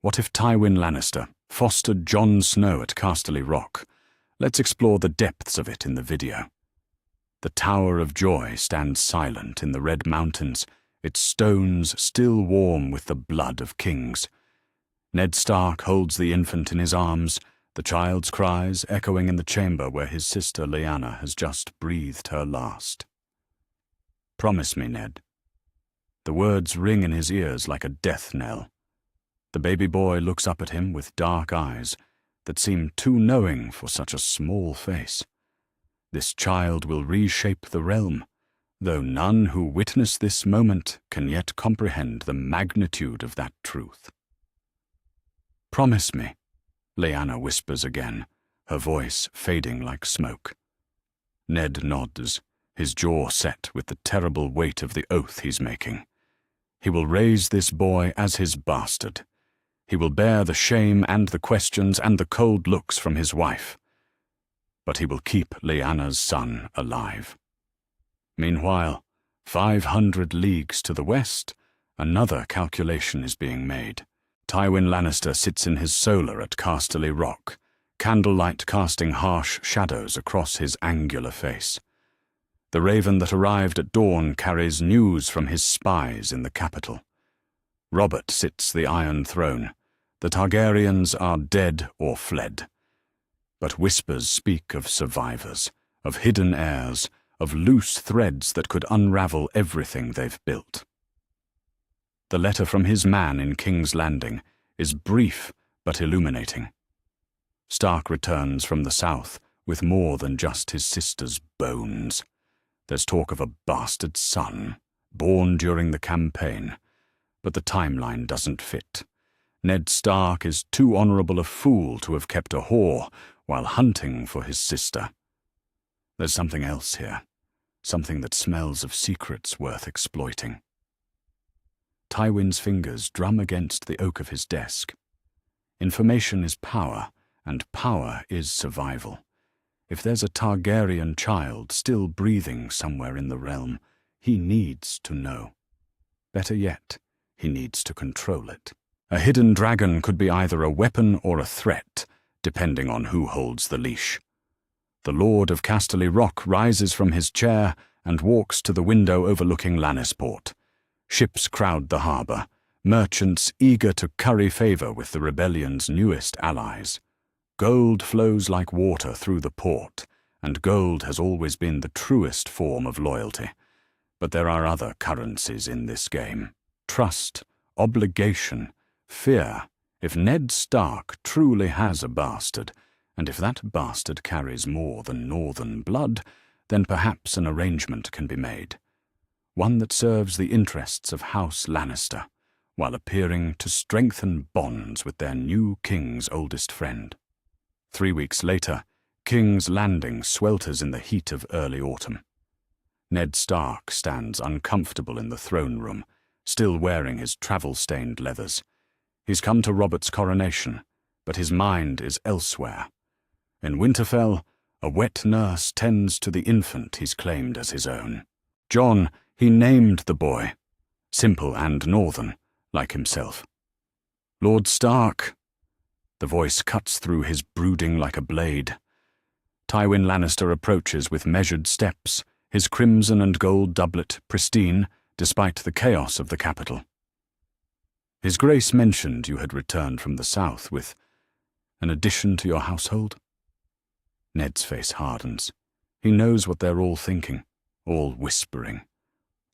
What if Tywin Lannister fostered Jon Snow at Casterly Rock? Let's explore the depths of it in the video. The Tower of Joy stands silent in the Red Mountains, its stones still warm with the blood of kings. Ned Stark holds the infant in his arms, the child's cries echoing in the chamber where his sister Lyanna has just breathed her last. "Promise me, Ned." The words ring in his ears like a death knell. The baby boy looks up at him with dark eyes that seem too knowing for such a small face. This child will reshape the realm, though none who witness this moment can yet comprehend the magnitude of that truth. "Promise me," Lyanna whispers again, her voice fading like smoke. Ned nods, his jaw set with the terrible weight of the oath he's making. He will raise this boy as his bastard. He will bear the shame and the questions and the cold looks from his wife. But he will keep Lyanna's son alive. Meanwhile, 500 leagues to the west, another calculation is being made. Tywin Lannister sits in his solar at Casterly Rock, candlelight casting harsh shadows across his angular face. The raven that arrived at dawn carries news from his spies in the capital. Robert sits the Iron Throne. The Targaryens are dead or fled. But whispers speak of survivors, of hidden heirs, of loose threads that could unravel everything they've built. The letter from his man in King's Landing is brief but illuminating. Stark returns from the south with more than just his sister's bones. There's talk of a bastard son, born during the campaign, but the timeline doesn't fit. Ned Stark is too honorable a fool to have kept a whore while hunting for his sister. There's something else here, something that smells of secrets worth exploiting. Tywin's fingers drum against the oak of his desk. Information is power, and power is survival. If there's a Targaryen child still breathing somewhere in the realm, he needs to know. Better yet, he needs to control it. A hidden dragon could be either a weapon or a threat, depending on who holds the leash. The Lord of Casterly Rock rises from his chair and walks to the window overlooking Lannisport. Ships crowd the harbour, merchants eager to curry favour with the rebellion's newest allies. Gold flows like water through the port, and gold has always been the truest form of loyalty. But there are other currencies in this game. Trust, obligation, fear. If Ned Stark truly has a bastard, and if that bastard carries more than northern blood, then perhaps an arrangement can be made. One that serves the interests of House Lannister, while appearing to strengthen bonds with their new king's oldest friend. 3 weeks later, King's Landing swelters in the heat of early autumn. Ned Stark stands uncomfortable in the throne room, still wearing his travel-stained leathers. He's come to Robert's coronation, but his mind is elsewhere. In Winterfell, a wet nurse tends to the infant he's claimed as his own. Jon, he named the boy, simple and northern, like himself. "Lord Stark." The voice cuts through his brooding like a blade. Tywin Lannister approaches with measured steps, his crimson and gold doublet pristine, despite the chaos of the capital. "His Grace mentioned you had returned from the south with an addition to your household?" Ned's face hardens. He knows what they're all thinking, all whispering.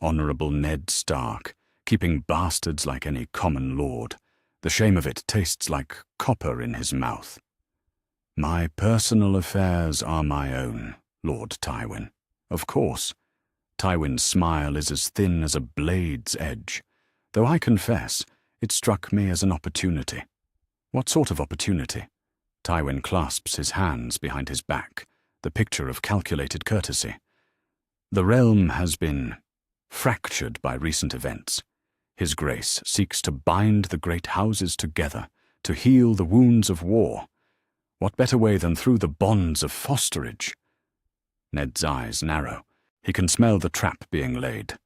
Honourable Ned Stark, keeping bastards like any common lord. The shame of it tastes like copper in his mouth. "My personal affairs are my own, Lord Tywin." "Of course." Tywin's smile is as thin as a blade's edge, though I confess it struck me as an opportunity. "What sort of opportunity?" Tywin clasps his hands behind his back, the picture of calculated courtesy. "The realm has been fractured by recent events. His Grace seeks to bind the great houses together, to heal the wounds of war. What better way than through the bonds of fosterage?" Ned's eyes narrow. He can smell the trap being laid,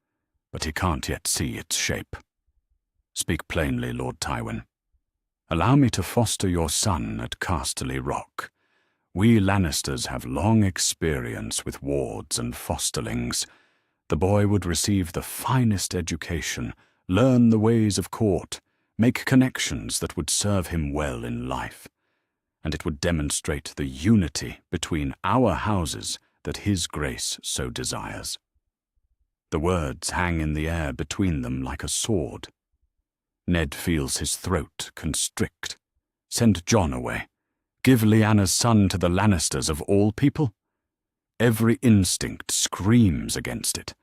but he can't yet see its shape. "Speak plainly, Lord Tywin." Allow me to foster your son at Casterly Rock. We Lannisters have long experience with wards and fosterlings. The boy would receive the finest education, learn the ways of court, make connections that would serve him well in life, and it would demonstrate the unity between our houses that his grace so desires. The words hang in the air between them like a sword. Ned feels his throat constrict. Send Jon away. Give Lyanna's son to the Lannisters of all people? Every instinct screams against it.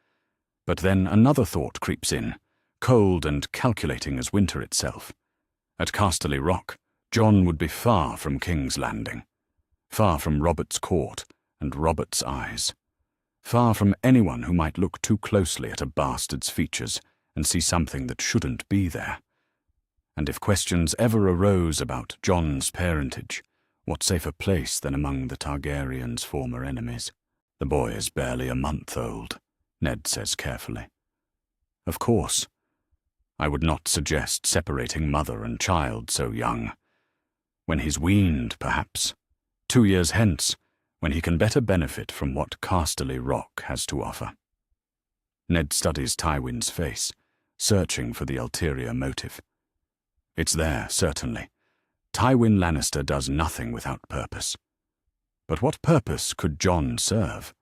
But then another thought creeps in, cold and calculating as winter itself. At Casterly Rock, Jon would be far from King's Landing, far from Robert's court and Robert's eyes, far from anyone who might look too closely at a bastard's features and see something that shouldn't be there. And if questions ever arose about Jon's parentage, what safer place than among the Targaryens' former enemies? The boy is barely a month old, Ned says carefully. Of course, I would not suggest separating mother and child so young. When he's weaned, perhaps, 2 years hence, when he can better benefit from what Casterly Rock has to offer. Ned studies Tywin's face, searching for the ulterior motive. It's there, certainly. Tywin Lannister does nothing without purpose. But what purpose could Jon serve?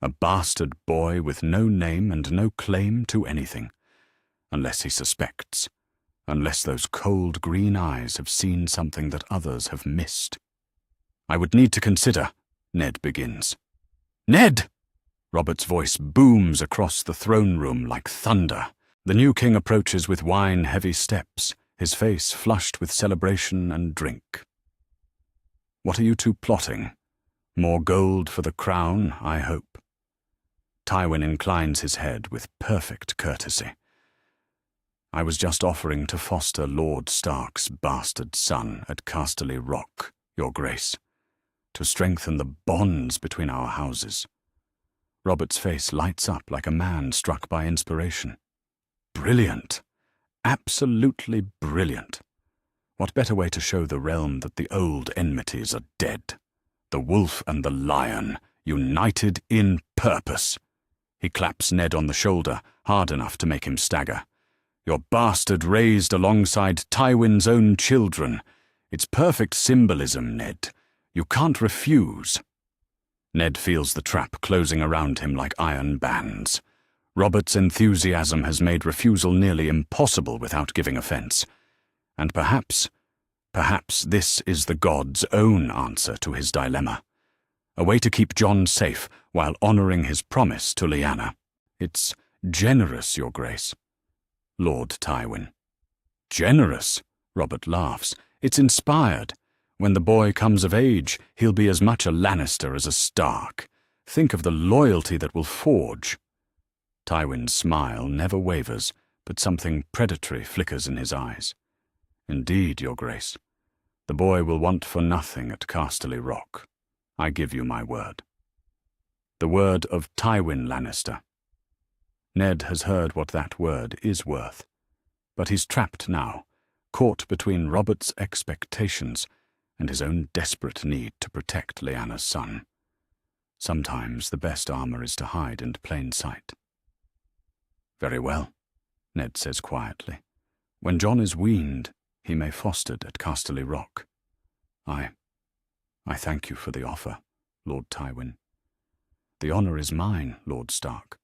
A bastard boy with no name and no claim to anything. Unless he suspects. Unless those cold green eyes have seen something that others have missed. I would need to consider, Ned begins. Ned! Robert's voice booms across the throne room like thunder. The new king approaches with wine-heavy steps, his face flushed with celebration and drink. What are you two plotting? More gold for the crown, I hope. Tywin inclines his head with perfect courtesy. I was just offering to foster Lord Stark's bastard son at Casterly Rock, Your Grace, to strengthen the bonds between our houses. Robert's face lights up like a man struck by inspiration. Brilliant. Absolutely brilliant. What better way to show the realm that the old enmities are dead? The wolf and the lion, united in purpose. He claps Ned on the shoulder, hard enough to make him stagger. Your bastard raised alongside Tywin's own children. It's perfect symbolism, Ned. You can't refuse. Ned feels the trap closing around him like iron bands. Robert's enthusiasm has made refusal nearly impossible without giving offense. And perhaps this is the god's own answer to his dilemma. A way to keep Jon safe while honoring his promise to Lyanna. It's generous, Your Grace. Lord Tywin. Generous? Robert laughs. It's inspired. When the boy comes of age, he'll be as much a Lannister as a Stark. Think of the loyalty that will forge. Tywin's smile never wavers, but something predatory flickers in his eyes. Indeed, Your Grace. The boy will want for nothing at Casterly Rock. I give you my word. The word of Tywin Lannister. Ned has heard what that word is worth. But he's trapped now, caught between Robert's expectations and his own desperate need to protect Lyanna's son. Sometimes the best armor is to hide in plain sight. Very well, Ned says quietly. When Jon is weaned, he may fostered at Casterly Rock. I thank you for the offer, Lord Tywin. The honor is mine, Lord Stark.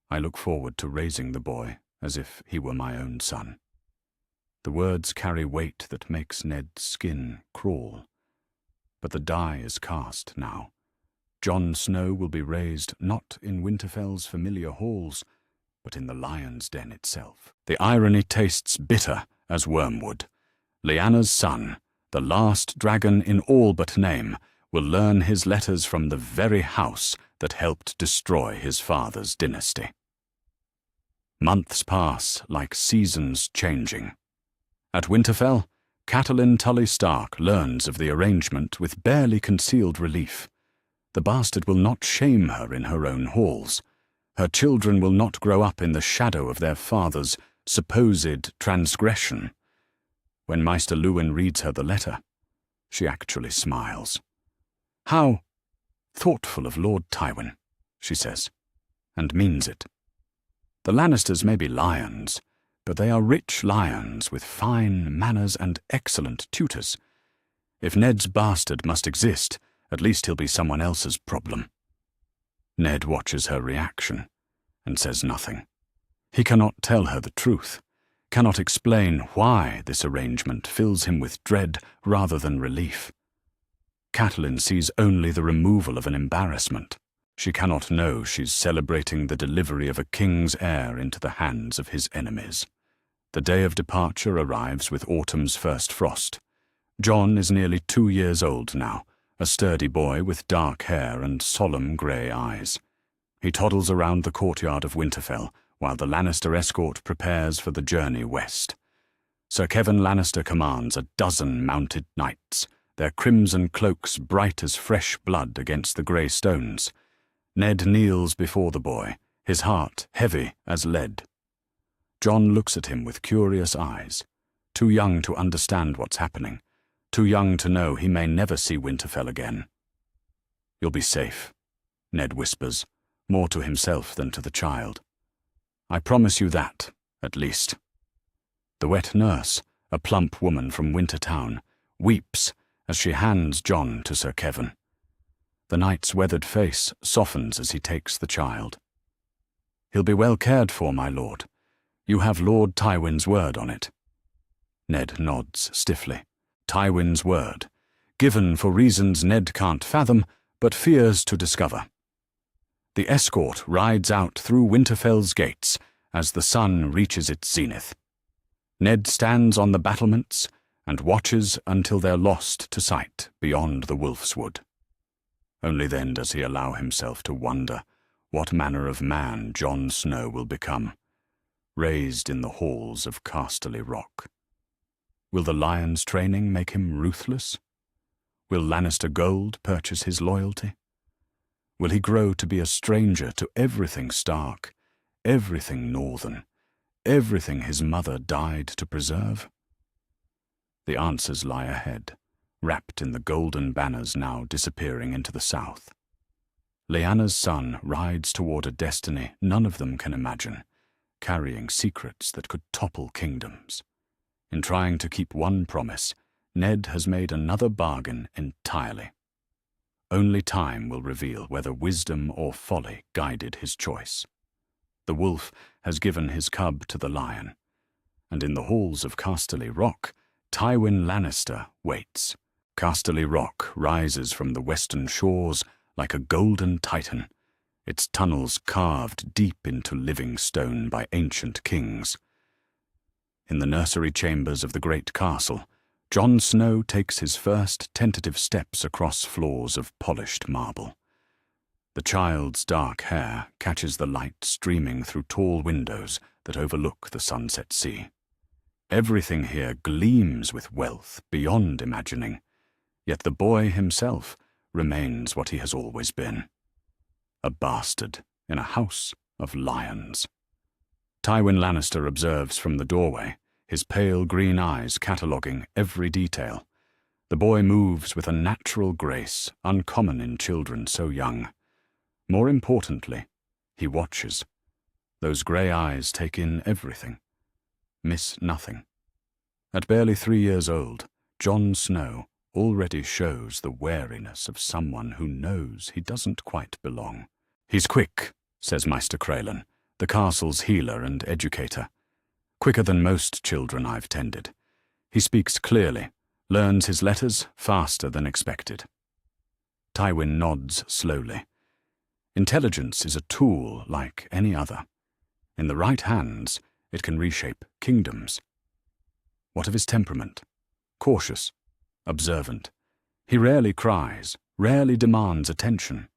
I look forward to raising the boy as if he were my own son. The words carry weight that makes Ned's skin crawl. But the die is cast now. Jon Snow will be raised not in Winterfell's familiar halls, but in the lion's den itself. The irony tastes bitter as wormwood. Lyanna's son, the last dragon in all but name, will learn his letters from the very house that helped destroy his father's dynasty. Months pass like seasons changing. At Winterfell, Catelyn Tully Stark learns of the arrangement with barely concealed relief. The bastard will not shame her in her own halls. Her children will not grow up in the shadow of their father's supposed transgression. When Maester Luwin reads her the letter, she actually smiles. "How thoughtful of Lord Tywin," she says, and means it. The Lannisters may be lions, but they are rich lions with fine manners and excellent tutors. If Ned's bastard must exist, at least he'll be someone else's problem. Ned watches her reaction and says nothing. He cannot tell her the truth, cannot explain why this arrangement fills him with dread rather than relief. Catelyn sees only the removal of an embarrassment. She cannot know she's celebrating the delivery of a king's heir into the hands of his enemies. The day of departure arrives with autumn's first frost. Jon is nearly 2 years old now, a sturdy boy with dark hair and solemn grey eyes. He toddles around the courtyard of Winterfell while the Lannister escort prepares for the journey west. Sir Kevan Lannister commands 12 mounted knights, their crimson cloaks bright as fresh blood against the grey stones. Ned kneels before the boy, his heart heavy as lead. Jon looks at him with curious eyes, too young to understand what's happening, too young to know he may never see Winterfell again. "You'll be safe," Ned whispers, more to himself than to the child. "I promise you that, at least." The wet nurse, a plump woman from Wintertown, weeps as she hands Jon to Sir Kevan. The knight's weathered face softens as he takes the child. "He'll be well cared for, my lord. You have Lord Tywin's word on it." Ned nods stiffly. Tywin's word, given for reasons Ned can't fathom, but fears to discover. The escort rides out through Winterfell's gates as the sun reaches its zenith. Ned stands on the battlements and watches until they're lost to sight beyond the Wolf's Wood. Only then does he allow himself to wonder what manner of man Jon Snow will become, raised in the halls of Casterly Rock. Will the lion's training make him ruthless? Will Lannister gold purchase his loyalty? Will he grow to be a stranger to everything Stark, everything Northern, everything his mother died to preserve? The answers lie ahead, wrapped in the golden banners now disappearing into the south. Lyanna's son rides toward a destiny none of them can imagine, carrying secrets that could topple kingdoms. In trying to keep one promise, Ned has made another bargain entirely. Only time will reveal whether wisdom or folly guided his choice. The wolf has given his cub to the lion, and in the halls of Casterly Rock, Tywin Lannister waits. Casterly Rock rises from the western shores like a golden titan, its tunnels carved deep into living stone by ancient kings. In the nursery chambers of the great castle, Jon Snow takes his first tentative steps across floors of polished marble. The child's dark hair catches the light streaming through tall windows that overlook the sunset sea. Everything here gleams with wealth beyond imagining, yet the boy himself remains what he has always been: a bastard in a house of lions. Tywin Lannister observes from the doorway, his pale green eyes cataloguing every detail. The boy moves with a natural grace uncommon in children so young. More importantly, he watches. Those grey eyes take in everything, miss nothing. At barely 3 years old, Jon Snow already shows the wariness of someone who knows he doesn't quite belong. "He's quick," says Maester Crelin, the castle's healer and educator. "Quicker than most children I've tended. He speaks clearly, learns his letters faster than expected." Tywin nods slowly. Intelligence is a tool like any other. In the right hands, it can reshape kingdoms. What of his temperament? Cautious, observant. He rarely cries, rarely demands attention,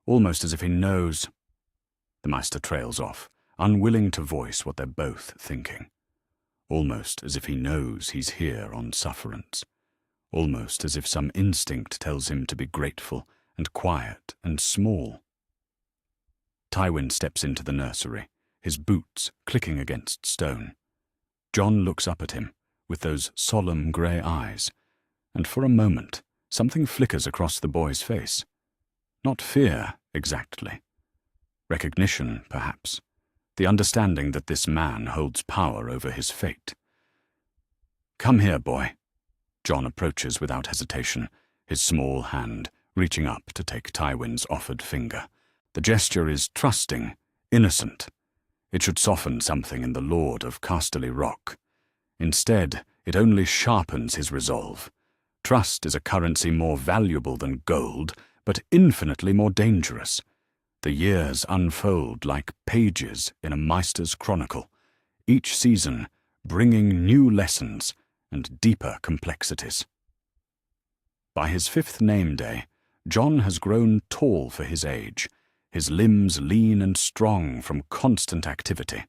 almost as if he knows. The Maester trails off, unwilling to voice what they're both thinking. Almost as if he knows he's here on sufferance. Almost as if some instinct tells him to be grateful and quiet and small. Tywin steps into the nursery, his boots clicking against stone. Jon looks up at him, with those solemn grey eyes, and for a moment something flickers across the boy's face. Not fear, exactly. Recognition, perhaps. The understanding that this man holds power over his fate. "Come here, boy." Jon approaches without hesitation, his small hand reaching up to take Tywin's offered finger. The gesture is trusting, innocent. It should soften something in the Lord of Casterly Rock. Instead, it only sharpens his resolve. Trust is a currency more valuable than gold, but infinitely more dangerous. The years unfold like pages in a Maester's chronicle, each season bringing new lessons and deeper complexities. By his 5th name day, Jon has grown tall for his age, his limbs lean and strong from constant activity.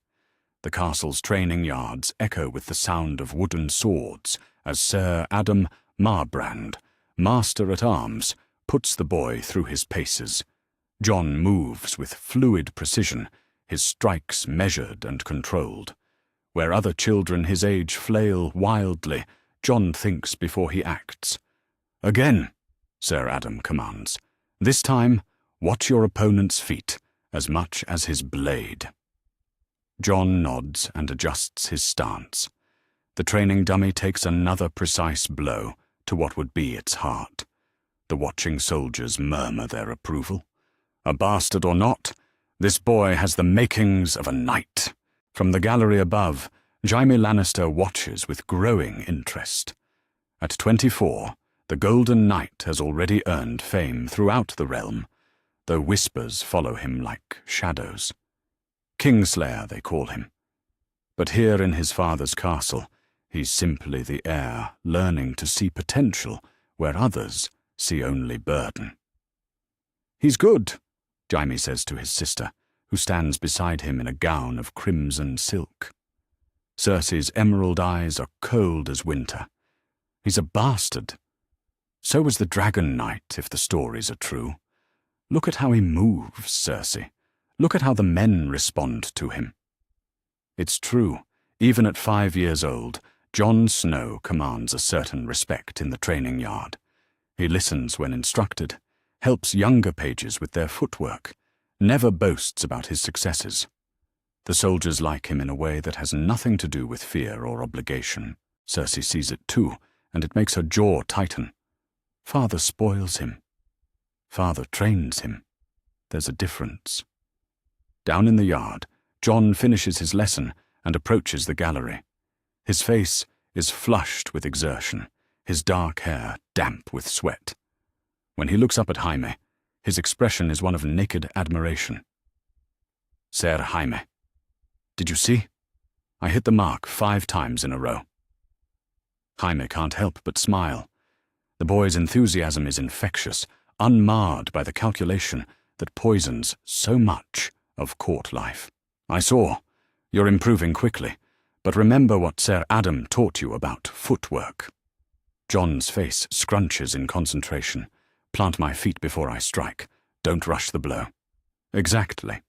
The castle's training yards echo with the sound of wooden swords as Sir Adam Marbrand, Master-at-Arms, puts the boy through his paces. Jon moves with fluid precision, his strikes measured and controlled. Where other children his age flail wildly, Jon thinks before he acts. "Again," Sir Adam commands. "This time, watch your opponent's feet as much as his blade." Jon nods and adjusts his stance. The training dummy takes another precise blow to what would be its heart. The watching soldiers murmur their approval. A bastard or not, this boy has the makings of a knight. From the gallery above, Jaime Lannister watches with growing interest. At 24, the Golden Knight has already earned fame throughout the realm, though whispers follow him like shadows. Kingslayer, they call him. But here in his father's castle, he's simply the heir learning to see potential where others see only burden. "He's good," Jaime says to his sister, who stands beside him in a gown of crimson silk. Cersei's emerald eyes are cold as winter. "He's a bastard. So was the Dragon Knight, if the stories are true. Look at how he moves, Cersei. Look at how the men respond to him." It's true, even at 5 years old, Jon Snow commands a certain respect in the training yard. He listens when instructed, helps younger pages with their footwork, never boasts about his successes. The soldiers like him in a way that has nothing to do with fear or obligation. Cersei sees it too, and it makes her jaw tighten. Father spoils him. Father trains him. There's a difference. Down in the yard, Jon finishes his lesson and approaches the gallery. His face is flushed with exertion, his dark hair damp with sweat. When he looks up at Jaime, his expression is one of naked admiration. "Ser Jaime, did you see? I hit the mark 5 times in a row." Jaime can't help but smile. The boy's enthusiasm is infectious, unmarred by the calculation that poisons so much of court life. "I saw. You're improving quickly, but remember what Sir Adam taught you about footwork." Jon's face scrunches in concentration. "Plant my feet before I strike. Don't rush the blow." "Exactly.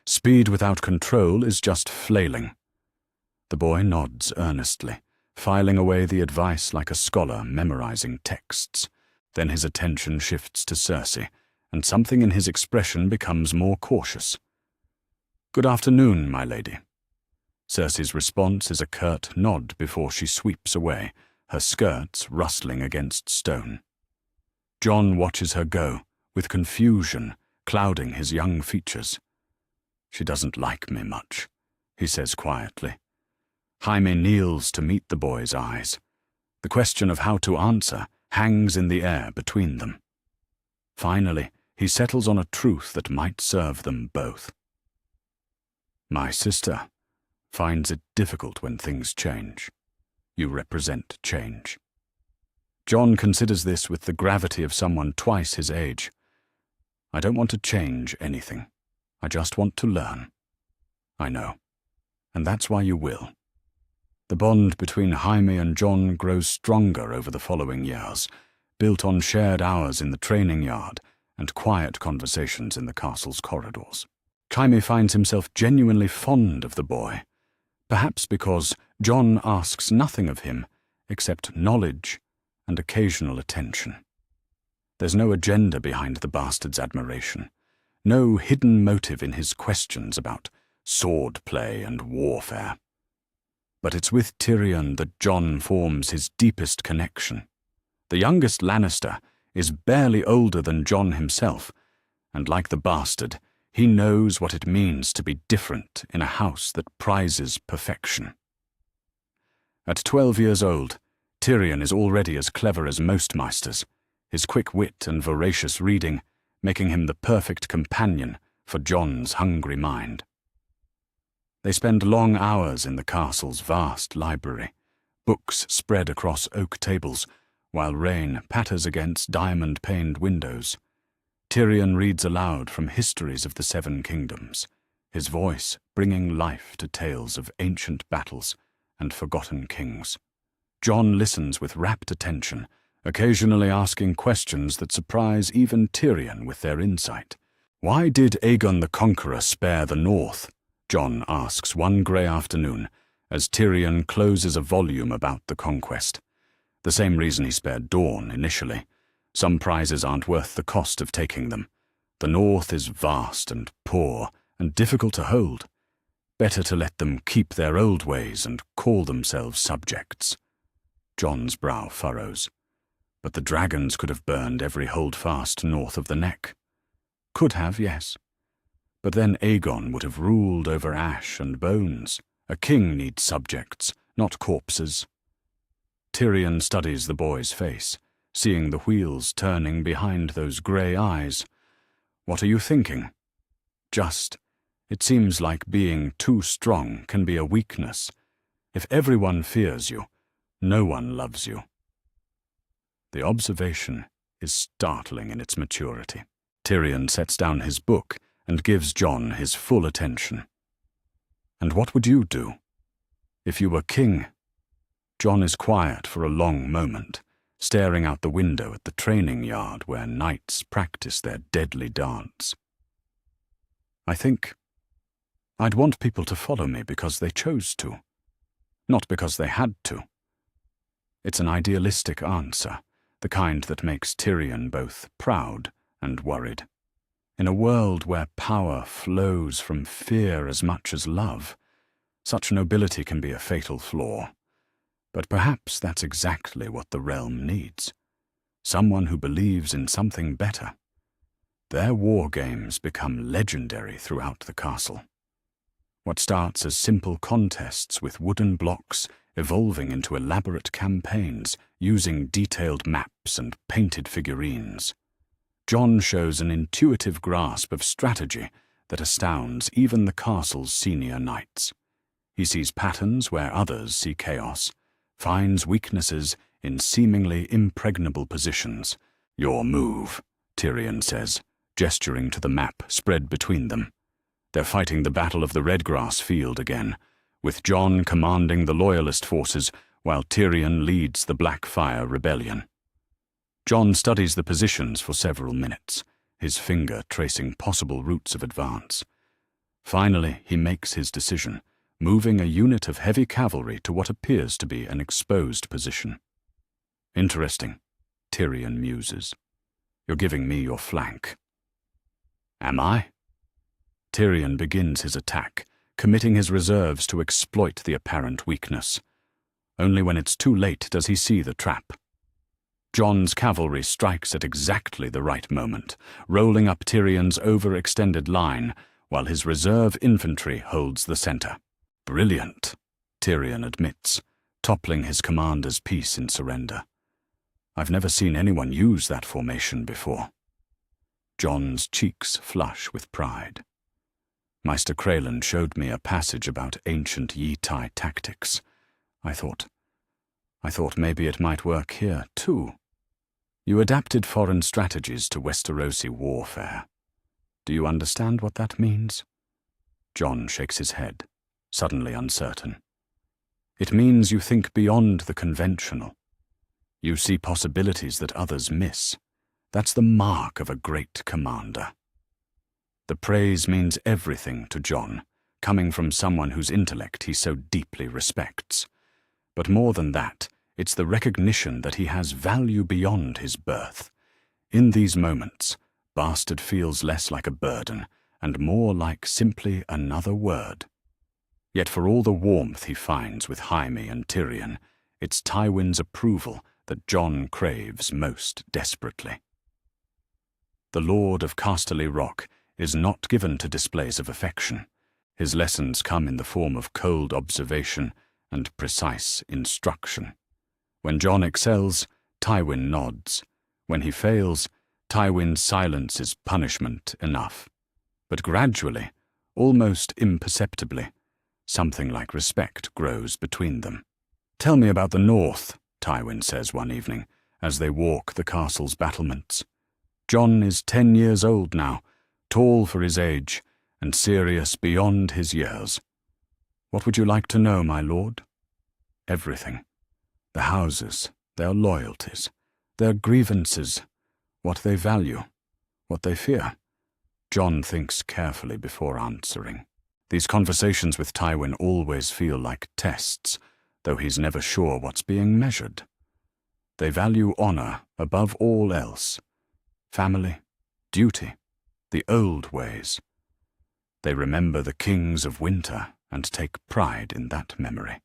Speed without control is just flailing." The boy nods earnestly, filing away the advice like a scholar memorizing texts. Then his attention shifts to Cersei, and something in his expression becomes more cautious. "Good afternoon, my lady." Cersei's response is a curt nod before she sweeps away, her skirts rustling against stone. Jon watches her go, with confusion clouding his young features. "She doesn't like me much," he says quietly. Jaime kneels to meet the boy's eyes. The question of how to answer hangs in the air between them. Finally, he settles on a truth that might serve them both. "My sister finds it difficult when things change. You represent change." Jon considers this with the gravity of someone twice his age. "I don't want to change anything. I just want to learn." "I know. And that's why you will." The bond between Jaime and Jon grows stronger over the following years, built on shared hours in the training yard and quiet conversations in the castle's corridors. Jaime finds himself genuinely fond of the boy, perhaps because Jon asks nothing of him except knowledge and occasional attention. There's no agenda behind the bastard's admiration, no hidden motive in his questions about swordplay and warfare. But it's with Tyrion that Jon forms his deepest connection. The youngest Lannister is barely older than Jon himself, and like the bastard, he knows what it means to be different in a house that prizes perfection. At 12 years old, Tyrion is already as clever as most maesters, his quick wit and voracious reading making him the perfect companion for Jon's hungry mind. They spend long hours in the castle's vast library, books spread across oak tables, while rain patters against diamond-paned windows. Tyrion reads aloud from histories of the Seven Kingdoms, his voice bringing life to tales of ancient battles and forgotten kings. Jon listens with rapt attention, occasionally asking questions that surprise even Tyrion with their insight. Why did Aegon the Conqueror spare the North? Jon asks one grey afternoon as Tyrion closes a volume about the conquest. The same reason he spared Dorne initially. Some prizes aren't worth the cost of taking them. The North is vast and poor and difficult to hold. Better to let them keep their old ways and call themselves subjects. Jon's brow furrows. But the dragons could have burned every holdfast north of the neck. Could have, yes. But then Aegon would have ruled over ash and bones. A king needs subjects, not corpses. Tyrion studies the boy's face, seeing the wheels turning behind those grey eyes. What are you thinking? Just, it seems like being too strong can be a weakness. If everyone fears you, no one loves you. The observation is startling in its maturity. Tyrion sets down his book and gives Jon his full attention. And what would you do if you were king? Jon is quiet for a long moment, staring out the window at the training yard where knights practice their deadly dance. I think I'd want people to follow me because they chose to, not because they had to. It's an idealistic answer, the kind that makes Tyrion both proud and worried. In a world where power flows from fear as much as love, such nobility can be a fatal flaw. But perhaps that's exactly what the realm needs. Someone who believes in something better. Their war games become legendary throughout the castle. What starts as simple contests with wooden blocks evolving into elaborate campaigns using detailed maps and painted figurines. Jon shows an intuitive grasp of strategy that astounds even the castle's senior knights. He sees patterns where others see chaos, finds weaknesses in seemingly impregnable positions. Your move, Tyrion says, gesturing to the map spread between them. They're fighting the Battle of the Redgrass Field again, with Jon commanding the Loyalist forces while Tyrion leads the Blackfire Rebellion. Jon studies the positions for several minutes, his finger tracing possible routes of advance. Finally, he makes his decision, moving a unit of heavy cavalry to what appears to be an exposed position. Interesting, Tyrion muses. You're giving me your flank. Am I? Tyrion begins his attack, committing his reserves to exploit the apparent weakness. Only when it's too late does he see the trap. Jon's cavalry strikes at exactly the right moment, rolling up Tyrion's overextended line, while his reserve infantry holds the center. Brilliant, Tyrion admits, toppling his commander's piece in surrender. I've never seen anyone use that formation before. Jon's cheeks flush with pride. Maester Crayland showed me a passage about ancient Yi-Tai tactics. I thought maybe it might work here, too. You adapted foreign strategies to Westerosi warfare. Do you understand what that means? Jon shakes his head, suddenly uncertain. It means you think beyond the conventional. You see possibilities that others miss. That's the mark of a great commander. The praise means everything to Jon, coming from someone whose intellect he so deeply respects. But more than that, It's the recognition that he has value beyond his birth. In these moments, bastard feels less like a burden and more like simply another word. Yet for all the warmth he finds with Jaime and Tyrion, it's Tywin's approval that Jon craves most desperately. The Lord of Casterly Rock is not given to displays of affection. His lessons come in the form of cold observation and precise instruction. When Jon excels, Tywin nods. When he fails, Tywin's silence is punishment enough. But gradually, almost imperceptibly, something like respect grows between them. "Tell me about the North," Tywin says one evening, as they walk the castle's battlements. Jon is 10 years old now, tall for his age, and serious beyond his years. "What would you like to know, my lord?" "Everything. The houses, their loyalties, their grievances, what they value, what they fear." Jon thinks carefully before answering. These conversations with Tywin always feel like tests, though he's never sure what's being measured. They value honor above all else. Family, duty, the old ways. They remember the kings of winter and take pride in that memory.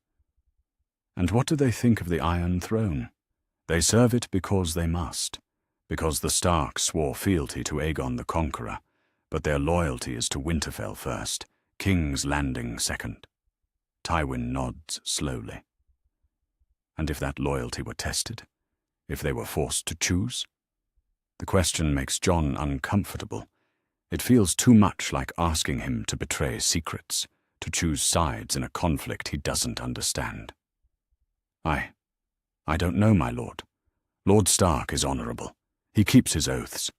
And what do they think of the Iron Throne? They serve it because they must, because the Starks swore fealty to Aegon the Conqueror, but their loyalty is to Winterfell first, King's Landing second. Tywin nods slowly. And if that loyalty were tested? If they were forced to choose? The question makes Jon uncomfortable. It feels too much like asking him to betray secrets, to choose sides in a conflict he doesn't understand. I don't know, my lord. Lord Stark is honorable. He keeps his oaths.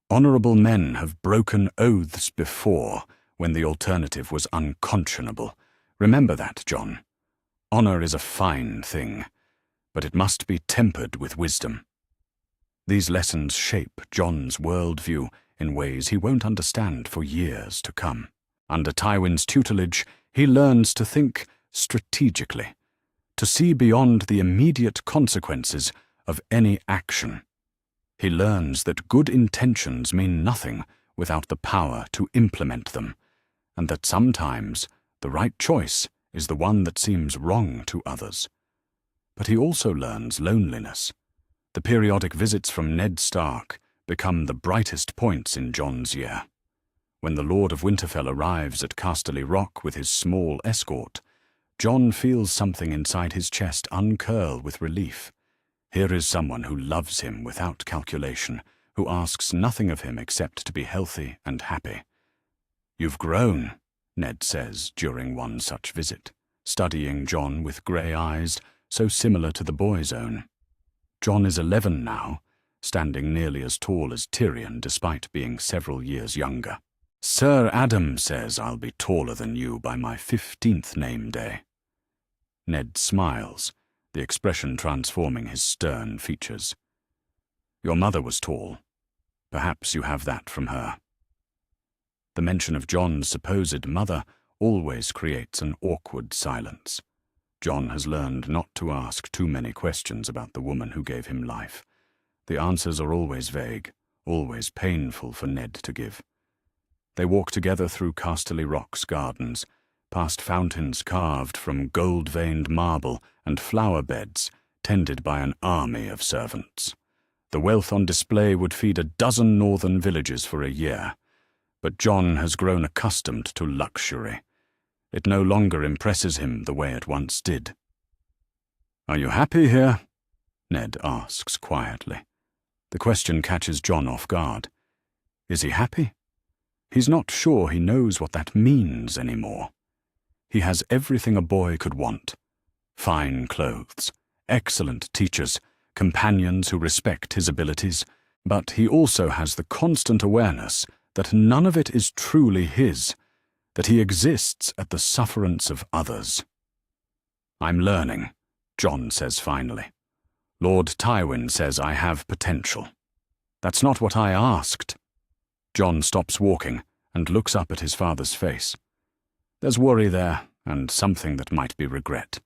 Honorable men have broken oaths before, when the alternative was unconscionable. Remember that, Jon. Honor is a fine thing, but it must be tempered with wisdom. These lessons shape Jon's worldview in ways he won't understand for years to come. Under Tywin's tutelage, he learns to think strategically, to see beyond the immediate consequences of any action. He learns that good intentions mean nothing without the power to implement them, and that sometimes the right choice is the one that seems wrong to others. But he also learns loneliness. The periodic visits from Ned Stark become the brightest points in Jon's year. When the Lord of Winterfell arrives at Casterly Rock with his small escort, Jon feels something inside his chest uncurl with relief. Here is someone who loves him without calculation, who asks nothing of him except to be healthy and happy. "You've grown," Ned says during one such visit, studying Jon with grey eyes so similar to the boy's own. Jon is 11 now, standing nearly as tall as Tyrion despite being several years younger. "Sir Adam says I'll be taller than you by my 15th name day." Ned smiles, the expression transforming his stern features. "Your mother was tall. Perhaps you have that from her." The mention of Jon's supposed mother always creates an awkward silence. Jon has learned not to ask too many questions about the woman who gave him life. The answers are always vague, always painful for Ned to give. They walk together through Casterly Rock's gardens, past fountains carved from gold-veined marble and flower beds tended by an army of servants. The wealth on display would feed a dozen northern villages for a year, but Jon has grown accustomed to luxury. It no longer impresses him the way it once did. "Are you happy here?" Ned asks quietly. The question catches Jon off guard. Is he happy? He's not sure he knows what that means anymore. He has everything a boy could want. Fine clothes, excellent teachers, companions who respect his abilities, but he also has the constant awareness that none of it is truly his, that he exists at the sufferance of others. "I'm learning," Jon says finally. "Lord Tywin says I have potential." "That's not what I asked." Jon stops walking and looks up at his father's face. There's worry there, and something that might be regret.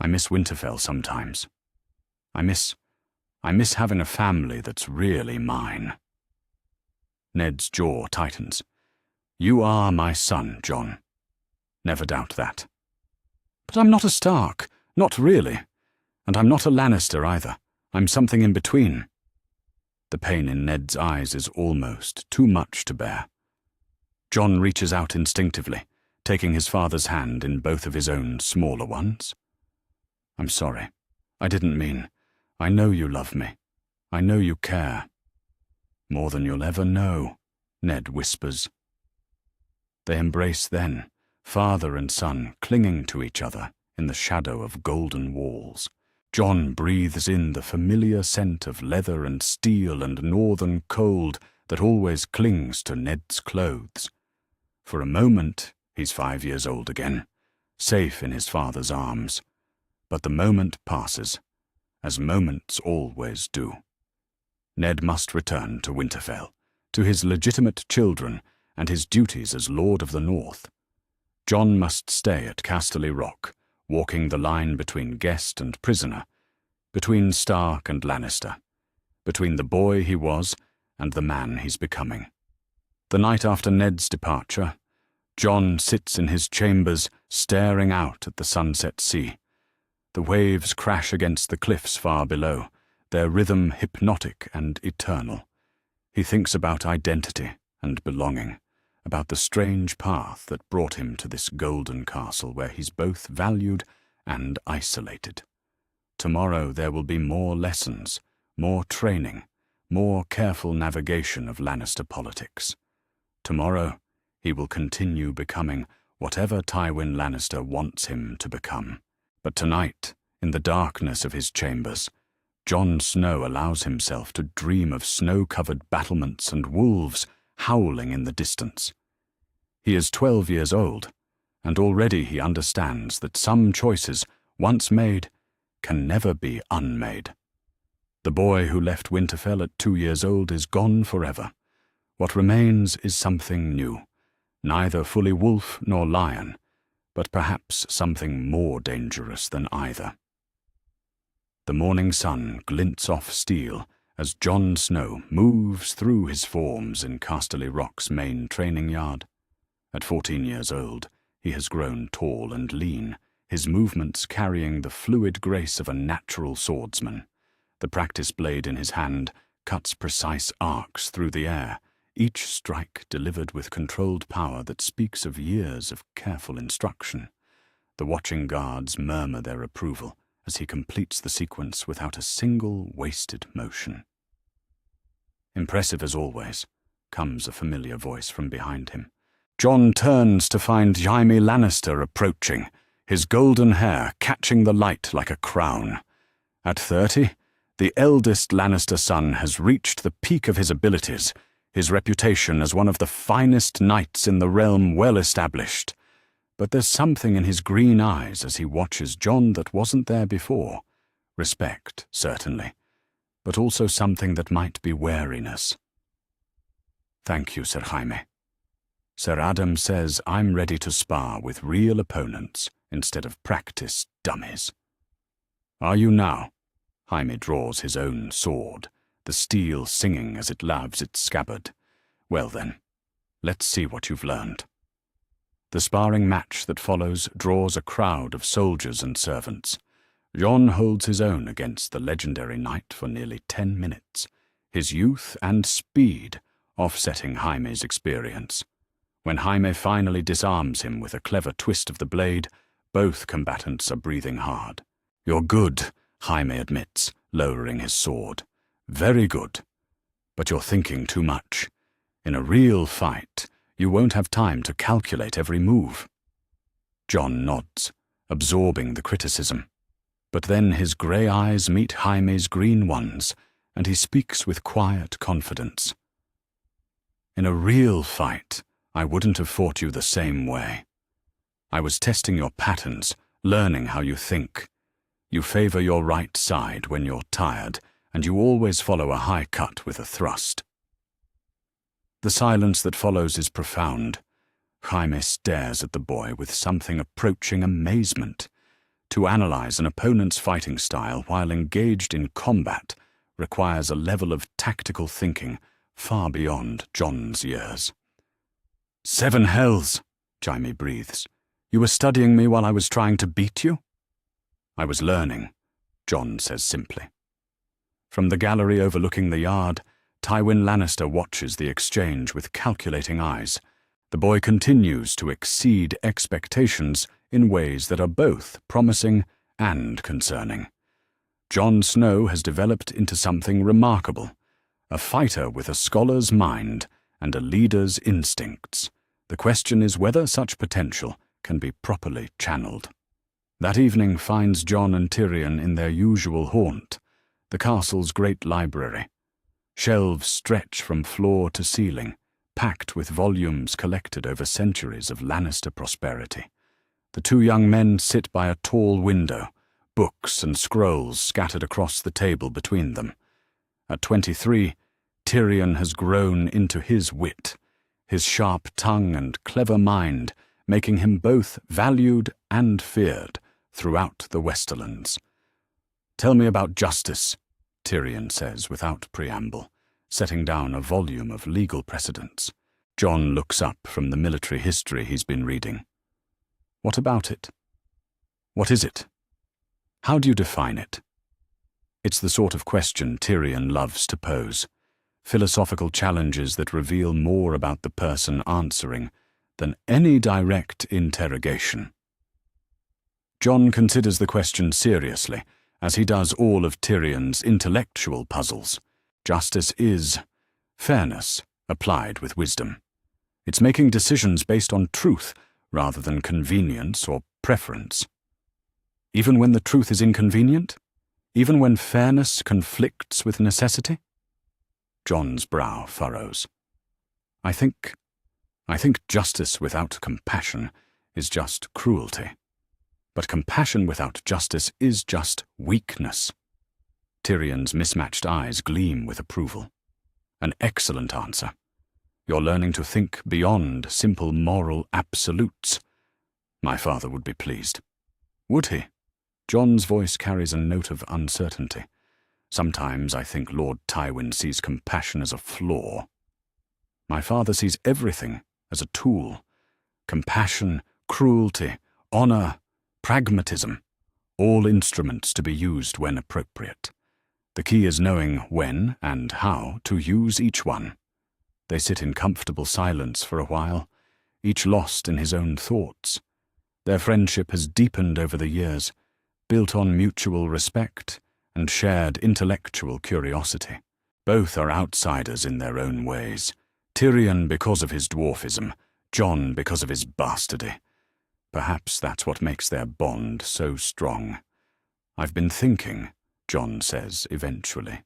I miss Winterfell sometimes. I miss having a family that's really mine." Ned's jaw tightens. "You are my son, Jon. Never doubt that. But I'm not a Stark, not really. And I'm not a Lannister either. I'm something in between." The pain in Ned's eyes is almost too much to bear. Jon reaches out instinctively, taking his father's hand in both of his own smaller ones. "I'm sorry. I didn't mean. I know you love me. I know you care." "More than you'll ever know," Ned whispers. They embrace then, father and son clinging to each other in the shadow of golden walls. Jon breathes in the familiar scent of leather and steel and northern cold that always clings to Ned's clothes. For a moment, he's 5 years old again, safe in his father's arms. But the moment passes, as moments always do. Ned must return to Winterfell, to his legitimate children and his duties as Lord of the North. Jon must stay at Casterly Rock, walking the line between guest and prisoner, between Stark and Lannister, between the boy he was and the man he's becoming. The night after Ned's departure, Jon sits in his chambers staring out at the sunset sea. The waves crash against the cliffs far below, their rhythm hypnotic and eternal. He thinks about identity and belonging, about the strange path that brought him to this golden castle where he's both valued and isolated. Tomorrow there will be more lessons, more training, more careful navigation of Lannister politics. Tomorrow he will continue becoming whatever Tywin Lannister wants him to become. But tonight, in the darkness of his chambers, Jon Snow allows himself to dream of snow-covered battlements and wolves howling in the distance. He is 12 years old, and already he understands that some choices, once made, can never be unmade. The boy who left Winterfell at 2 years old is gone forever. What remains is something new, neither fully wolf nor lion, but perhaps something more dangerous than either. The morning sun glints off steel as Jon Snow moves through his forms in Casterly Rock's main training yard. At 14 years old, he has grown tall and lean, his movements carrying the fluid grace of a natural swordsman. The practice blade in his hand cuts precise arcs through the air, each strike delivered with controlled power that speaks of years of careful instruction. The watching guards murmur their approval as he completes the sequence without a single wasted motion. Impressive as always, comes a familiar voice from behind him. Jon turns to find Jaime Lannister approaching, his golden hair catching the light like a crown. At 30, the eldest Lannister son has reached the peak of his abilities, his reputation as one of the finest knights in the realm well established. But there's something in his green eyes as he watches Jon that wasn't there before. Respect, certainly, but also something that might be wariness. "Thank you, Sir Jaime. Sir Adam says I'm ready to spar with real opponents instead of practiced dummies." "Are you now?" Jaime draws his own sword, the steel singing as it laves its scabbard. "Well then, let's see what you've learned." The sparring match that follows draws a crowd of soldiers and servants. Jon holds his own against the legendary knight for nearly 10 minutes, his youth and speed offsetting Jaime's experience. When Jaime finally disarms him with a clever twist of the blade, both combatants are breathing hard. "You're good," Jaime admits, lowering his sword. "Very good. But you're thinking too much. In a real fight, you won't have time to calculate every move." Jon nods, absorbing the criticism. But then his grey eyes meet Jaime's green ones, and he speaks with quiet confidence. "In a real fight, I wouldn't have fought you the same way. I was testing your patterns, learning how you think. You favor your right side when you're tired, and you always follow a high cut with a thrust." The silence that follows is profound. Jaime stares at the boy with something approaching amazement. To analyze an opponent's fighting style while engaged in combat requires a level of tactical thinking far beyond Jon's years. "7 hells," Jaime breathes. "You were studying me while I was trying to beat you?" "I was learning," Jon says simply. From the gallery overlooking the yard, Tywin Lannister watches the exchange with calculating eyes. The boy continues to exceed expectations in ways that are both promising and concerning. Jon Snow has developed into something remarkable, a fighter with a scholar's mind and a leader's instincts. The question is whether such potential can be properly channeled. That evening finds Jon and Tyrion in their usual haunt, the castle's great library. Shelves stretch from floor to ceiling, packed with volumes collected over centuries of Lannister prosperity. The two young men sit by a tall window, books and scrolls scattered across the table between them. At 23, Tyrion has grown into his wit, his sharp tongue and clever mind making him both valued and feared throughout the Westerlands. "Tell me about justice," Tyrion says without preamble, setting down a volume of legal precedents. Jon looks up from the military history he's been reading. "What about it? What is it? How do you define it?" It's the sort of question Tyrion loves to pose, philosophical challenges that reveal more about the person answering than any direct interrogation. Jon considers the question seriously, as he does all of Tyrion's intellectual puzzles. Justice is fairness applied with wisdom. It's making decisions based on truth rather than convenience or preference. Even when the truth is inconvenient? Even when fairness conflicts with necessity? Jon's brow furrows. I think justice without compassion is just cruelty. But compassion without justice is just weakness. Tyrion's mismatched eyes gleam with approval. An excellent answer. You're learning to think beyond simple moral absolutes. My father would be pleased. Would he? Jon's voice carries a note of uncertainty. Sometimes I think Lord Tywin sees compassion as a flaw. My father sees everything as a tool. Compassion, cruelty, honor, pragmatism, all instruments to be used when appropriate. The key is knowing when and how to use each one. They sit in comfortable silence for a while, each lost in his own thoughts. Their friendship has deepened over the years, built on mutual respect and shared intellectual curiosity. Both are outsiders in their own ways. Tyrion because of his dwarfism, Jon because of his bastardy. Perhaps that's what makes their bond so strong. I've been thinking, Jon says eventually,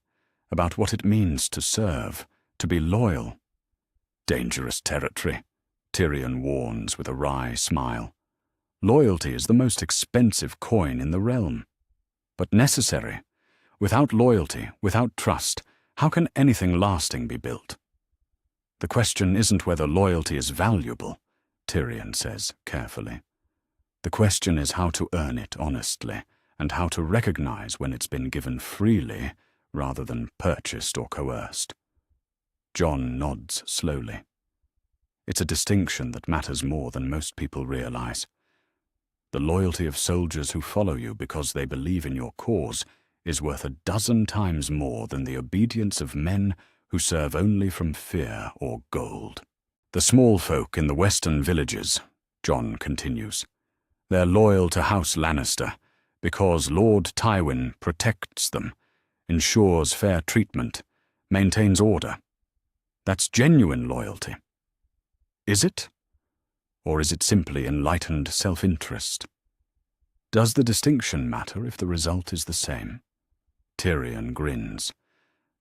about what it means to serve, to be loyal. Dangerous territory, Tyrion warns with a wry smile. Loyalty is the most expensive coin in the realm, but necessary. Without loyalty, without trust, how can anything lasting be built? The question isn't whether loyalty is valuable, Tyrion says carefully. The question is how to earn it honestly, and how to recognize when it's been given freely rather than purchased or coerced. Jon nods slowly. It's a distinction that matters more than most people realize. The loyalty of soldiers who follow you because they believe in your cause is worth 12 times more than the obedience of men who serve only from fear or gold. The small folk in the western villages, Jon continues, they're loyal to House Lannister because Lord Tywin protects them, ensures fair treatment, maintains order. That's genuine loyalty. Is it? Or is it simply enlightened self-interest? Does the distinction matter if the result is the same? Tyrion grins.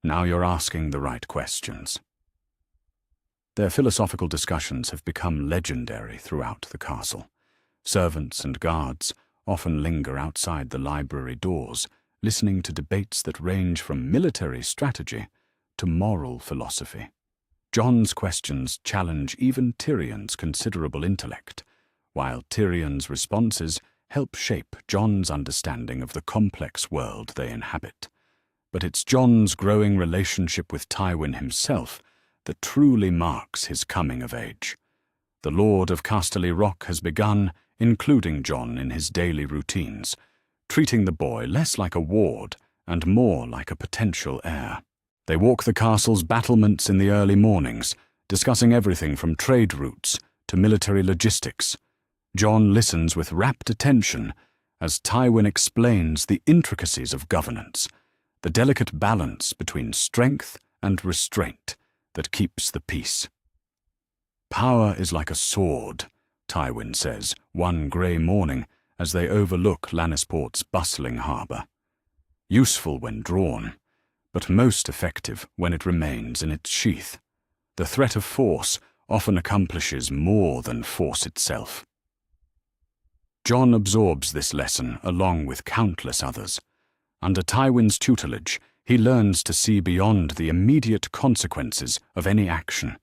Now you're asking the right questions. Their philosophical discussions have become legendary throughout the castle. Servants and guards often linger outside the library doors, listening to debates that range from military strategy to moral philosophy. Jon's questions challenge even Tyrion's considerable intellect, while Tyrion's responses help shape Jon's understanding of the complex world they inhabit. But it's Jon's growing relationship with Tywin himself that truly marks his coming of age. The Lord of Casterly Rock has begun including Jon in his daily routines, treating the boy less like a ward and more like a potential heir. They walk the castle's battlements in the early mornings, discussing everything from trade routes to military logistics. Jon listens with rapt attention as Tywin explains the intricacies of governance, the delicate balance between strength and restraint that keeps the peace. "Power is like a sword," Tywin says one grey morning as they overlook Lannisport's bustling harbour. "Useful when drawn, but most effective when it remains in its sheath. The threat of force often accomplishes more than force itself." Jon absorbs this lesson along with countless others. Under Tywin's tutelage, he learns to see beyond the immediate consequences of any action,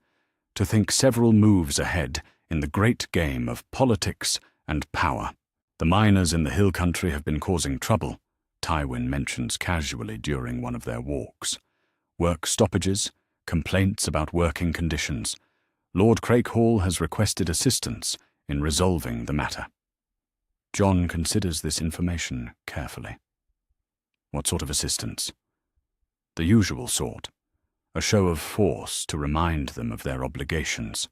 to think several moves ahead in the great game of politics and power. "The miners in the hill country have been causing trouble," Tywin mentions casually during one of their walks. "Work stoppages, complaints about working conditions. Lord Craighall has requested assistance in resolving the matter." Jon considers this information carefully. What sort of assistance? The usual sort, a show of force to remind them of their obligations.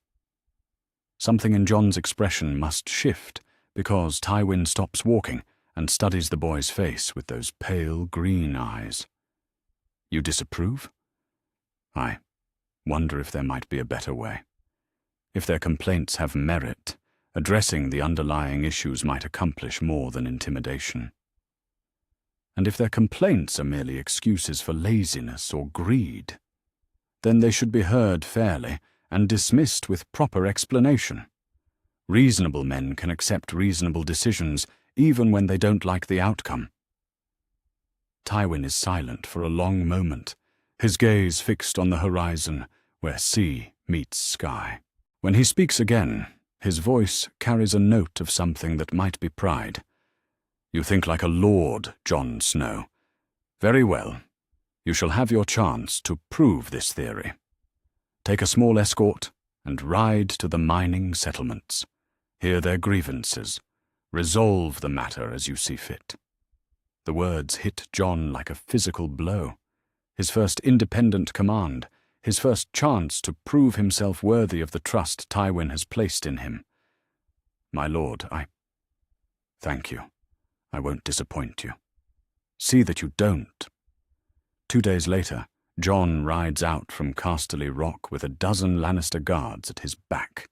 Something in Jon's expression must shift because Tywin stops walking and studies the boy's face with those pale green eyes. "You disapprove?" "I wonder if there might be a better way. If their complaints have merit, addressing the underlying issues might accomplish more than intimidation. And if their complaints are merely excuses for laziness or greed, then they should be heard fairly and dismissed with proper explanation. Reasonable men can accept reasonable decisions even when they don't like the outcome." Tywin is silent for a long moment, his gaze fixed on the horizon where sea meets sky. When he speaks again, his voice carries a note of something that might be pride. "You think like a lord, Jon Snow. Very well. You shall have your chance to prove this theory. Take a small escort and ride to the mining settlements. Hear their grievances. Resolve the matter as you see fit." The words hit Jon like a physical blow. His first independent command, his first chance to prove himself worthy of the trust Tywin has placed in him. "My lord, Thank you. I won't disappoint you. See that you don't." 2 days later, Jon rides out from Casterly Rock with a dozen Lannister guards at his back.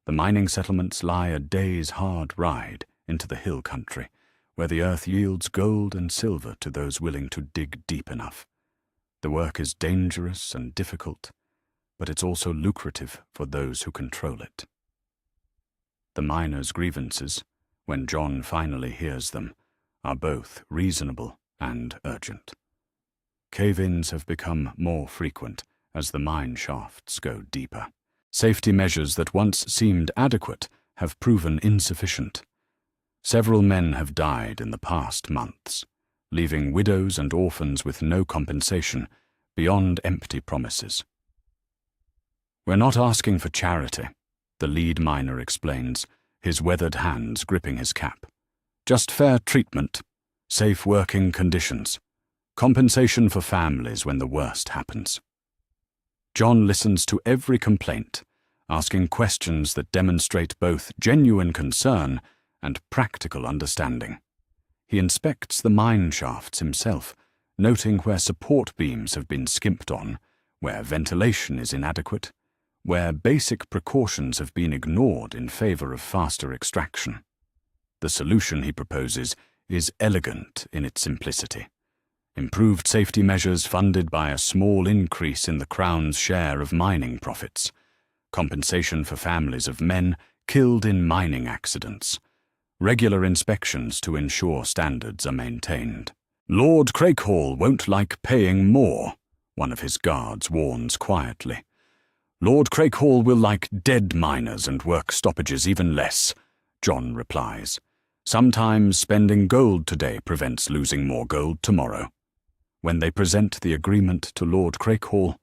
The mining settlements lie a day's hard ride into the hill country, where the earth yields gold and silver to those willing to dig deep enough. The work is dangerous and difficult, but it's also lucrative for those who control it. The miners' grievances, when Jon finally hears them, are both reasonable and urgent. Cave-ins have become more frequent as the mine shafts go deeper. Safety measures that once seemed adequate have proven insufficient. Several men have died in the past months, leaving widows and orphans with no compensation beyond empty promises. "We're not asking for charity," the lead miner explains, his weathered hands gripping his cap. "Just fair treatment, safe working conditions, compensation for families when the worst happens." Jon listens to every complaint, asking questions that demonstrate both genuine concern and practical understanding. He inspects the mine shafts himself, noting where support beams have been skimped on, where ventilation is inadequate, where basic precautions have been ignored in favor of faster extraction. The solution he proposes is elegant in its simplicity. Improved safety measures funded by a small increase in the Crown's share of mining profits. Compensation for families of men killed in mining accidents. Regular inspections to ensure standards are maintained. "Lord Craighall won't like paying more," one of his guards warns quietly. "Lord Craighall will like dead miners and work stoppages even less," Jon replies. Sometimes spending gold today prevents losing more gold tomorrow. When they present the agreement to Lord Craighall,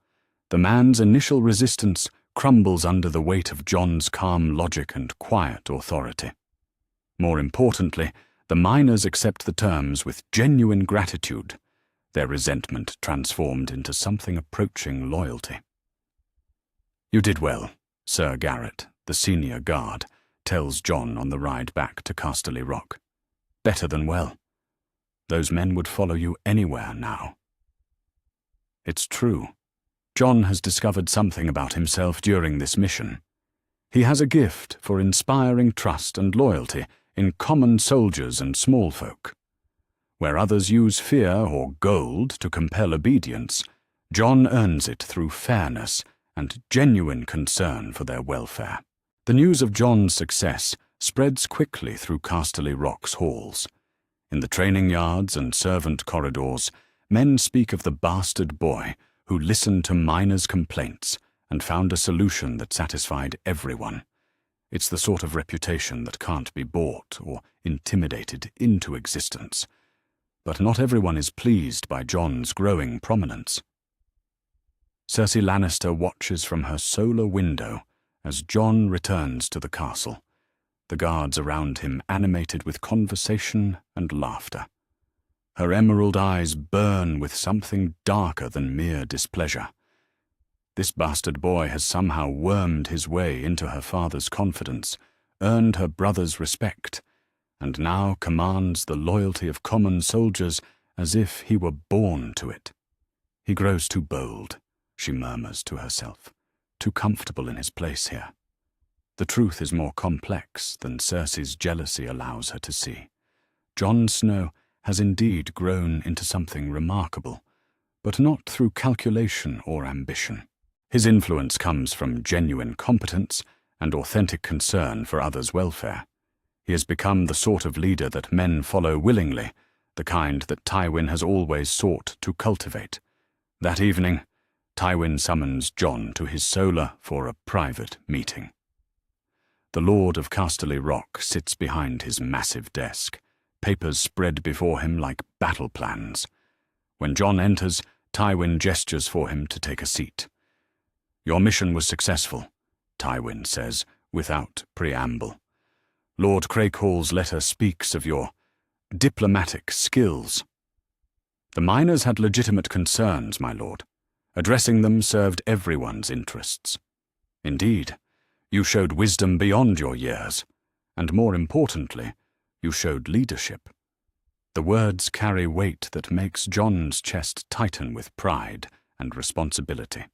the man's initial resistance crumbles under the weight of Jon's calm logic and quiet authority. More importantly, the miners accept the terms with genuine gratitude, their resentment transformed into something approaching loyalty. "You did well," Sir Garrett, the senior guard, tells Jon on the ride back to Casterly Rock. "Better than well. Those men would follow you anywhere now." It's true. Jon has discovered something about himself during this mission. He has a gift for inspiring trust and loyalty in common soldiers and small folk. Where others use fear or gold to compel obedience, Jon earns it through fairness and genuine concern for their welfare. The news of Jon's success spreads quickly through Casterly Rock's halls. In the training yards and servant corridors, men speak of the bastard boy who listened to miners' complaints and found a solution that satisfied everyone. It's the sort of reputation that can't be bought or intimidated into existence. But not everyone is pleased by Jon's growing prominence. Cersei Lannister watches from her solar window as Jon returns to the castle, the guards around him animated with conversation and laughter. Her emerald eyes burn with something darker than mere displeasure. This bastard boy has somehow wormed his way into her father's confidence, earned her brother's respect, and now commands the loyalty of common soldiers as if he were born to it. "He grows too bold," she murmurs to herself, "too comfortable in his place here." The truth is more complex than Cersei's jealousy allows her to see. Jon Snow has indeed grown into something remarkable, but not through calculation or ambition. His influence comes from genuine competence and authentic concern for others' welfare. He has become the sort of leader that men follow willingly, the kind that Tywin has always sought to cultivate. That evening, Tywin summons Jon to his solar for a private meeting. The Lord of Casterly Rock sits behind his massive desk, papers spread before him like battle plans. When Jon enters, Tywin gestures for him to take a seat. "Your mission was successful," Tywin says, without preamble. "Lord Craighall's letter speaks of your diplomatic skills." "The miners had legitimate concerns, my lord. Addressing them served everyone's interests. Indeed, you showed wisdom beyond your years, and more importantly, you showed leadership." The words carry weight that makes Jon's chest tighten with pride and responsibility.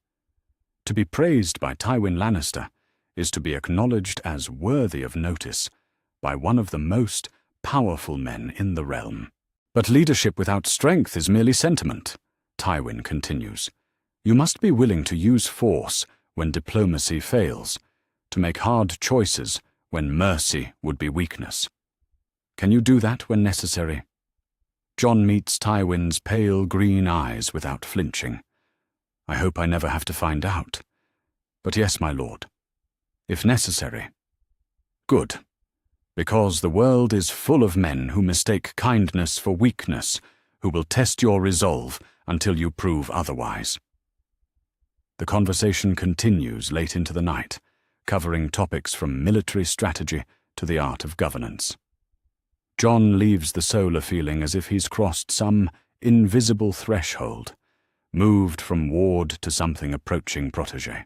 To be praised by Tywin Lannister is to be acknowledged as worthy of notice by one of the most powerful men in the realm. "But leadership without strength is merely sentiment," Tywin continues. "You must be willing to use force when diplomacy fails, to make hard choices when mercy would be weakness. Can you do that when necessary?" Jon meets Tywin's pale green eyes without flinching. "I hope I never have to find out. But yes, my lord. If necessary." "Good. Because the world is full of men who mistake kindness for weakness, who will test your resolve until you prove otherwise." The conversation continues late into the night, covering topics from military strategy to the art of governance. Jon leaves the solar feeling as if he's crossed some invisible threshold, moved from ward to something approaching protégé.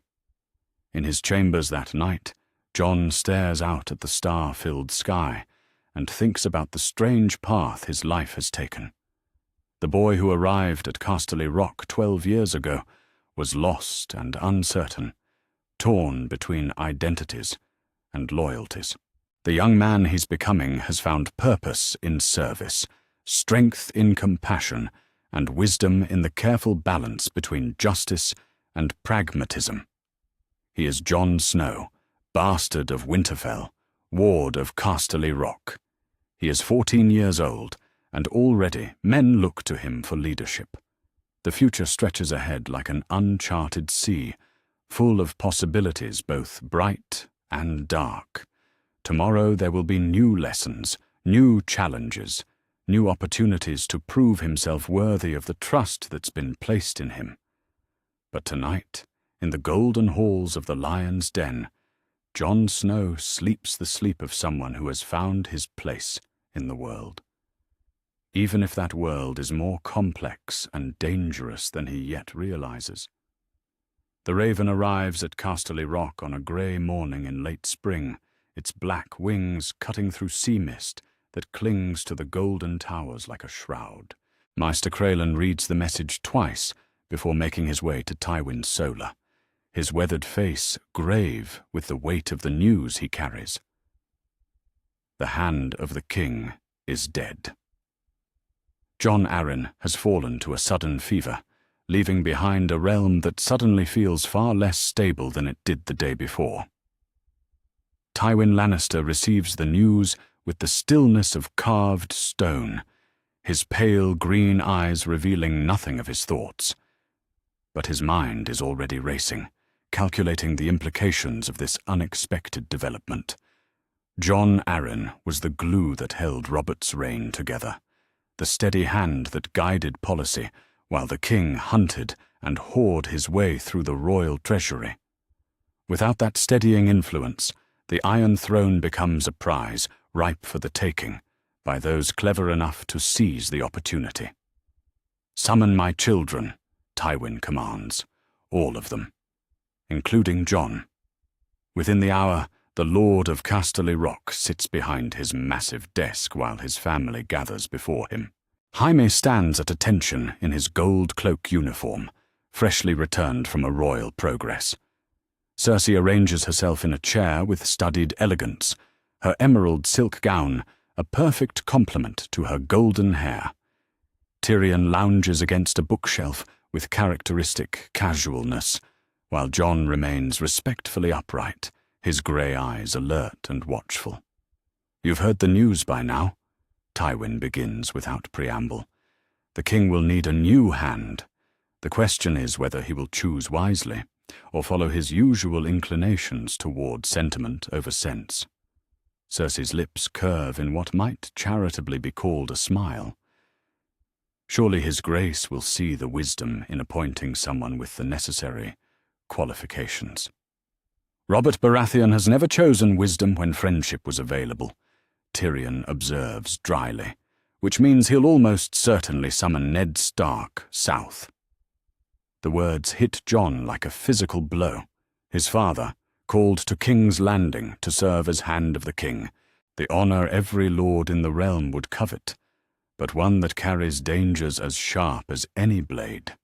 In his chambers that night, Jon stares out at the star-filled sky and thinks about the strange path his life has taken. The boy who arrived at Casterly Rock 12 years ago was lost and uncertain, torn between identities and loyalties. The young man he's becoming has found purpose in service, strength in compassion, and wisdom in the careful balance between justice and pragmatism. He is Jon Snow, bastard of Winterfell, ward of Casterly Rock. He is 14 years old, and already men look to him for leadership. The future stretches ahead like an uncharted sea, full of possibilities both bright and dark. Tomorrow there will be new lessons, new challenges, new opportunities to prove himself worthy of the trust that's been placed in him. But tonight, in the golden halls of the Lion's Den, Jon Snow sleeps the sleep of someone who has found his place in the world. Even if that world is more complex and dangerous than he yet realizes. The raven arrives at Casterly Rock on a grey morning in late spring, its black wings cutting through sea mist that clings to the golden towers like a shroud. Maester Crelin reads the message twice before making his way to Tywin's solar, his weathered face grave with the weight of the news he carries. The hand of the king is dead. Jon Arryn has fallen to a sudden fever, leaving behind a realm that suddenly feels far less stable than it did the day before. Tywin Lannister receives the news with the stillness of carved stone, his pale green eyes revealing nothing of his thoughts. But his mind is already racing, calculating the implications of this unexpected development. Jon Arryn was the glue that held Robert's reign together, the steady hand that guided policy while the king hunted and hoard his way through the royal treasury. Without that steadying influence, the Iron Throne becomes a prize ripe for the taking by those clever enough to seize the opportunity. "Summon my children," Tywin commands, all of them, including Jon. Within the hour, the Lord of Casterly Rock sits behind his massive desk while his family gathers before him. Jaime stands at attention in his gold cloak uniform, freshly returned from a royal progress. Cersei arranges herself in a chair with studied elegance, her emerald silk gown a perfect complement to her golden hair. Tyrion lounges against a bookshelf with characteristic casualness, while Jon remains respectfully upright, his grey eyes alert and watchful. "You've heard the news by now," Tywin begins without preamble. "The king will need a new hand. The question is whether he will choose wisely, or follow his usual inclinations toward sentiment over sense." Cersei's lips curve in what might charitably be called a smile. Surely his grace will see the wisdom in appointing someone with the necessary qualifications. "Robert Baratheon has never chosen wisdom when friendship was available," Tyrion observes dryly, "which means he'll almost certainly summon Ned Stark south." The words hit Jon like a physical blow. His father, called to King's Landing to serve as Hand of the King, the honor every lord in the realm would covet, but one that carries dangers as sharp as any blade.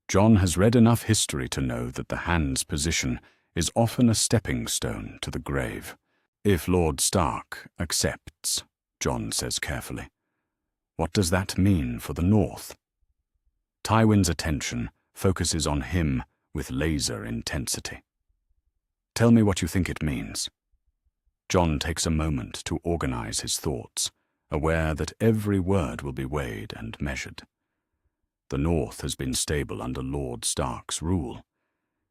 Jon has read enough history to know that the Hand's position is often a stepping stone to the grave. "If Lord Stark accepts," Jon says carefully, "what does that mean for the North?" Tywin's attention focuses on him with laser intensity. "Tell me what you think it means." Jon takes a moment to organize his thoughts, aware that every word will be weighed and measured. The North has been stable under Lord Stark's rule.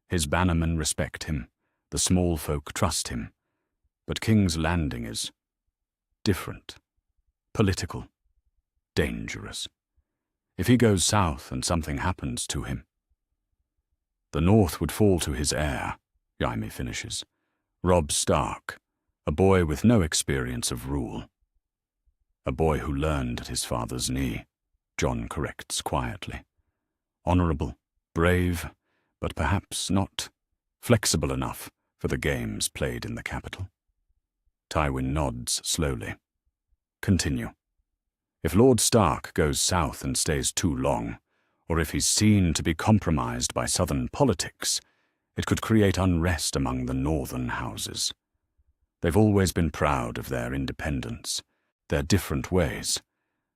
His bannermen respect him, the small folk trust him, but King's Landing is different, political, dangerous. If he goes south and something happens to him, the North would fall to his heir, Jaime finishes. Robb Stark, a boy with no experience of rule. "A boy who learned at his father's knee," Jon corrects quietly. "Honorable, brave, but perhaps not flexible enough for the games played in the capital." Tywin nods slowly. "Continue. If Lord Stark goes south and stays too long, or if he's seen to be compromised by southern politics, it could create unrest among the northern houses. They've always been proud of their independence, their different ways.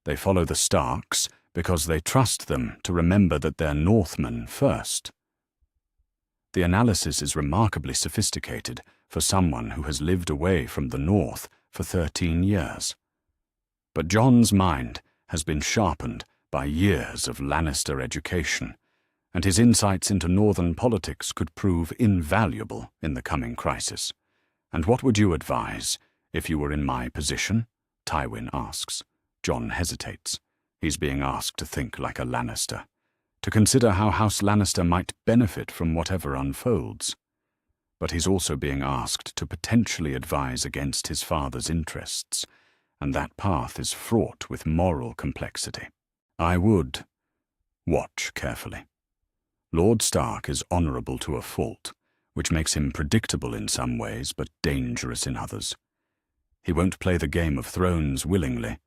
They follow the Starks because they trust them to remember that they're Northmen first." The analysis is remarkably sophisticated for someone who has lived away from the North for 13 years. But Jon's mind has been sharpened by years of Lannister education, and his insights into northern politics could prove invaluable in the coming crisis. "And what would you advise If you were in my position, Tywin asks. Jon hesitates. He's being asked to think like a Lannister, to consider how House Lannister might benefit from whatever unfolds. But he's also being asked to potentially advise against his father's interests, and that path is fraught with moral complexity. I would watch carefully. Lord Stark is honourable to a fault, which makes him predictable in some ways but dangerous in others. He won't play the Game of Thrones willingly,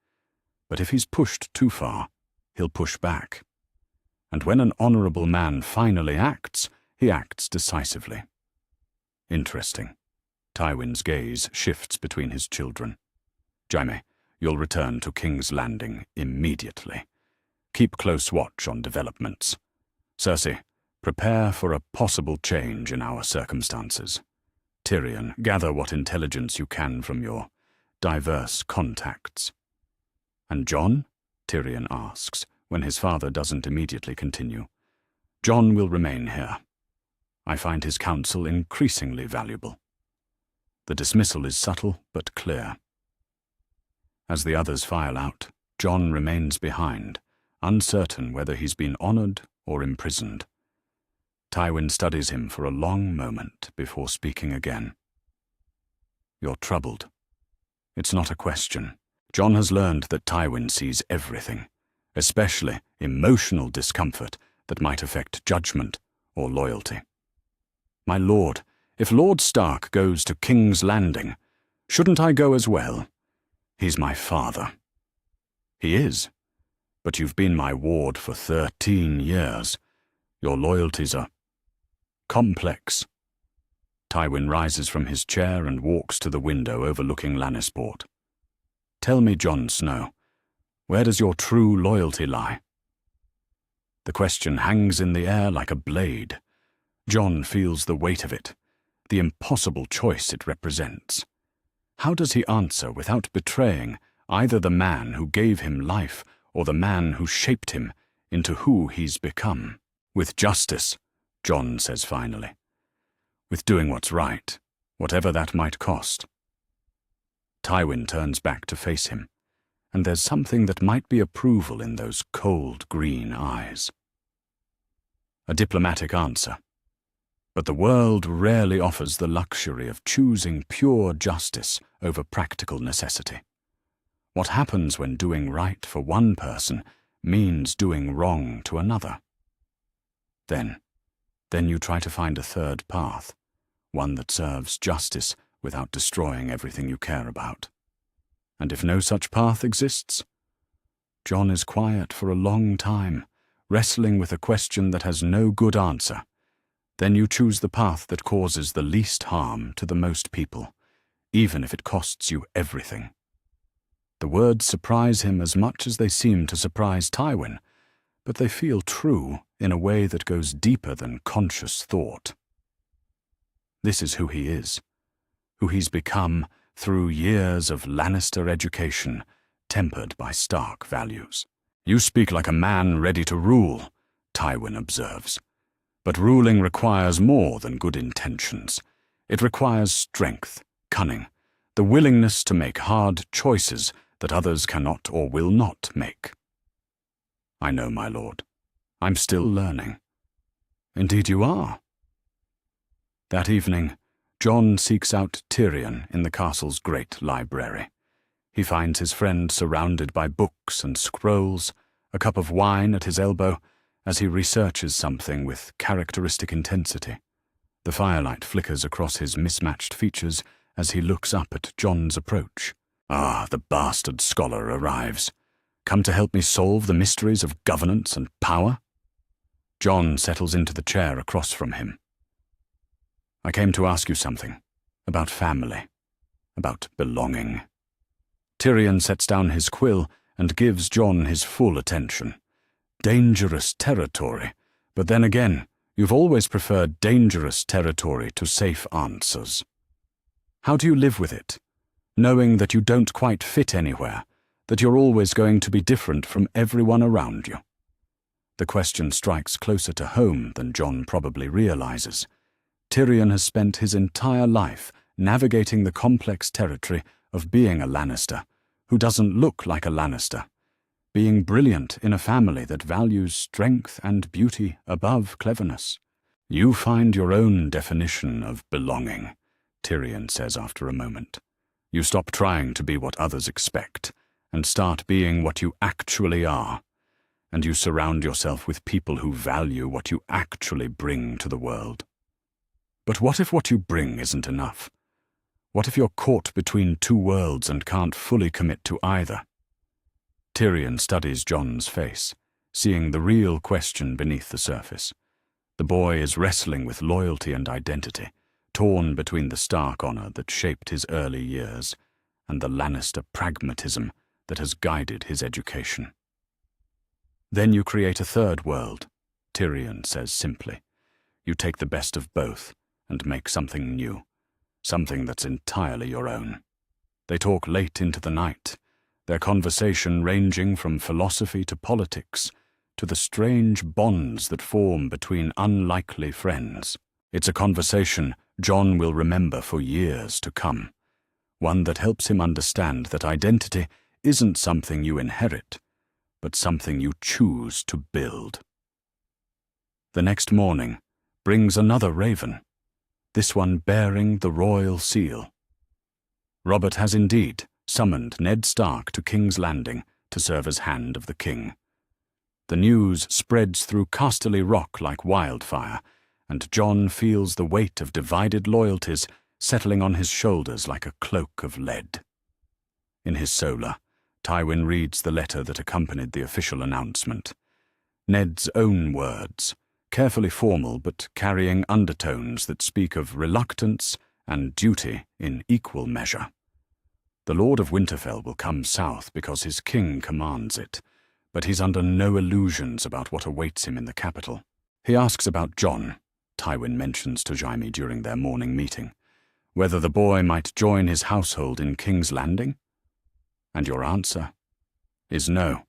but if he's pushed too far, he'll push back. And when an honourable man finally acts, he acts decisively. Interesting. Tywin's gaze shifts between his children. Jaime, you'll return to King's Landing immediately. Keep close watch on developments. Cersei, prepare for a possible change in our circumstances. Tyrion, gather what intelligence you can from your diverse contacts. And Jon? Tyrion asks, when his father doesn't immediately continue. Jon will remain here. I find his counsel increasingly valuable. The dismissal is subtle but clear. As the others file out, Jon remains behind, uncertain whether he's been honoured or imprisoned. Tywin studies him for a long moment before speaking again. You're troubled. It's not a question. Jon has learned that Tywin sees everything, especially emotional discomfort that might affect judgment or loyalty. My lord, if Lord Stark goes to King's Landing, shouldn't I go as well? He's my father. He is, but you've been my ward for 13 years. Your loyalties are complex. Tywin rises from his chair and walks to the window overlooking Lannisport. Tell me, Jon Snow, where does your true loyalty lie? The question hangs in the air like a blade. Jon feels the weight of it, the impossible choice it represents. How does he answer without betraying either the man who gave him life or the man who shaped him into who he's become? With justice, Jon says finally. With doing what's right, whatever that might cost. Tywin turns back to face him, and there's something that might be approval in those cold green eyes. A diplomatic answer. But the world rarely offers the luxury of choosing pure justice over practical necessity. What happens when doing right for one person means doing wrong to another? Then you try to find a third path, one that serves justice without destroying everything you care about. And if no such path exists, Jon is quiet for a long time, wrestling with a question that has no good answer. Then you choose the path that causes the least harm to the most people, even if it costs you everything. The words surprise him as much as they seem to surprise Tywin, but they feel true in a way that goes deeper than conscious thought. This is who he is, who he's become through years of Lannister education, tempered by Stark values. You speak like a man ready to rule, Tywin observes. But ruling requires more than good intentions. It requires strength, cunning, the willingness to make hard choices that others cannot or will not make. I know, my lord. I'm still learning. Indeed you are. That evening, Jon seeks out Tyrion in the castle's great library. He finds his friend surrounded by books and scrolls, a cup of wine at his elbow, as he researches something with characteristic intensity. The firelight flickers across his mismatched features as he looks up at Jon's approach. Ah, the bastard scholar arrives. Come to help me solve the mysteries of governance and power? Jon settles into the chair across from him. I came to ask you something. About family. About belonging. Tyrion sets down his quill and gives Jon his full attention. Dangerous territory, but then again, you've always preferred dangerous territory to safe answers. How do you live with it, knowing that you don't quite fit anywhere, that you're always going to be different from everyone around you? The question strikes closer to home than Jon probably realizes. Tyrion has spent his entire life navigating the complex territory of being a Lannister who doesn't look like a Lannister, being brilliant in a family that values strength and beauty above cleverness. You find your own definition of belonging, Tyrion says after a moment. You stop trying to be what others expect and start being what you actually are, and you surround yourself with people who value what you actually bring to the world. But what if what you bring isn't enough? What if you're caught between two worlds and can't fully commit to either? Tyrion studies Jon's face, seeing the real question beneath the surface. The boy is wrestling with loyalty and identity, torn between the Stark honor that shaped his early years and the Lannister pragmatism that has guided his education. Then you create a third world, Tyrion says simply. You take the best of both and make something new, something that's entirely your own. They talk late into the night, their conversation ranging from philosophy to politics, to the strange bonds that form between unlikely friends. It's a conversation Jon will remember for years to come, one that helps him understand that identity isn't something you inherit, but something you choose to build. The next morning brings another raven, this one bearing the royal seal. Robert has indeed summoned Ned Stark to King's Landing to serve as Hand of the King. The news spreads through Casterly Rock like wildfire, and Jon feels the weight of divided loyalties settling on his shoulders like a cloak of lead. In his solar, Tywin reads the letter that accompanied the official announcement. Ned's own words, carefully formal but carrying undertones that speak of reluctance and duty in equal measure. The Lord of Winterfell will come south because his king commands it, but he's under no illusions about what awaits him in the capital. He asks about Jon, Tywin mentions to Jaime during their morning meeting, whether the boy might join his household in King's Landing? And your answer is no.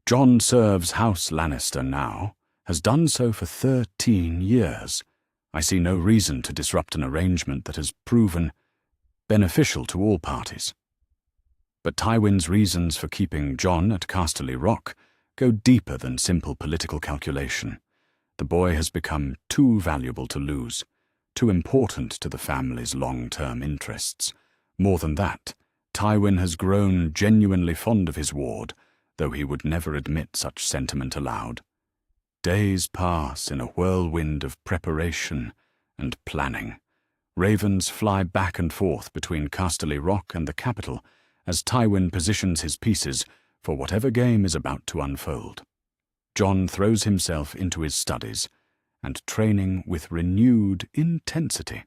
Jon serves House Lannister now, has done so for 13 years. I see no reason to disrupt an arrangement that has proven beneficial to all parties. But Tywin's reasons for keeping Jon at Casterly Rock go deeper than simple political calculation. The boy has become too valuable to lose, too important to the family's long-term interests. More than that, Tywin has grown genuinely fond of his ward, though he would never admit such sentiment aloud. Days pass in a whirlwind of preparation and planning. Ravens fly back and forth between Casterly Rock and the capital as Tywin positions his pieces for whatever game is about to unfold. Jon throws himself into his studies and training with renewed intensity,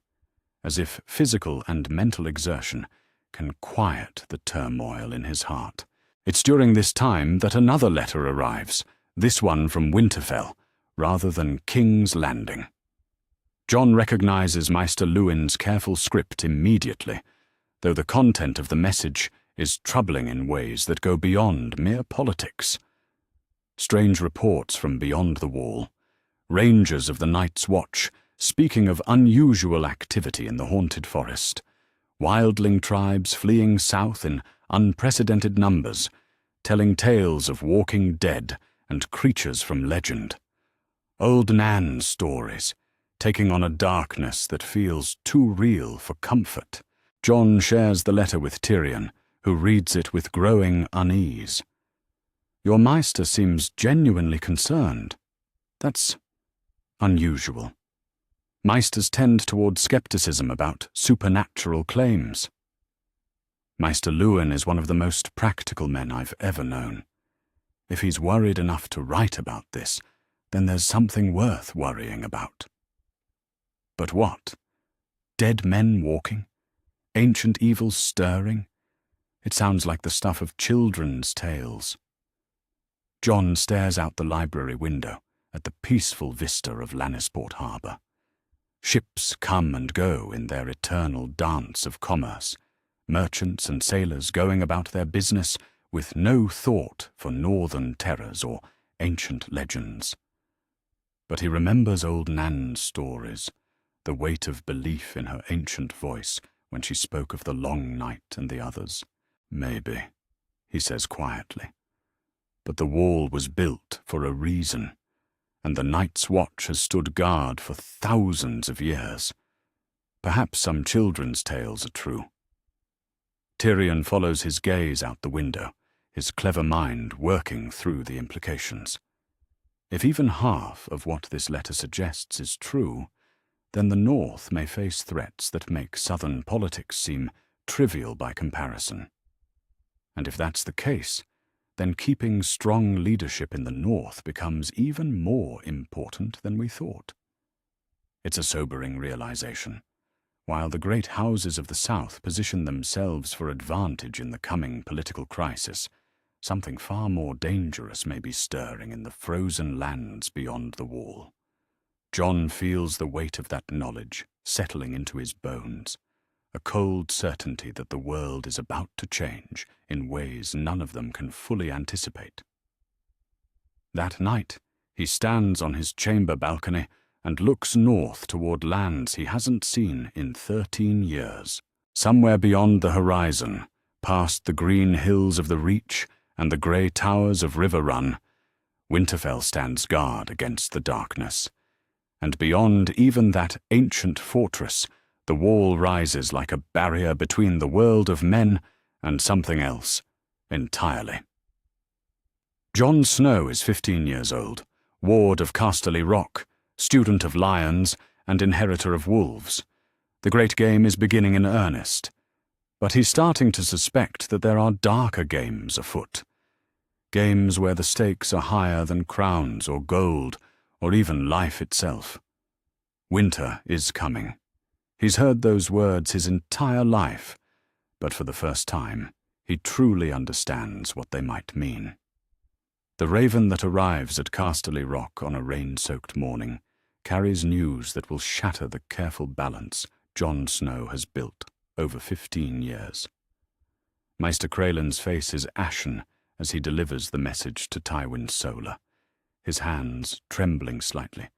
as if physical and mental exertion can quiet the turmoil in his heart. It's during this time that another letter arrives, this one from Winterfell, rather than King's Landing. Jon recognizes Maester Luwin's careful script immediately, though the content of the message is troubling in ways that go beyond mere politics. Strange reports from beyond the wall, rangers of the Night's Watch speaking of unusual activity in the haunted forest, wildling tribes fleeing south in unprecedented numbers, telling tales of walking dead and creatures from legend. Old Nan's stories, taking on a darkness that feels too real for comfort. Jon shares the letter with Tyrion, who reads it with growing unease. Your Maester seems genuinely concerned. That's unusual. Maesters tend toward skepticism about supernatural claims. Maester Luwin is one of the most practical men I've ever known. If he's worried enough to write about this, then there's something worth worrying about. But what? Dead men walking? Ancient evils stirring? It sounds like the stuff of children's tales. Jon stares out the library window at the peaceful vista of Lannisport Harbour. Ships come and go in their eternal dance of commerce, merchants and sailors going about their business with no thought for northern terrors or ancient legends. But he remembers old Nan's stories, the weight of belief in her ancient voice when she spoke of the long night and the others. Maybe, he says quietly. But the wall was built for a reason, and the Night's Watch has stood guard for thousands of years. Perhaps some children's tales are true. Tyrion follows his gaze out the window, his clever mind working through the implications. If even half of what this letter suggests is true, then the North may face threats that make southern politics seem trivial by comparison. And if that's the case, then keeping strong leadership in the North becomes even more important than we thought. It's a sobering realization. While the great houses of the South position themselves for advantage in the coming political crisis, something far more dangerous may be stirring in the frozen lands beyond the wall. Jon feels the weight of that knowledge settling into his bones, a cold certainty that the world is about to change in ways none of them can fully anticipate. That night, he stands on his chamber balcony and looks north toward lands he hasn't seen in 13 years. Somewhere beyond the horizon, past the green hills of the Reach and the grey towers of River Run, Winterfell stands guard against the darkness. And beyond even that ancient fortress, the wall rises like a barrier between the world of men and something else entirely. Jon Snow is 15 years old, ward of Casterly Rock, student of lions and inheritor of wolves. The great game is beginning in earnest, but he's starting to suspect that there are darker games afoot. Games where the stakes are higher than crowns or gold, or even life itself. Winter is coming. He's heard those words his entire life, but for the first time, he truly understands what they might mean. The raven that arrives at Casterly Rock on a rain-soaked morning carries news that will shatter the careful balance Jon Snow has built over 15 years. Maester Craylan's face is ashen as he delivers the message to Tywin Solar, his hands trembling slightly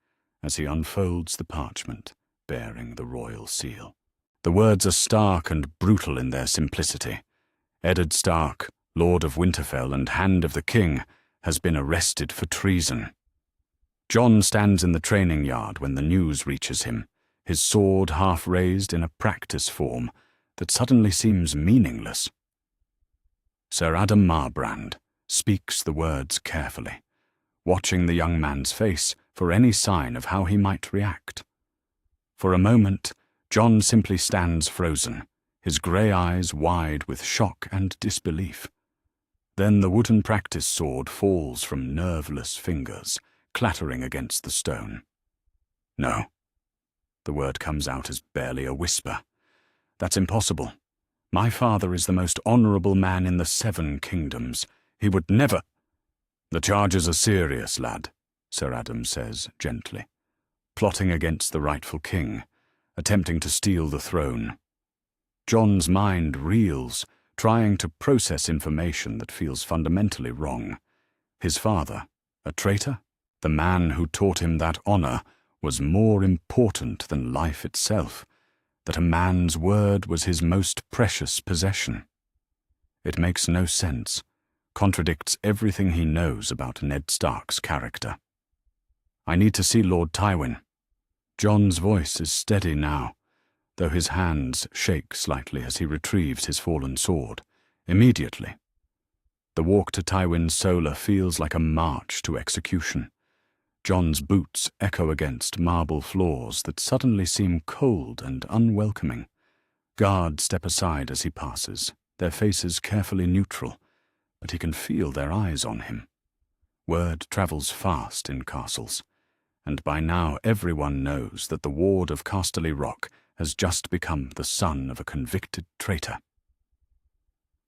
as he unfolds the parchment bearing the royal seal. The words are stark and brutal in their simplicity. Eddard Stark, Lord of Winterfell and Hand of the King, has been arrested for treason. Jon stands in the training yard when the news reaches him, his sword half raised in a practice form that suddenly seems meaningless. Sir Adam Marbrand speaks the words carefully, watching the young man's face for any sign of how he might react. For a moment, Jon simply stands frozen, his grey eyes wide with shock and disbelief. Then the wooden practice sword falls from nerveless fingers, clattering against the stone. No. The word comes out as barely a whisper. That's impossible. My father is the most honourable man in the 7 kingdoms. He would never— The charges are serious, lad, Sir Adam says gently. Plotting against the rightful king, attempting to steal the throne. Jon's mind reels, trying to process information that feels fundamentally wrong. His father, a traitor? The man who taught him that honour was more important than life itself, that a man's word was his most precious possession. It makes no sense, contradicts everything he knows about Ned Stark's character. I need to see Lord Tywin. Jon's voice is steady now, though his hands shake slightly as he retrieves his fallen sword, immediately. The walk to Tywin Solar feels like a march to execution. Jon's boots echo against marble floors that suddenly seem cold and unwelcoming. Guards step aside as he passes, their faces carefully neutral, but he can feel their eyes on him. Word travels fast in castles, and by now everyone knows that the ward of Casterly Rock has just become the son of a convicted traitor.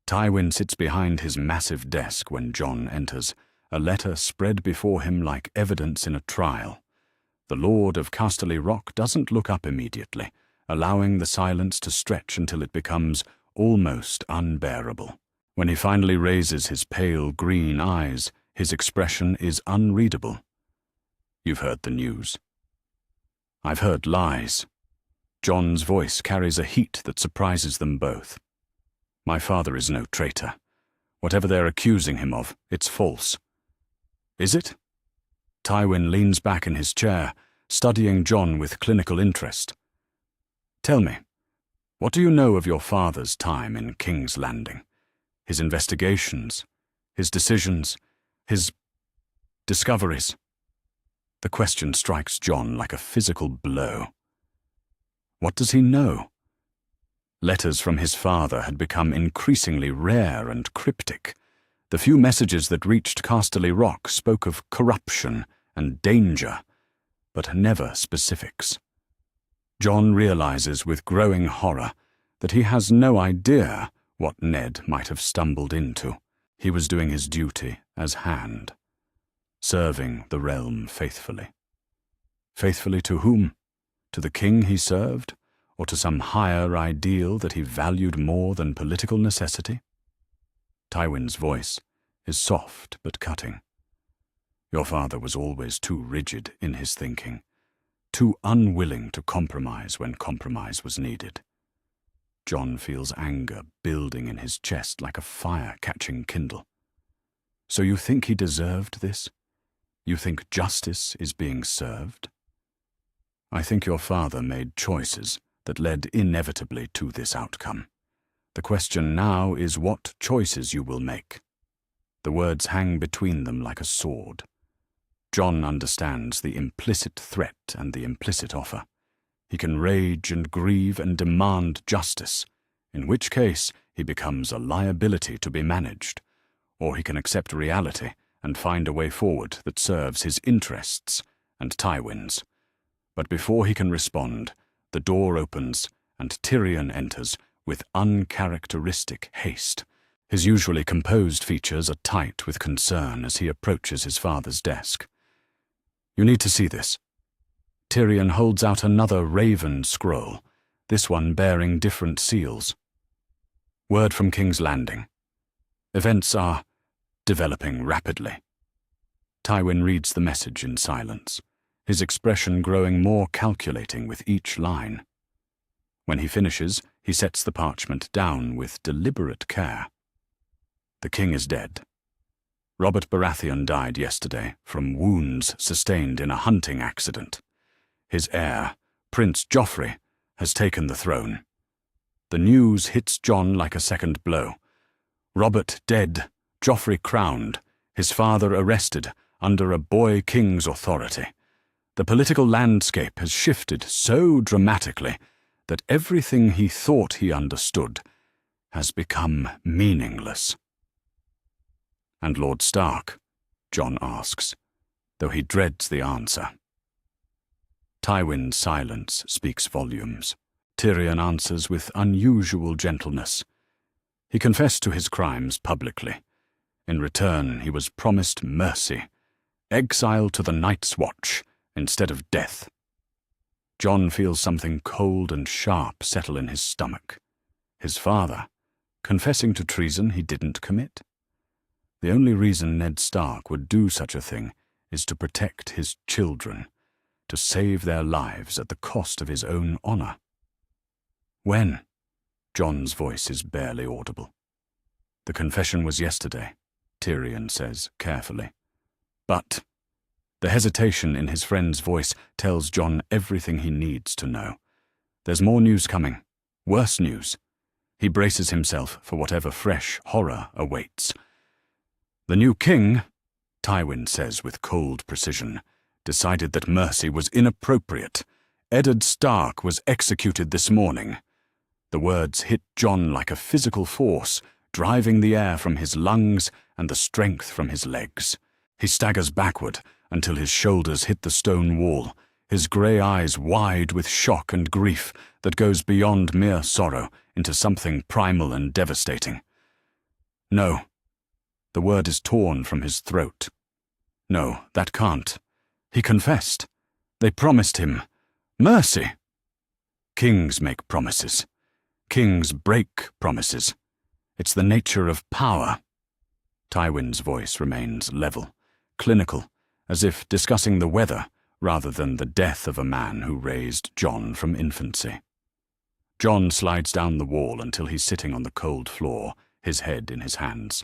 Tywin sits behind his massive desk when Jon enters, a letter spread before him like evidence in a trial. The Lord of Casterly Rock doesn't look up immediately, allowing the silence to stretch until it becomes almost unbearable. When he finally raises his pale green eyes, his expression is unreadable. You've heard the news. I've heard lies. Jon's voice carries a heat that surprises them both. My father is no traitor. Whatever they're accusing him of, it's false. Is it? Tywin leans back in his chair, studying Jon with clinical interest. Tell me, what do you know of your father's time in King's Landing? His investigations, his decisions, his discoveries? The question strikes Jon like a physical blow. What does he know? Letters from his father had become increasingly rare and cryptic. The few messages that reached Casterly Rock spoke of corruption and danger, but never specifics. Jon realizes with growing horror that he has no idea what Ned might have stumbled into. He was doing his duty as Hand, serving the realm faithfully. Faithfully to whom? To the king he served, or to some higher ideal that he valued more than political necessity? Tywin's voice is soft but cutting. Your father was always too rigid in his thinking, too unwilling to compromise when compromise was needed. Jon feels anger building in his chest like a fire catching kindle. So you think he deserved this? You think justice is being served? I think your father made choices that led inevitably to this outcome. The question now is what choices you will make. The words hang between them like a sword. Jon understands the implicit threat and the implicit offer. He can rage and grieve and demand justice, in which case he becomes a liability to be managed, or he can accept reality and find a way forward that serves his interests and Tywin's. But before he can respond, the door opens and Tyrion enters with uncharacteristic haste. His usually composed features are tight with concern as he approaches his father's desk. You need to see this. Tyrion holds out another raven scroll, this one bearing different seals. Word from King's Landing. Events are developing rapidly. Tywin reads the message in silence, his expression growing more calculating with each line. When he finishes, he sets the parchment down with deliberate care. The king is dead. Robert Baratheon died yesterday from wounds sustained in a hunting accident. His heir, Prince Joffrey, has taken the throne. The news hits Jon like a second blow. Robert dead, Joffrey crowned, his father arrested under a boy king's authority. The political landscape has shifted so dramatically that everything he thought he understood has become meaningless. And Lord Stark? Jon asks, though he dreads the answer. Tywin's silence speaks volumes. Tyrion answers with unusual gentleness. He confessed to his crimes publicly. In return, he was promised mercy, exile to the Night's Watch instead of death. Jon feels something cold and sharp settle in his stomach. His father, confessing to treason he didn't commit? The only reason Ned Stark would do such a thing is to protect his children, to save their lives at the cost of his own honor. When? Jon's voice is barely audible. The confession was yesterday, Tyrion says carefully. But the hesitation in his friend's voice tells Jon everything he needs to know. There's more news coming, worse news. He braces himself for whatever fresh horror awaits. The new king, Tywin says with cold precision, decided that mercy was inappropriate. Eddard Stark was executed this morning. The words hit Jon like a physical force, driving the air from his lungs and the strength from his legs. He staggers backward until his shoulders hit the stone wall, his grey eyes wide with shock and grief that goes beyond mere sorrow into something primal and devastating. No. The word is torn from his throat. No, that can't. He confessed. They promised him mercy. Kings make promises. Kings break promises. It's the nature of power. Tywin's voice remains level, clinical, as if discussing the weather rather than the death of a man who raised Jon from infancy. Jon slides down the wall until he's sitting on the cold floor, his head in his hands.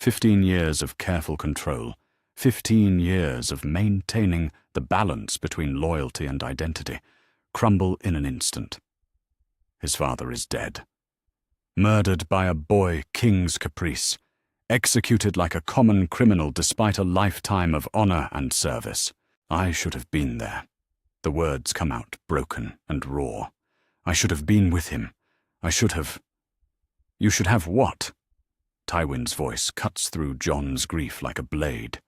15 years of careful control, 15 years of maintaining the balance between loyalty and identity, crumble in an instant. His father is dead. Murdered by a boy king's caprice, executed like a common criminal despite a lifetime of honor and service. I should have been there. The words come out broken and raw. I should have been with him. I should have... You should have what? Tywin's voice cuts through Jon's grief like a blade.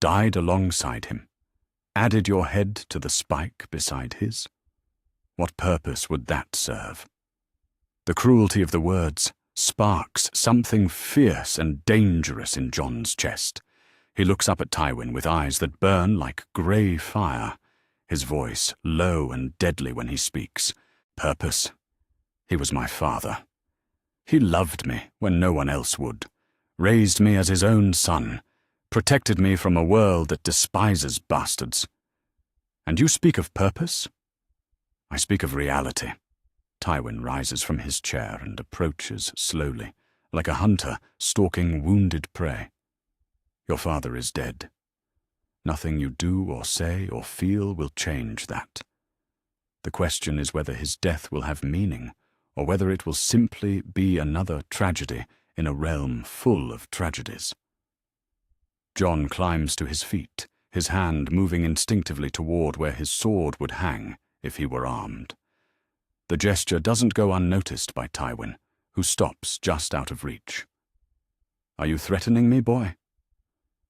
Died alongside him. Added your head to the spike beside his? What purpose would that serve? The cruelty of the words sparks something fierce and dangerous in Jon's chest. He looks up at Tywin with eyes that burn like grey fire, his voice low and deadly when he speaks. Purpose? He was my father. He loved me when no one else would, raised me as his own son, protected me from a world that despises bastards. And you speak of purpose? I speak of reality. Tywin rises from his chair and approaches slowly, like a hunter stalking wounded prey. Your father is dead. Nothing you do or say or feel will change that. The question is whether his death will have meaning, or whether it will simply be another tragedy in a realm full of tragedies. Jon climbs to his feet, his hand moving instinctively toward where his sword would hang if he were armed. The gesture doesn't go unnoticed by Tywin, who stops just out of reach. Are you threatening me, boy?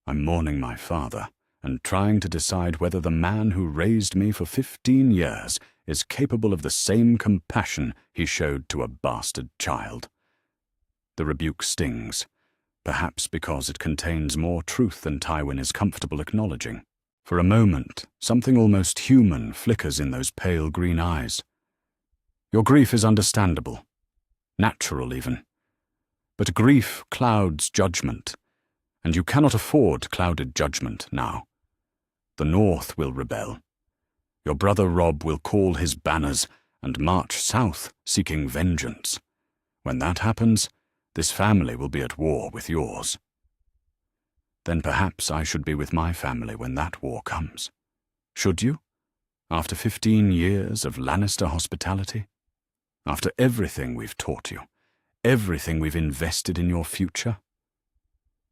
I'm mourning my father, and trying to decide whether the man who raised me for 15 years is capable of the same compassion he showed to a bastard child. The rebuke stings, perhaps because it contains more truth than Tywin is comfortable acknowledging. For a moment, something almost human flickers in those pale green eyes. Your grief is understandable, natural even. But grief clouds judgment, and you cannot afford clouded judgment now. The North will rebel. Your brother Robb will call his banners and march south seeking vengeance. When that happens, this family will be at war with yours. Then perhaps I should be with my family when that war comes. Should you? After 15 years of Lannister hospitality? After everything we've taught you? Everything we've invested in your future?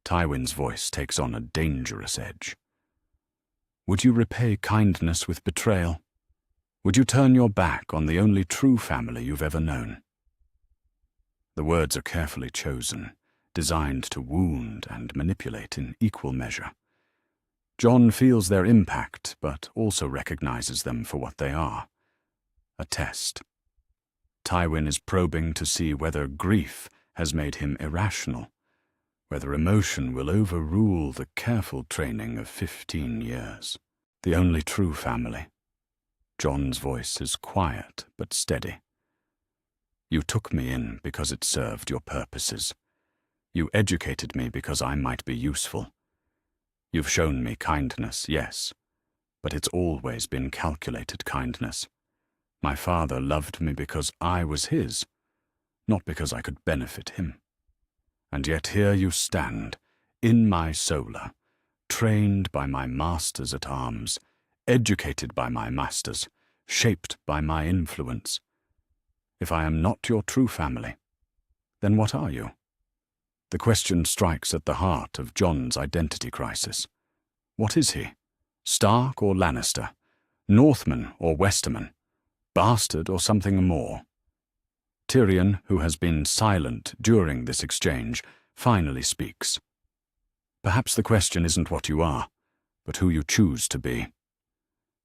Tywin's voice takes on a dangerous edge. Would you repay kindness with betrayal? Would you turn your back on the only true family you've ever known? The words are carefully chosen, designed to wound and manipulate in equal measure. Jon feels their impact, but also recognizes them for what they are. A test. Tywin is probing to see whether grief has made him irrational, whether emotion will overrule the careful training of 15 years. The only true family. Jon's voice is quiet but steady. You took me in because it served your purposes. You educated me because I might be useful. You've shown me kindness, yes, but it's always been calculated kindness. My father loved me because I was his, not because I could benefit him. And yet here you stand, in my solar, trained by my masters at arms, educated by my masters, shaped by my influence. If I am not your true family, then what are you? The question strikes at the heart of Jon's identity crisis. What is he? Stark or Lannister? Northman or Westerman? Bastard or something more? Tyrion, who has been silent during this exchange, finally speaks. Perhaps the question isn't what you are, but who you choose to be.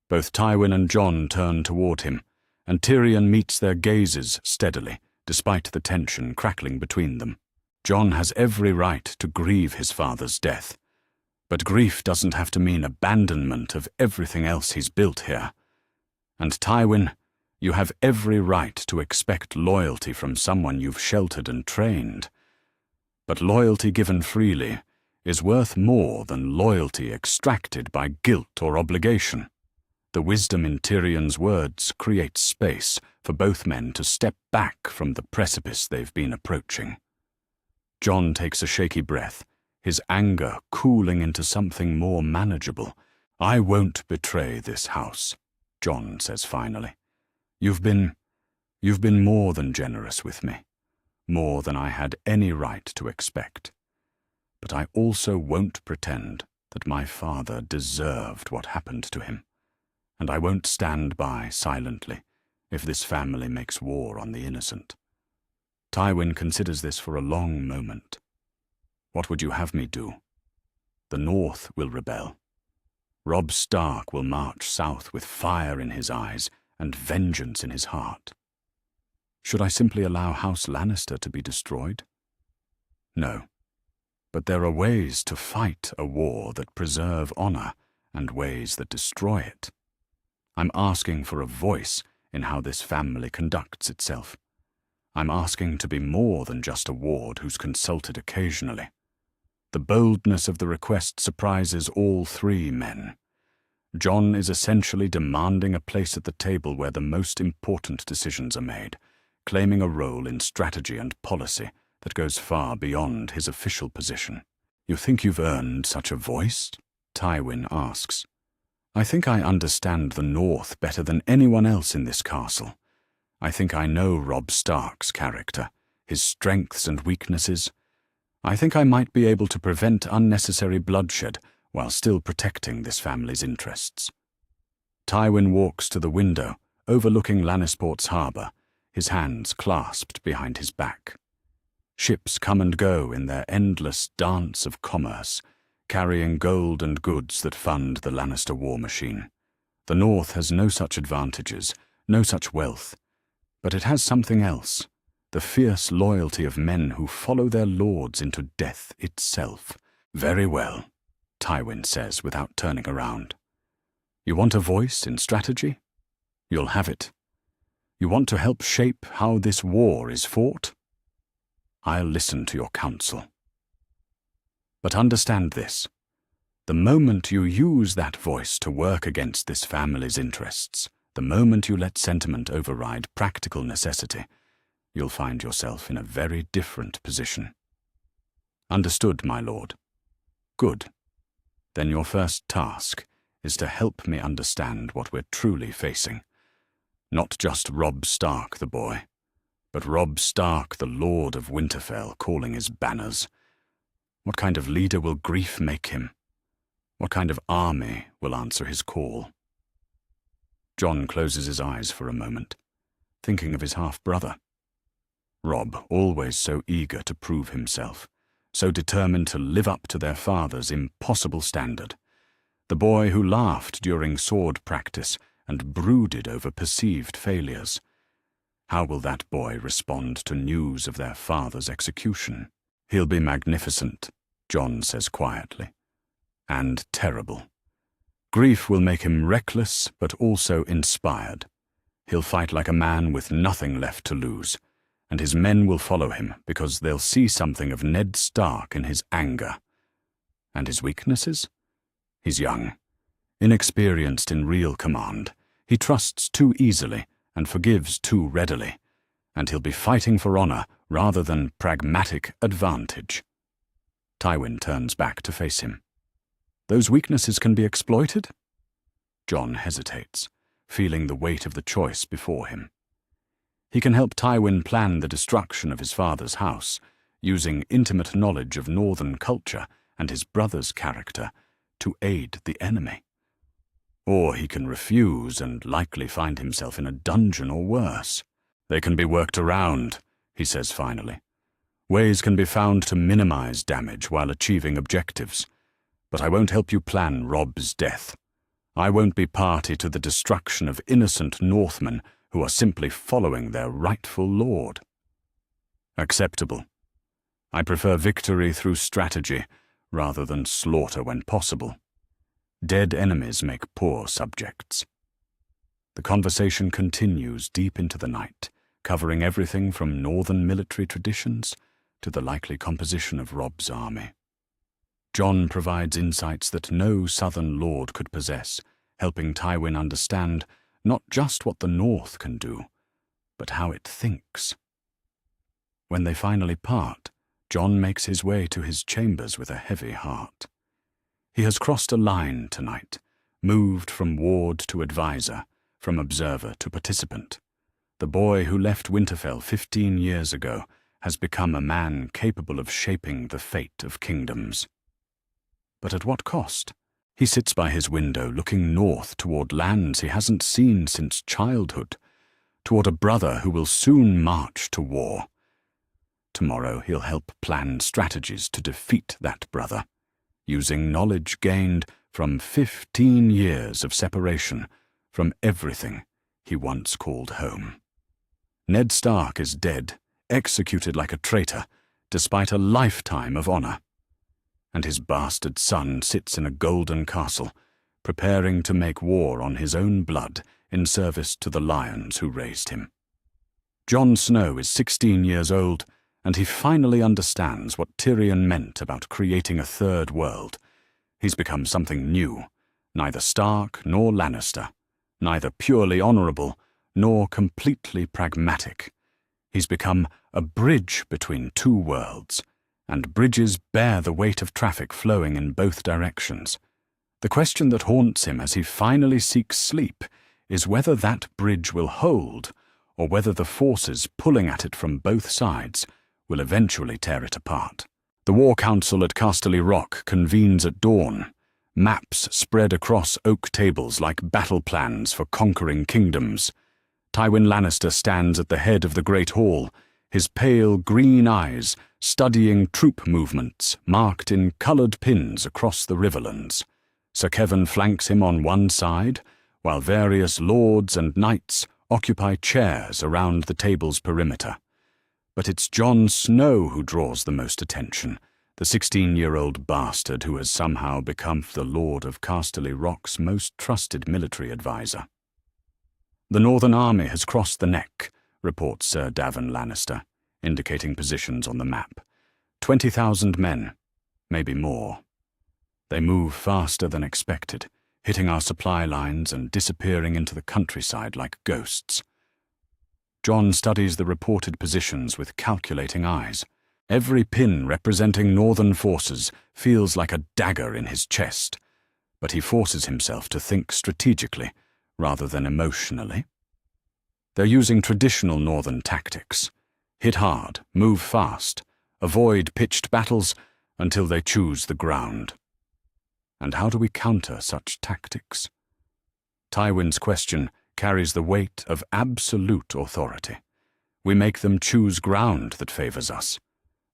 Both Tywin and Jon turn toward him, and Tyrion meets their gazes steadily, despite the tension crackling between them. Jon has every right to grieve his father's death, but grief doesn't have to mean abandonment of everything else he's built here. And Tywin, you have every right to expect loyalty from someone you've sheltered and trained. But loyalty given freely is worth more than loyalty extracted by guilt or obligation. The wisdom in Tyrion's words creates space for both men to step back from the precipice they've been approaching. Jon takes a shaky breath, his anger cooling into something more manageable. "I won't betray this house," Jon says finally. You've been more than generous with me, more than I had any right to expect. But I also won't pretend that my father deserved what happened to him, and I won't stand by silently if this family makes war on the innocent." Tywin considers this for a long moment. "What would you have me do? The North will rebel. Robb Stark will march south with fire in his eyes and vengeance in his heart. Should I simply allow House Lannister to be destroyed? No. But there are ways to fight a war that preserve honor and ways that destroy it. I'm asking for a voice in how this family conducts itself. I'm asking to be more than just a ward who's consulted occasionally." The boldness of the request surprises all three men. Jon is essentially demanding a place at the table where the most important decisions are made, claiming a role in strategy and policy that goes far beyond his official position. "You think you've earned such a voice?" Tywin asks. "I think I understand the North better than anyone else in this castle. I think I know Robb Stark's character, his strengths and weaknesses. I think I might be able to prevent unnecessary bloodshed while still protecting this family's interests." Tywin walks to the window, overlooking Lannisport's harbour, his hands clasped behind his back. Ships come and go in their endless dance of commerce, carrying gold and goods that fund the Lannister war machine. The North has no such advantages, no such wealth, but it has something else, the fierce loyalty of men who follow their lords into death itself. "Very well," Tywin says without turning around. "You want a voice in strategy? You'll have it. You want to help shape how this war is fought? I'll listen to your counsel. But understand this. The moment you use that voice to work against this family's interests, the moment you let sentiment override practical necessity, you'll find yourself in a very different position." "Understood, my lord." "Good. Then your first task is to help me understand what we're truly facing. Not just Robb Stark the boy, but Robb Stark the Lord of Winterfell calling his banners. What kind of leader will grief make him? What kind of army will answer his call?" Jon closes his eyes for a moment, thinking of his half-brother. Robb, always so eager to prove himself, so determined to live up to their father's impossible standard. The boy who laughed during sword practice and brooded over perceived failures. How will that boy respond to news of their father's execution? "He'll be magnificent," Jon says quietly, "and terrible. Grief will make him reckless but also inspired. He'll fight like a man with nothing left to lose, and his men will follow him because they'll see something of Ned Stark in his anger. And his weaknesses? He's young, inexperienced in real command. He trusts too easily and forgives too readily, and he'll be fighting for honor rather than pragmatic advantage." Tywin turns back to face him. "Those weaknesses can be exploited?" Jon hesitates, feeling the weight of the choice before him. He can help Tywin plan the destruction of his father's house, using intimate knowledge of northern culture and his brother's character to aid the enemy. Or he can refuse and likely find himself in a dungeon or worse. "They can be worked around," he says finally. "Ways can be found to minimize damage while achieving objectives. But I won't help you plan Robb's death. I won't be party to the destruction of innocent Northmen who are simply following their rightful lord." "Acceptable. I prefer victory through strategy rather than slaughter when possible. Dead enemies make poor subjects." The conversation continues deep into the night, covering everything from northern military traditions to the likely composition of Robb's army. Jon provides insights that no southern lord could possess, helping Tywin understand not just what the North can do, but how it thinks. When they finally part, Jon makes his way to his chambers with a heavy heart. He has crossed a line tonight, moved from ward to advisor, from observer to participant. The boy who left Winterfell 15 years ago has become a man capable of shaping the fate of kingdoms. But at what cost? He sits by his window looking north toward lands he hasn't seen since childhood, toward a brother who will soon march to war. Tomorrow he'll help plan strategies to defeat that brother, using knowledge gained from 15 years of separation from everything he once called home. Ned Stark is dead, executed like a traitor, despite a lifetime of honor. And his bastard son sits in a golden castle, preparing to make war on his own blood in service to the lions who raised him. Jon Snow is 16 years old, and he finally understands what Tyrion meant about creating a third world. He's become something new, neither Stark nor Lannister, neither purely honorable nor completely pragmatic. He's become a bridge between two worlds, and bridges bear the weight of traffic flowing in both directions. The question that haunts him as he finally seeks sleep is whether that bridge will hold, or whether the forces pulling at it from both sides will eventually tear it apart. The War Council at Casterly Rock convenes at dawn, maps spread across oak tables like battle plans for conquering kingdoms. Tywin Lannister stands at the head of the Great Hall, his pale green eyes studying troop movements marked in coloured pins across the riverlands. Sir Kevan flanks him on one side, while various lords and knights occupy chairs around the table's perimeter. But it's Jon Snow who draws the most attention, the 16-year-old bastard who has somehow become the Lord of Casterly Rock's most trusted military advisor. "The Northern Army has crossed the neck," reports Sir Davin Lannister, indicating positions on the map. 20,000 men, maybe more. They move faster than expected, hitting our supply lines and disappearing into the countryside like ghosts. Jon studies the reported positions with calculating eyes. Every pin representing northern forces feels like a dagger in his chest, but he forces himself to think strategically rather than emotionally. They're using traditional northern tactics. Hit hard, move fast, avoid pitched battles until they choose the ground. And how do we counter such tactics? Tywin's question carries the weight of absolute authority. We make them choose ground that favors us.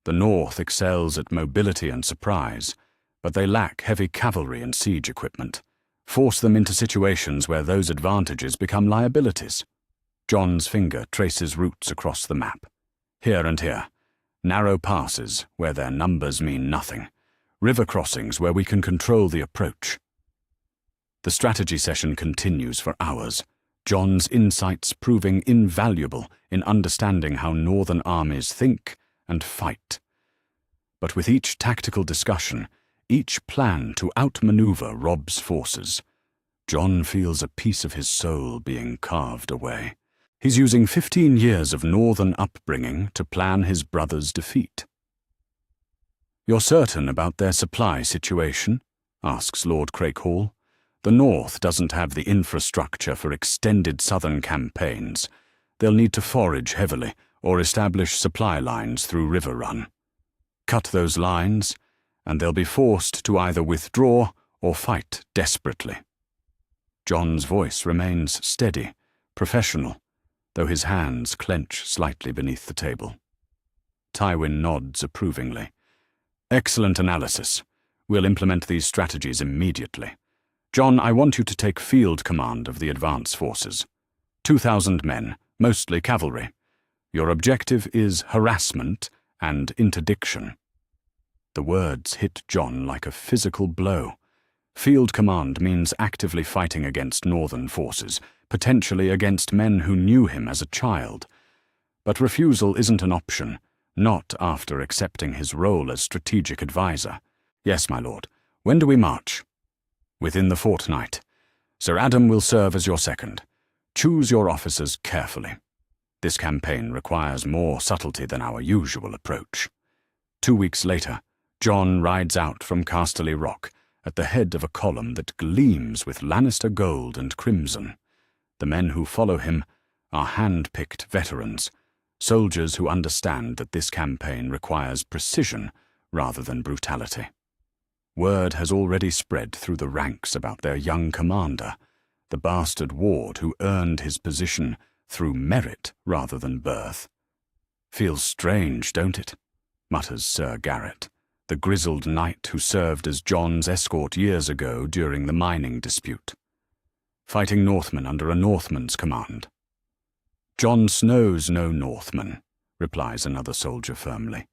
The North excels at mobility and surprise, but they lack heavy cavalry and siege equipment. Force them into situations where those advantages become liabilities. Jon's finger traces routes across the map. Here and here, narrow passes where their numbers mean nothing, river crossings where we can control the approach. The strategy session continues for hours, Jon's insights proving invaluable in understanding how northern armies think and fight. But with each tactical discussion, each plan to outmaneuver Robb's forces, Jon feels a piece of his soul being carved away. He's using 15 years of northern upbringing to plan his brother's defeat. "You're certain about their supply situation?" asks Lord Craighall. "The North doesn't have the infrastructure for extended southern campaigns. They'll need to forage heavily or establish supply lines through River Run. Cut those lines, and they'll be forced to either withdraw or fight desperately." Jon's voice remains steady, professional, though his hands clench slightly beneath the table. Tywin nods approvingly. "Excellent analysis. We'll implement these strategies immediately. Jon, I want you to take field command of the advance forces. 2,000 men, mostly cavalry. Your objective is harassment and interdiction." The words hit Jon like a physical blow. Field command means actively fighting against northern forces, potentially against men who knew him as a child. But refusal isn't an option, not after accepting his role as strategic advisor. "Yes, my lord. When do we march?" "Within the fortnight. Sir Adam will serve as your second. Choose your officers carefully. This campaign requires more subtlety than our usual approach. 2 weeks later, Jon rides out from Casterly Rock at the head of a column that gleams with Lannister gold and crimson. The men who follow him are hand-picked veterans, soldiers who understand that this campaign requires precision rather than brutality. Word has already spread through the ranks about their young commander, the bastard ward who earned his position through merit rather than birth. "Feels strange, don't it?" mutters Sir Garrett, the grizzled knight who served as Jon's escort years ago during the mining dispute. "Fighting Northmen under a Northman's command." "Jon Snow's no Northman," replies another soldier firmly.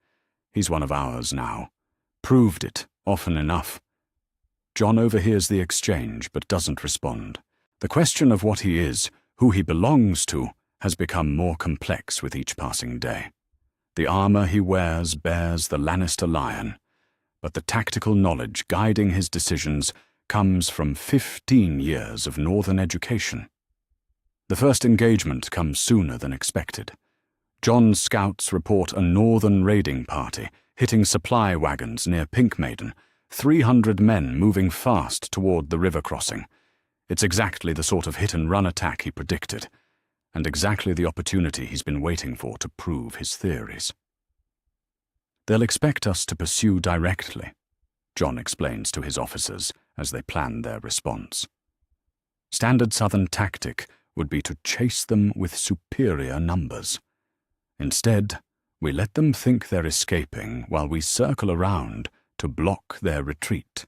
"He's one of ours now. Proved it often enough." Jon overhears the exchange but doesn't respond. The question of what he is, who he belongs to, has become more complex with each passing day. The armor he wears bears the Lannister lion, but the tactical knowledge guiding his decisions comes from 15 years of northern education. The first engagement comes sooner than expected. Jon's scouts report a northern raiding party hitting supply wagons near Pink Maiden, 300 men moving fast toward the river crossing. It's exactly the sort of hit-and-run attack he predicted, and exactly the opportunity he's been waiting for to prove his theories. "They'll expect us to pursue directly," Jon explains to his officers as they plan their response. Standard Southern tactic would be to chase them with superior numbers. Instead, we let them think they're escaping while we circle around to block their retreat.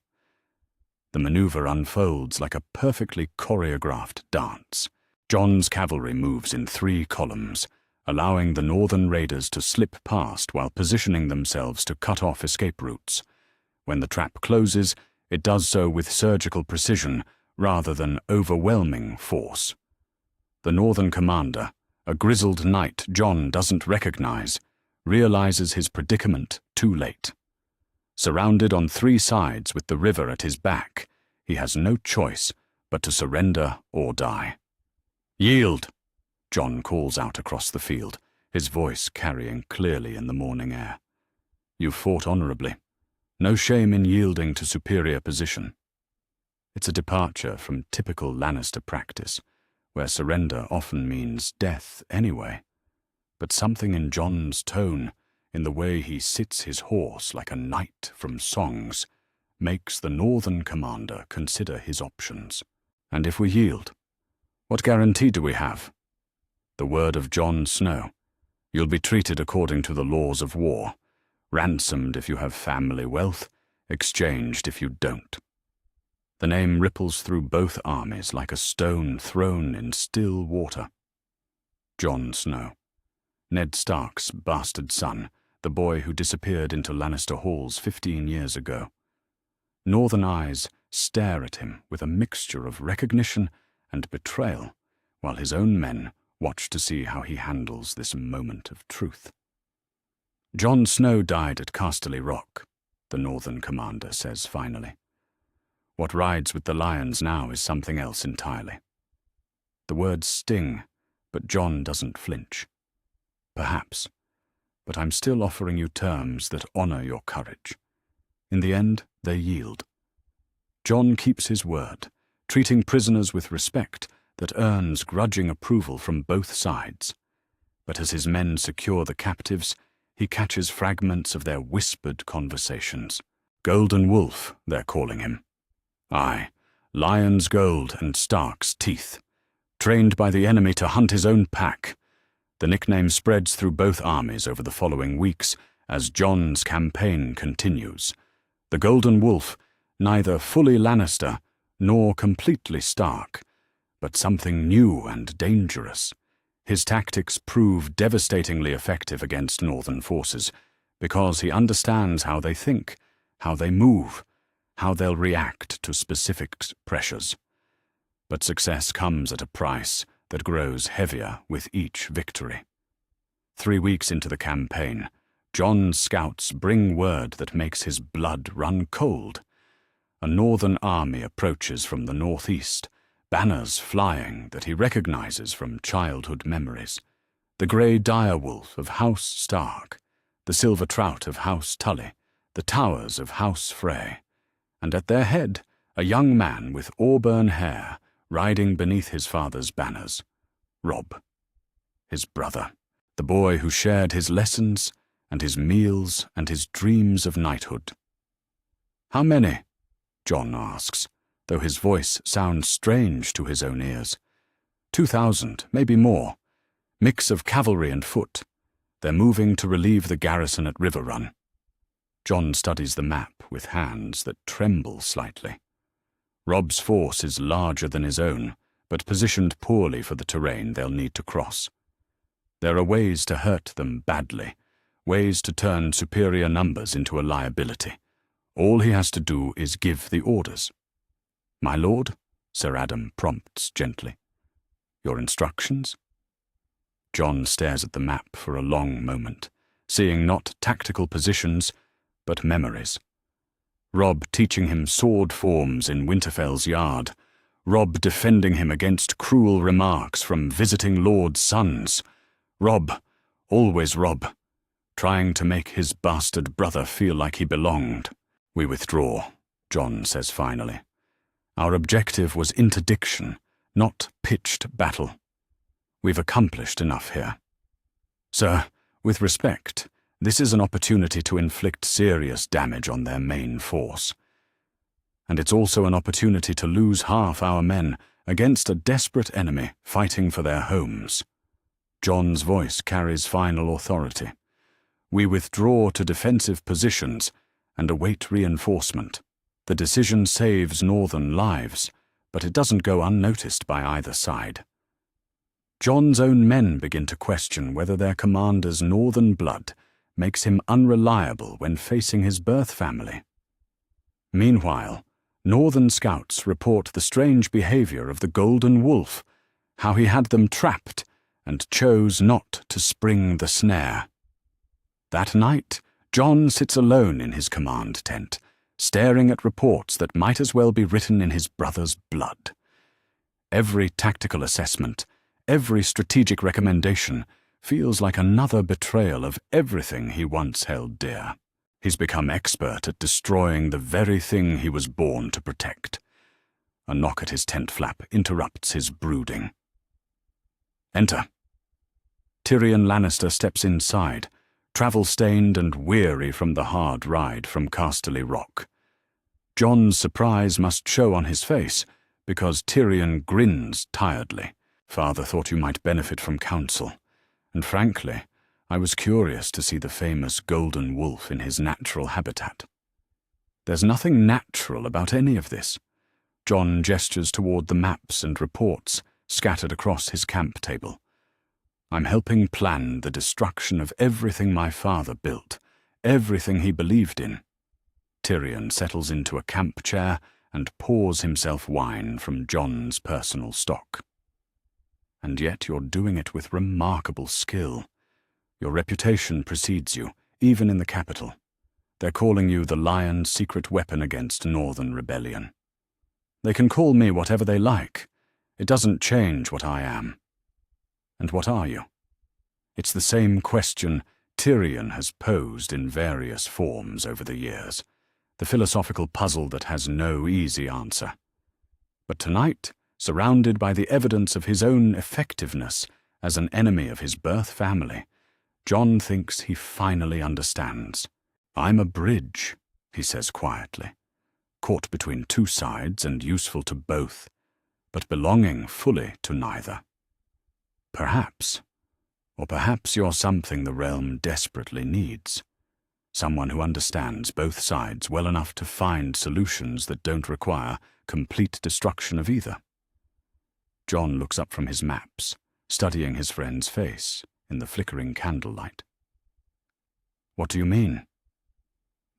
The maneuver unfolds like a perfectly choreographed dance. Jon's cavalry moves in 3 columns, allowing the northern raiders to slip past while positioning themselves to cut off escape routes. When the trap closes, it does so with surgical precision rather than overwhelming force. The northern commander, a grizzled knight Jon doesn't recognize, realizes his predicament too late. Surrounded on 3 sides with the river at his back, he has no choice but to surrender or die. "Yield!" Jon calls out across the field, his voice carrying clearly in the morning air. "You've fought honorably. No shame in yielding to superior position." It's a departure from typical Lannister practice, where surrender often means death anyway. But something in Jon's tone, in the way he sits his horse like a knight from songs, makes the northern commander consider his options. "And if we yield, what guarantee do we have?" "The word of Jon Snow. You'll be treated according to the laws of war, ransomed if you have family wealth, exchanged if you don't." The name ripples through both armies like a stone thrown in still water. Jon Snow. Ned Stark's bastard son, the boy who disappeared into Lannister halls 15 years ago. Northern eyes stare at him with a mixture of recognition and betrayal, while his own men watch to see how he handles this moment of truth. "Jon Snow died at Casterly Rock," the northern commander says finally. "What rides with the lions now is something else entirely." The words sting, but Jon doesn't flinch. "Perhaps, but I'm still offering you terms that honor your courage." In the end, they yield. Jon keeps his word, treating prisoners with respect that earns grudging approval from both sides. But as his men secure the captives, he catches fragments of their whispered conversations. Golden Wolf, they're calling him. Aye, lion's gold and Stark's teeth. Trained by the enemy to hunt his own pack. The nickname spreads through both armies over the following weeks as Jon's campaign continues. The Golden Wolf, neither fully Lannister nor completely Stark, but something new and dangerous. His tactics prove devastatingly effective against northern forces because he understands how they think, how they move, how they'll react to specific pressures. But success comes at a price that grows heavier with each victory. 3 weeks into the campaign, Jon's scouts bring word that makes his blood run cold. A northern army approaches from the northeast, banners flying that he recognizes from childhood memories. The grey direwolf of House Stark, the silver trout of House Tully, the towers of House Frey, and at their head a young man with auburn hair riding beneath his father's banners. Robb, his brother, the boy who shared his lessons and his meals and his dreams of knighthood. "How many?" Jon asks, though his voice sounds strange to his own ears. 2,000, maybe more. Mix of cavalry and foot. They're moving to relieve the garrison at River Run. Jon studies the map with hands that tremble slightly. Robb's force is larger than his own, but positioned poorly for the terrain they'll need to cross. There are ways to hurt them badly, ways to turn superior numbers into a liability. All he has to do is give the orders. "My lord," Sir Adam prompts gently. "Your instructions?" Jon stares at the map for a long moment, seeing not tactical positions, but memories. Robb teaching him sword forms in Winterfell's yard, Robb defending him against cruel remarks from visiting lords' sons, Robb, always Robb, trying to make his bastard brother feel like he belonged. "We withdraw," Jon says finally. "Our objective was interdiction, not pitched battle. We've accomplished enough here. Sir, with respect, this is an opportunity to inflict serious damage on their main force. And it's also an opportunity to lose half our men against a desperate enemy fighting for their homes." Jon's voice carries final authority. "We withdraw to defensive positions and await reinforcement. The decision saves northern lives, but it doesn't go unnoticed by either side." Jon's own men begin to question whether their commander's northern blood makes him unreliable when facing his birth family. Meanwhile, northern scouts report the strange behavior of the Golden Wolf, how he had them trapped and chose not to spring the snare. That night, Jon sits alone in his command tent, staring at reports that might as well be written in his brother's blood. Every tactical assessment, every strategic recommendation feels like another betrayal of everything he once held dear. He's become expert at destroying the very thing he was born to protect. A knock at his tent flap interrupts his brooding. "Enter." Tyrion Lannister steps inside, travel-stained and weary from the hard ride from Casterly Rock. Jon's surprise must show on his face, because Tyrion grins tiredly. "Father thought you might benefit from counsel, and frankly, I was curious to see the famous Golden Wolf in his natural habitat." "There's nothing natural about any of this." Jon gestures toward the maps and reports scattered across his camp table. "I'm helping plan the destruction of everything my father built, everything he believed in." Tyrion settles into a camp chair and pours himself wine from Jon's personal stock. "And yet you're doing it with remarkable skill. Your reputation precedes you, even in the capital. They're calling you the Lion's secret weapon against Northern rebellion. They can call me whatever they like. It doesn't change what I am. And what are you?" It's the same question Tyrion has posed in various forms over the years, the philosophical puzzle that has no easy answer. But tonight, surrounded by the evidence of his own effectiveness as an enemy of his birth family, Jon thinks he finally understands. "I'm a bridge," he says quietly, "caught between two sides and useful to both, but belonging fully to neither. Perhaps you're something the realm desperately needs. Someone who understands both sides well enough to find solutions that don't require complete destruction of either." Jon looks up from his maps, studying his friend's face in the flickering candlelight. "What do you mean?"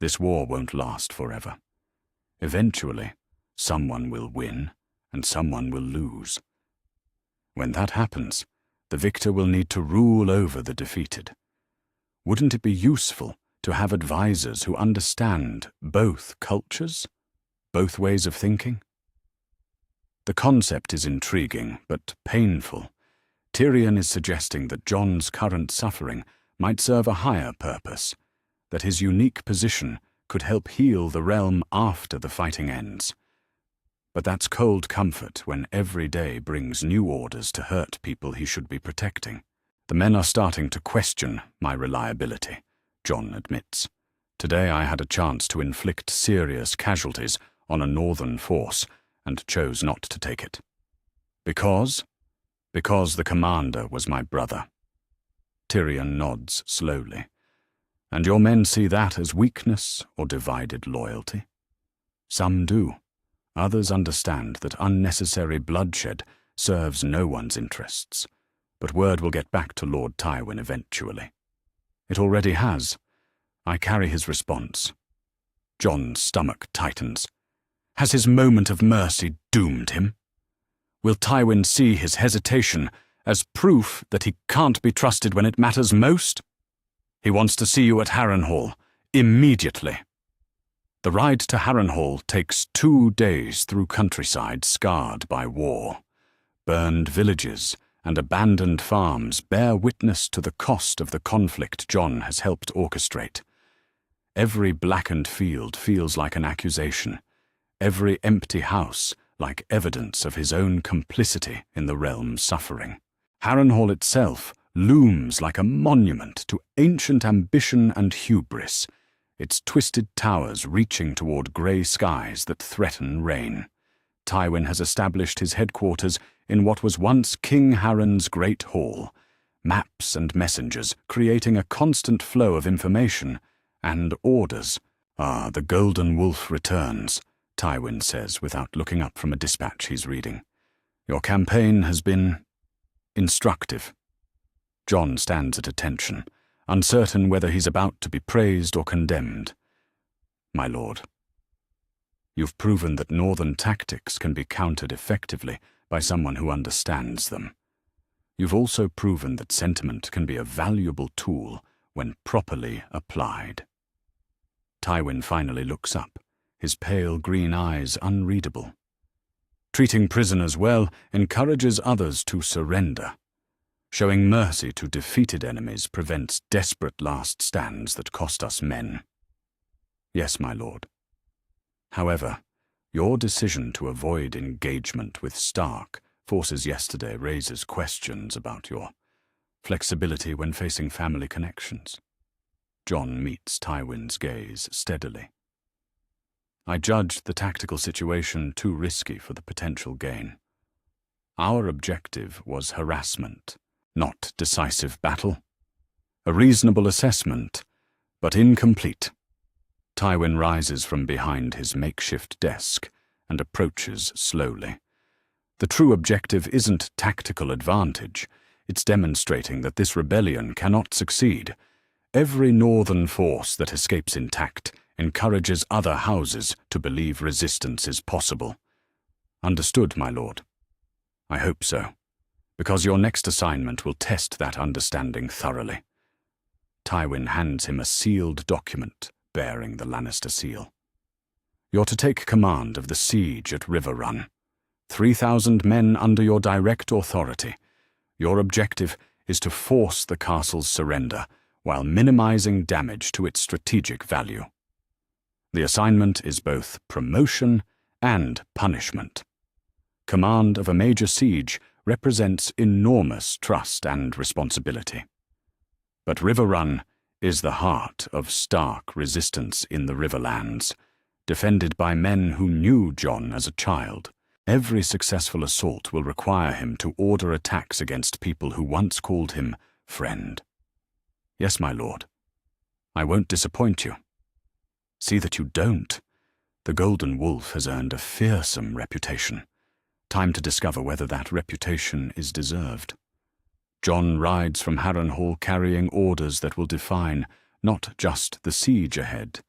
"This war won't last forever. Eventually, someone will win and someone will lose. When that happens, the victor will need to rule over the defeated. Wouldn't it be useful to have advisors who understand both cultures, both ways of thinking?" The concept is intriguing, but painful. Tyrion is suggesting that Jon's current suffering might serve a higher purpose, that his unique position could help heal the realm after the fighting ends. But that's cold comfort when every day brings new orders to hurt people he should be protecting. The men are starting to question my reliability, Jon admits. Today I had a chance to inflict serious casualties on a northern force and chose not to take it. Because the commander was my brother. Tyrion nods slowly. And your men see that as weakness or divided loyalty? Some do. Others understand that unnecessary bloodshed serves no one's interests. But word will get back to Lord Tywin eventually. It already has. I carry his response. Jon's stomach tightens. Has his moment of mercy doomed him? Will Tywin see his hesitation as proof that he can't be trusted when it matters most? He wants to see you at Harrenhal, immediately. The ride to Harrenhal takes 2 days through countryside scarred by war. Burned villages and abandoned farms bear witness to the cost of the conflict Jon has helped orchestrate. Every blackened field feels like an accusation, every empty house like evidence of his own complicity in the realm's suffering. Harrenhal itself looms like a monument to ancient ambition and hubris, its twisted towers reaching toward grey skies that threaten rain. Tywin has established his headquarters in what was once King Harren's great hall, maps and messengers creating a constant flow of information and orders. "Ah, the Golden Wolf returns," Tywin says without looking up from a dispatch he's reading. "Your campaign has been instructive." Jon stands at attention, uncertain whether he's about to be praised or condemned. "My lord, you've proven that northern tactics can be countered effectively by someone who understands them. You've also proven that sentiment can be a valuable tool when properly applied." Tywin finally looks up, his pale green eyes unreadable. Treating prisoners well encourages others to surrender. Showing mercy to defeated enemies prevents desperate last stands that cost us men. "Yes, my lord. However, your decision to avoid engagement with Stark forces yesterday raises questions about your flexibility when facing family connections." Jon meets Tywin's gaze steadily. "I judged the tactical situation too risky for the potential gain. Our objective was harassment, not decisive battle. A reasonable assessment, but incomplete." Tywin rises from behind his makeshift desk and approaches slowly. The true objective isn't tactical advantage. It's demonstrating that this rebellion cannot succeed. Every northern force that escapes intact encourages other houses to believe resistance is possible. Understood, my lord? I hope so, because your next assignment will test that understanding thoroughly. Tywin hands him a sealed document bearing the Lannister seal. You're to take command of the siege at River Run. 3,000 men under your direct authority. Your objective is to force the castle's surrender while minimizing damage to its strategic value. The assignment is both promotion and punishment. Command of a major siege represents enormous trust and responsibility. But River Run is the heart of Stark resistance in the Riverlands, defended by men who knew Jon as a child. Every successful assault will require him to order attacks against people who once called him friend. Yes, my lord. I won't disappoint you. See that you don't. The Golden Wolf has earned a fearsome reputation. Time to discover whether that reputation is deserved. Jon rides from Harrenhal carrying orders that will define not just the siege ahead,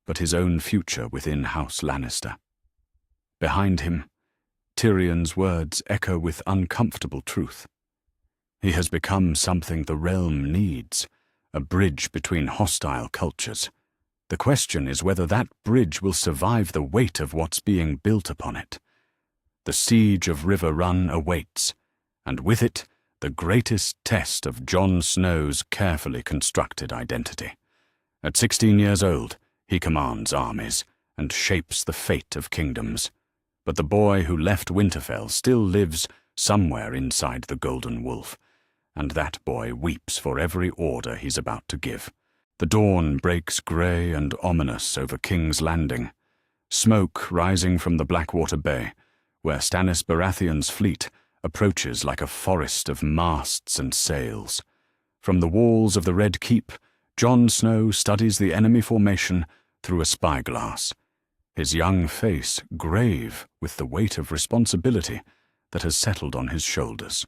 but his own future within House Lannister. Behind him, Tyrion's words echo with uncomfortable truth. He has become something the realm needs, a bridge between hostile cultures. The question is whether that bridge will survive the weight of what's being built upon it. The siege of River Run awaits, and with it, the greatest test of Jon Snow's carefully constructed identity. At 16 years old, he commands armies and shapes the fate of kingdoms. But the boy who left Winterfell still lives somewhere inside the Golden Wolf, and that boy weeps for every order he's about to give. The dawn breaks grey and ominous over King's Landing, smoke rising from the Blackwater Bay, where Stannis Baratheon's fleet approaches like a forest of masts and sails. From the walls of the Red Keep, Jon Snow studies the enemy formation through a spyglass, his young face grave with the weight of responsibility that has settled on his shoulders.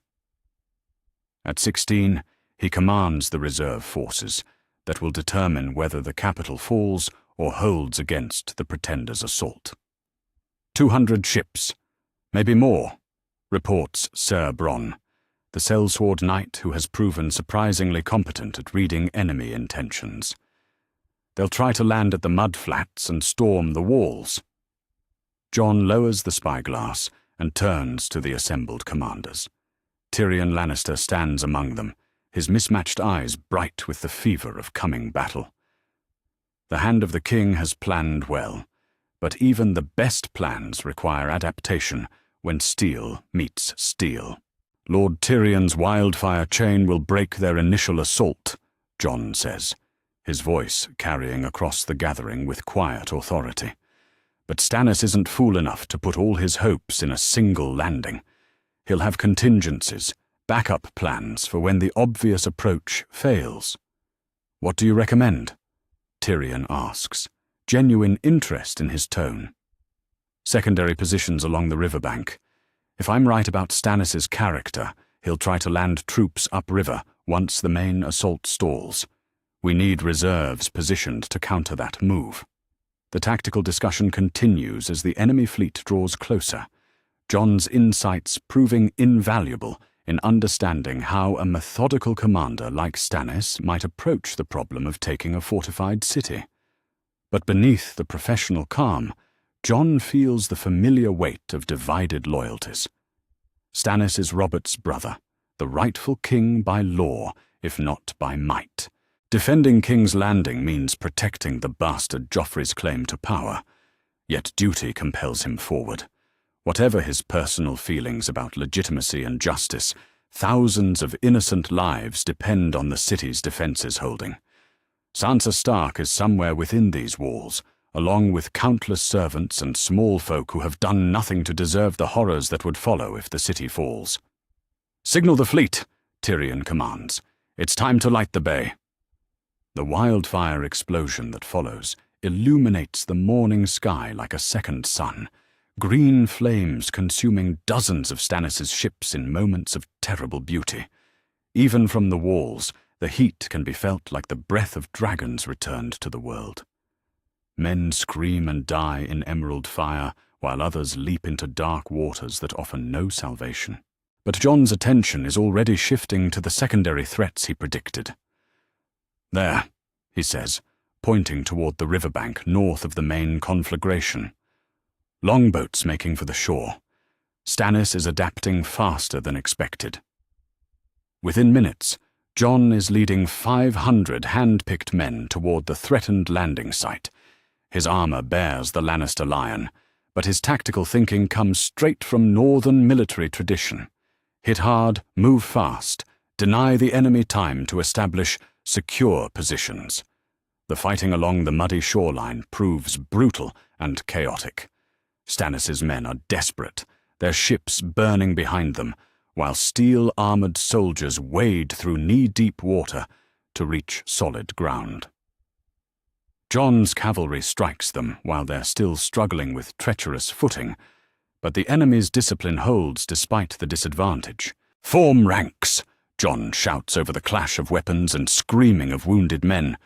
At 16, he commands the reserve forces that will determine whether the capital falls or holds against the Pretender's assault. 200 ships, maybe more, reports Ser Bronn, the sellsword knight who has proven surprisingly competent at reading enemy intentions. They'll try to land at the mudflats and storm the walls. Jon lowers the spyglass and turns to the assembled commanders. Tyrion Lannister stands among them, his mismatched eyes bright with the fever of coming battle. The hand of the king has planned well, but even the best plans require adaptation when steel meets steel. Lord Tyrion's wildfire chain will break their initial assault, Jon says, his voice carrying across the gathering with quiet authority. But Stannis isn't fool enough to put all his hopes in a single landing. He'll have contingencies, backup plans for when the obvious approach fails. What do you recommend? Tyrion asks, genuine interest in his tone. Secondary positions along the riverbank. If I'm right about Stannis's character, he'll try to land troops upriver once the main assault stalls. We need reserves positioned to counter that move. The tactical discussion continues as the enemy fleet draws closer, Jon's insights proving invaluable in understanding how a methodical commander like Stannis might approach the problem of taking a fortified city. But beneath the professional calm, Jon feels the familiar weight of divided loyalties. Stannis is Robert's brother, the rightful king by law, if not by might. Defending King's Landing means protecting the bastard Joffrey's claim to power, yet duty compels him forward. Whatever his personal feelings about legitimacy and justice, thousands of innocent lives depend on the city's defences holding. Sansa Stark is somewhere within these walls, along with countless servants and small folk who have done nothing to deserve the horrors that would follow if the city falls. "Signal the fleet," Tyrion commands. "It's time to light the bay." The wildfire explosion that follows illuminates the morning sky like a second sun, green flames consuming dozens of Stannis' ships in moments of terrible beauty. Even from the walls, the heat can be felt like the breath of dragons returned to the world. Men scream and die in emerald fire, while others leap into dark waters that offer no salvation. But Jon's attention is already shifting to the secondary threats he predicted. "There," he says, pointing toward the riverbank north of the main conflagration. Longboats making for the shore. Stannis is adapting faster than expected. Within minutes, Jon is leading 500 hand-picked men toward the threatened landing site. His armor bears the Lannister lion, but his tactical thinking comes straight from northern military tradition. Hit hard, move fast, deny the enemy time to establish secure positions. The fighting along the muddy shoreline proves brutal and chaotic. Stannis' men are desperate, their ships burning behind them, while steel-armored soldiers wade through knee-deep water to reach solid ground. Jon's cavalry strikes them while they're still struggling with treacherous footing, but the enemy's discipline holds despite the disadvantage. "Form ranks!" Jon shouts over the clash of weapons and screaming of wounded men.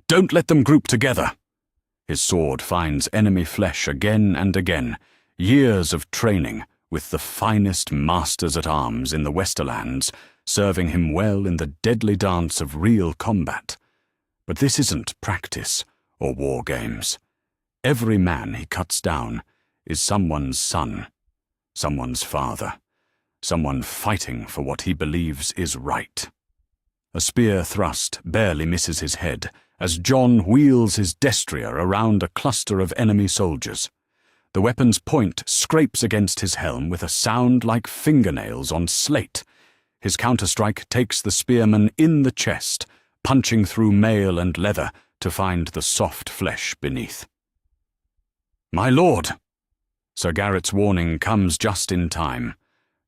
"Don't let them group together!" His sword finds enemy flesh again and again, years of training with the finest masters at arms in the Westerlands, serving him well in the deadly dance of real combat. But this isn't practice or war games. Every man he cuts down is someone's son. someone's father, someone fighting for what he believes is right. A spear thrust barely misses his head as Jon wheels his destrier around a cluster of enemy soldiers. The weapon's point scrapes against his helm with a sound like fingernails on slate. His counterstrike takes the spearman in the chest, punching through mail and leather to find the soft flesh beneath. "My lord!" Sir Garrett's warning comes just in time.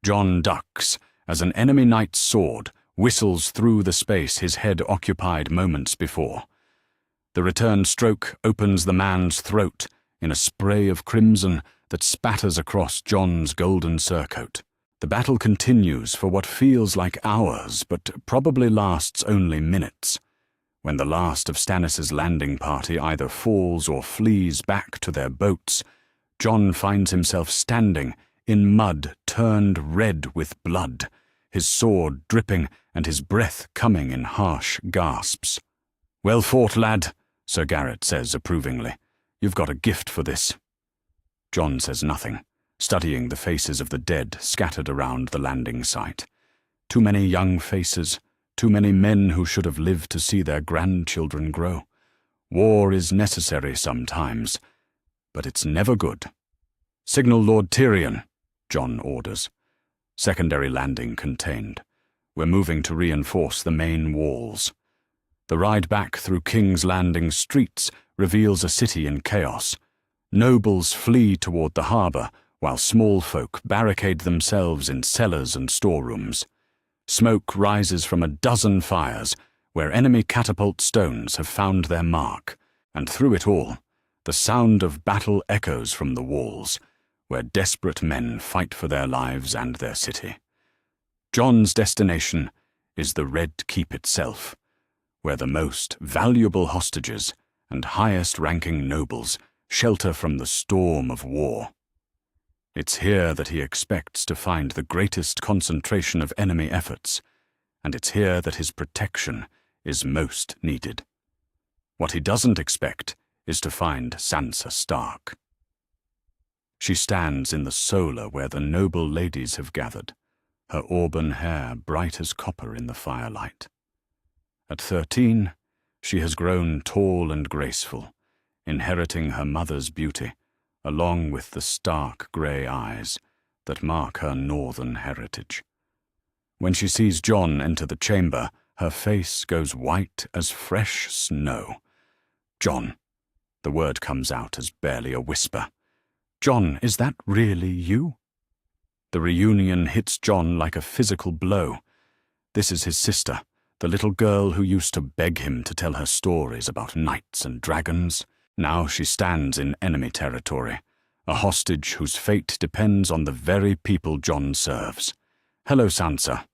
Jon ducks as an enemy knight's sword whistles through the space his head occupied moments before. The returned stroke opens the man's throat in a spray of crimson that spatters across Jon's golden surcoat. The battle continues for what feels like hours, but probably lasts only minutes. When the last of Stannis' landing party either falls or flees back to their boats, Jon finds himself standing in mud turned red with blood, his sword dripping and his breath coming in harsh gasps. "Well fought, lad," Sir Garrett says approvingly. "You've got a gift for this." Jon says nothing, studying the faces of the dead scattered around the landing site. Too many young faces, too many men who should have lived to see their grandchildren grow. War is necessary sometimes, but it's never good. "Signal Lord Tyrion," Jon orders. Secondary landing contained. We're moving to reinforce the main walls. The ride back through King's Landing streets reveals a city in chaos. Nobles flee toward the harbour, while small folk barricade themselves in cellars and storerooms. Smoke rises from a dozen fires, where enemy catapult stones have found their mark, and through it all, the sound of battle echoes from the walls, where desperate men fight for their lives and their city. Jon's destination is the Red Keep itself, where the most valuable hostages and highest-ranking nobles shelter from the storm of war. It's here that he expects to find the greatest concentration of enemy efforts, and it's here that his protection is most needed. What he doesn't expect is to find Sansa Stark. She stands in the solar where the noble ladies have gathered, her auburn hair bright as copper in the firelight. At 13, she has grown tall and graceful, inheriting her mother's beauty, along with the stark grey eyes that mark her northern heritage. When she sees Jon enter the chamber, her face goes white as fresh snow. "Jon," the word comes out as barely a whisper. "Jon, is that really you?" The reunion hits Jon like a physical blow. This is his sister, the little girl who used to beg him to tell her stories about knights and dragons. Now she stands in enemy territory, a hostage whose fate depends on the very people Jon serves. "Hello, Sansa."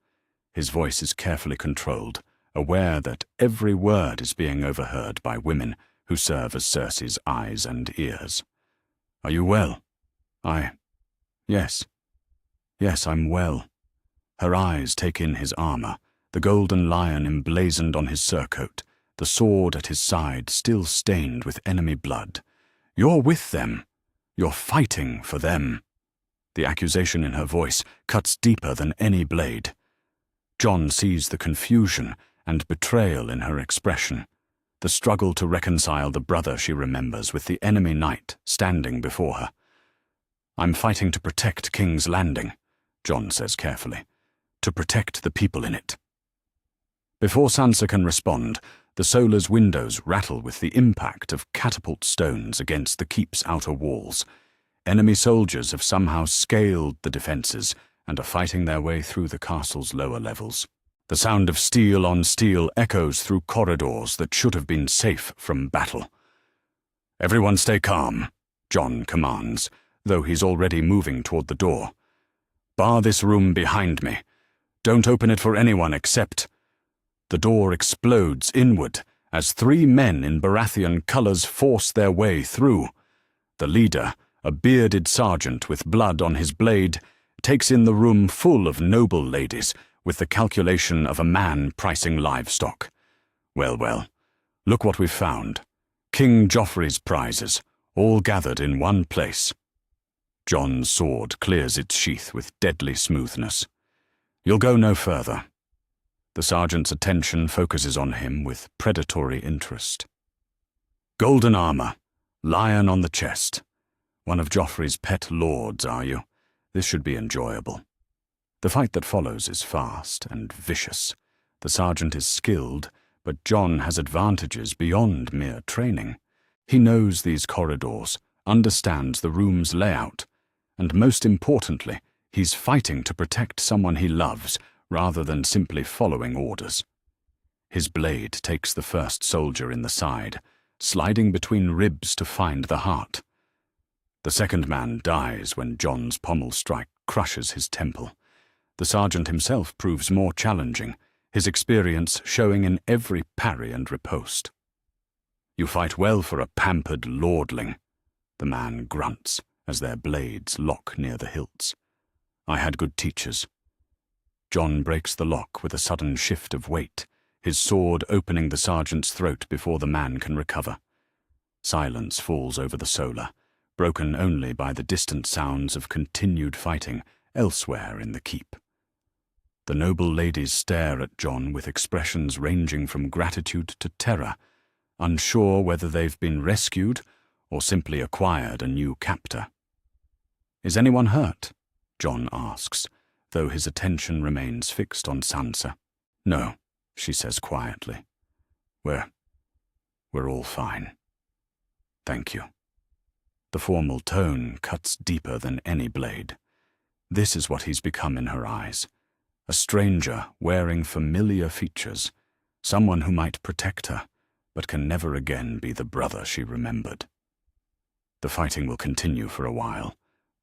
His voice is carefully controlled, aware that every word is being overheard by women who serve as Cersei's eyes and ears. "Are you well?" Yes, I'm well." Her eyes take in his armor, the golden lion emblazoned on his surcoat, the sword at his side still stained with enemy blood. "You're with them. You're fighting for them." The accusation in her voice cuts deeper than any blade. Jon sees the confusion and betrayal in her expression, the struggle to reconcile the brother she remembers with the enemy knight standing before her. "I'm fighting to protect King's Landing," Jon says carefully, "to protect the people in it." Before Sansa can respond, the Solar's windows rattle with the impact of catapult stones against the keep's outer walls. Enemy soldiers have somehow scaled the defences and are fighting their way through the castle's lower levels. The sound of steel on steel echoes through corridors that should have been safe from battle. "Everyone stay calm," Jon commands, though he's already moving toward the door. "Bar this room behind me. Don't open it for anyone except—" The door explodes inward as 3 men in Baratheon colours force their way through. The leader, a bearded sergeant with blood on his blade, takes in the room full of noble ladies with the calculation of a man pricing livestock. Well, look what we've found. King Joffrey's prizes, all gathered in one place." Jon's sword clears its sheath with deadly smoothness. You'll go no further. The sergeant's attention focuses on him with predatory interest. Golden armor, lion on the chest. One of Joffrey's pet lords, are you? This should be enjoyable. The fight that follows is fast and vicious. The sergeant is skilled, but Jon has advantages beyond mere training. He knows these corridors, understands the room's layout, and most importantly, he's fighting to protect someone he loves rather than simply following orders. His blade takes the first soldier in the side, sliding between ribs to find the heart. The second man dies when Jon's pommel strike crushes his temple. The sergeant himself proves more challenging, his experience showing in every parry and riposte. You fight well for a pampered lordling, the man grunts as their blades lock near the hilts. I had good teachers. Jon breaks the lock with a sudden shift of weight, his sword opening the sergeant's throat before the man can recover. Silence falls over the Solar, broken only by the distant sounds of continued fighting elsewhere in the keep. The noble ladies stare at Jon with expressions ranging from gratitude to terror, unsure whether they've been rescued or simply acquired a new captor. Is anyone hurt? Jon asks, though his attention remains fixed on Sansa. No, she says quietly. We're all fine. Thank you. The formal tone cuts deeper than any blade. This is what he's become in her eyes. A stranger wearing familiar features, someone who might protect her, but can never again be the brother she remembered. The fighting will continue for a while,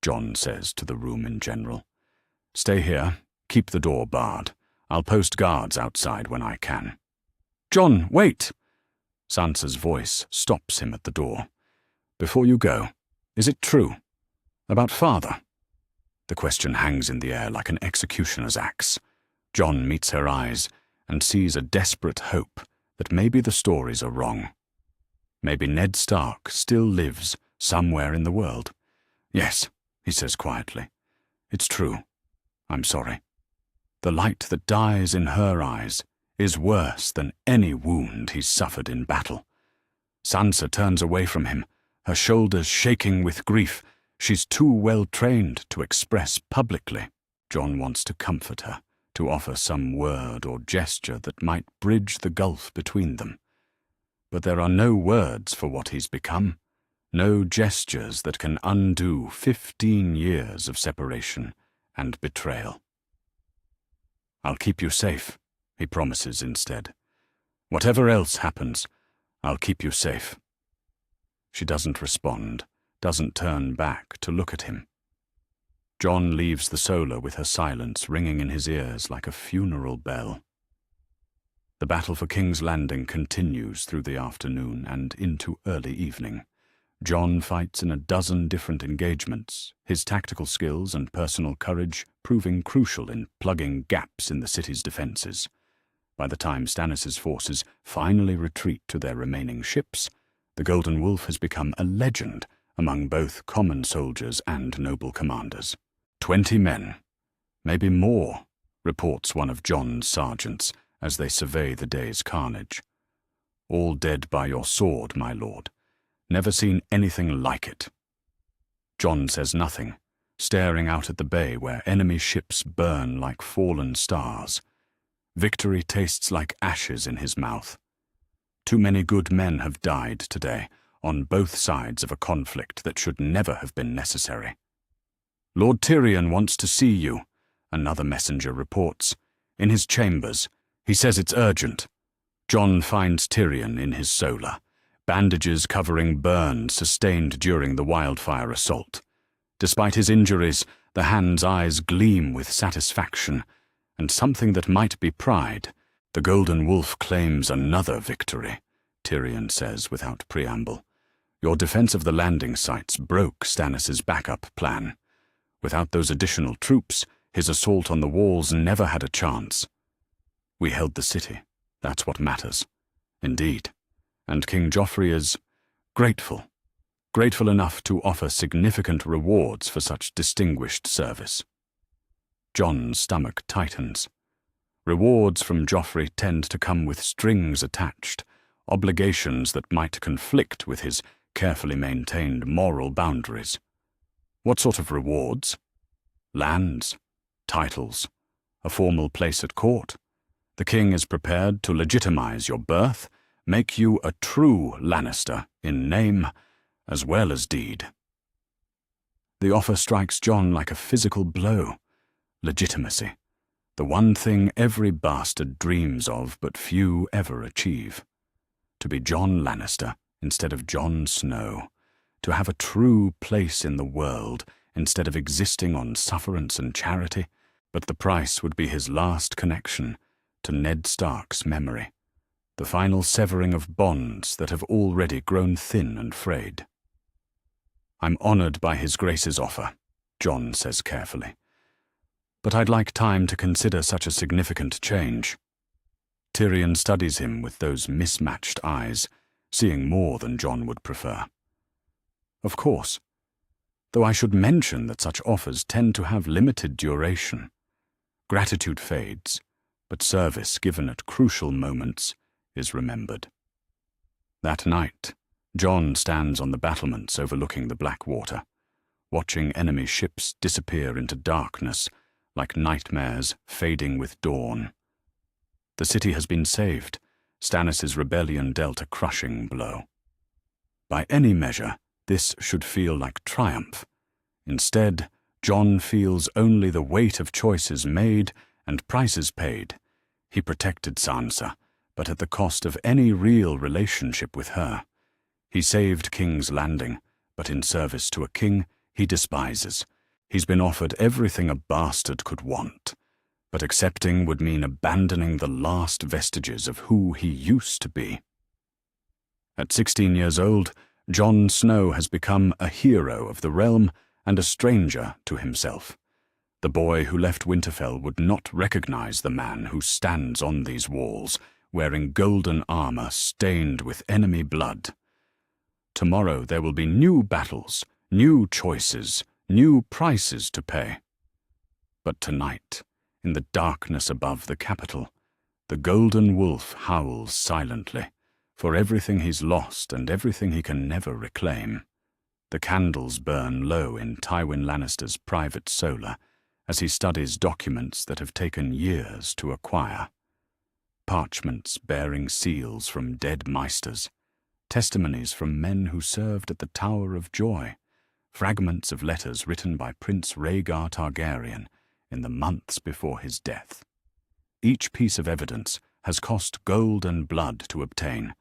Jon says to the room in general. Stay here, keep the door barred. I'll post guards outside when I can. Jon, wait! Sansa's voice stops him at the door. Before you go, is it true? About father? The question hangs in the air like an executioner's axe. Jon meets her eyes and sees a desperate hope that maybe the stories are wrong. Maybe Ned Stark still lives somewhere in the world. Yes, he says quietly. It's true. I'm sorry. The light that dies in her eyes is worse than any wound he's suffered in battle. Sansa turns away from him, her shoulders shaking with grief. She's too well trained to express publicly. Jon wants to comfort her, to offer some word or gesture that might bridge the gulf between them. But there are no words for what he's become, no gestures that can undo 15 years of separation and betrayal. I'll keep you safe, he promises instead. Whatever else happens, I'll keep you safe. She doesn't respond, doesn't turn back to look at him. Jon leaves the Solar with her silence ringing in his ears like a funeral bell. The battle for King's Landing continues through the afternoon and into early evening. Jon fights in a dozen different engagements, his tactical skills and personal courage proving crucial in plugging gaps in the city's defenses. By the time Stannis' forces finally retreat to their remaining ships, the Golden Wolf has become a legend among both common soldiers and noble commanders. 20 men, maybe more, reports one of Jon's sergeants as they survey the day's carnage. All dead by your sword, my lord. Never seen anything like it. Jon says nothing, staring out at the bay where enemy ships burn like fallen stars. Victory tastes like ashes in his mouth. Too many good men have died today, on both sides of a conflict that should never have been necessary. Lord Tyrion wants to see you, another messenger reports. In his chambers. He says it's urgent. Jon finds Tyrion in his Solar, bandages covering burns sustained during the wildfire assault. Despite his injuries, the hand's eyes gleam with satisfaction, and something that might be pride. The Golden Wolf claims another victory, Tyrion says without preamble. Your defense of the landing sites broke Stannis' backup plan. Without those additional troops, his assault on the walls never had a chance. We held the city. That's what matters. Indeed. And King Joffrey is grateful. grateful enough to offer significant rewards for such distinguished service. Jon's stomach tightens. Rewards from Joffrey tend to come with strings attached, obligations that might conflict with his carefully maintained moral boundaries. What sort of rewards? Lands, titles, a formal place at court. The king is prepared to legitimize your birth, make you a true Lannister in name as well as deed. The offer strikes Jon like a physical blow. Legitimacy, the one thing every bastard dreams of but few ever achieve. To be Jon Lannister instead of Jon Snow, to have a true place in the world instead of existing on sufferance and charity, but the price would be his last connection to Ned Stark's memory, the final severing of bonds that have already grown thin and frayed. I'm honored by His Grace's offer, Jon says carefully, but I'd like time to consider such a significant change. Tyrion studies him with those mismatched eyes, seeing more than Jon would prefer. Of course, though I should mention that such offers tend to have limited duration. Gratitude fades, but service given at crucial moments is remembered. That night, Jon stands on the battlements overlooking the Black Water, watching enemy ships disappear into darkness like nightmares fading with dawn. The city has been saved. Stannis' rebellion dealt a crushing blow. By any measure, this should feel like triumph. Instead, Jon feels only the weight of choices made and prices paid. He protected Sansa, but at the cost of any real relationship with her. He saved King's Landing, but in service to a king he despises. He's been offered everything a bastard could want, but accepting would mean abandoning the last vestiges of who he used to be. At 16 years old, Jon Snow has become a hero of the realm and a stranger to himself. The boy who left Winterfell would not recognize the man who stands on these walls, wearing golden armor stained with enemy blood. Tomorrow there will be new battles, new choices, new prices to pay. But tonight, in the darkness above the capital, the golden wolf howls silently, for everything he's lost and everything he can never reclaim. The candles burn low in Tywin Lannister's private solar as he studies documents that have taken years to acquire. Parchments bearing seals from dead maesters, testimonies from men who served at the Tower of Joy, fragments of letters written by Prince Rhaegar Targaryen in the months before his death. Each piece of evidence has cost gold and blood to obtain,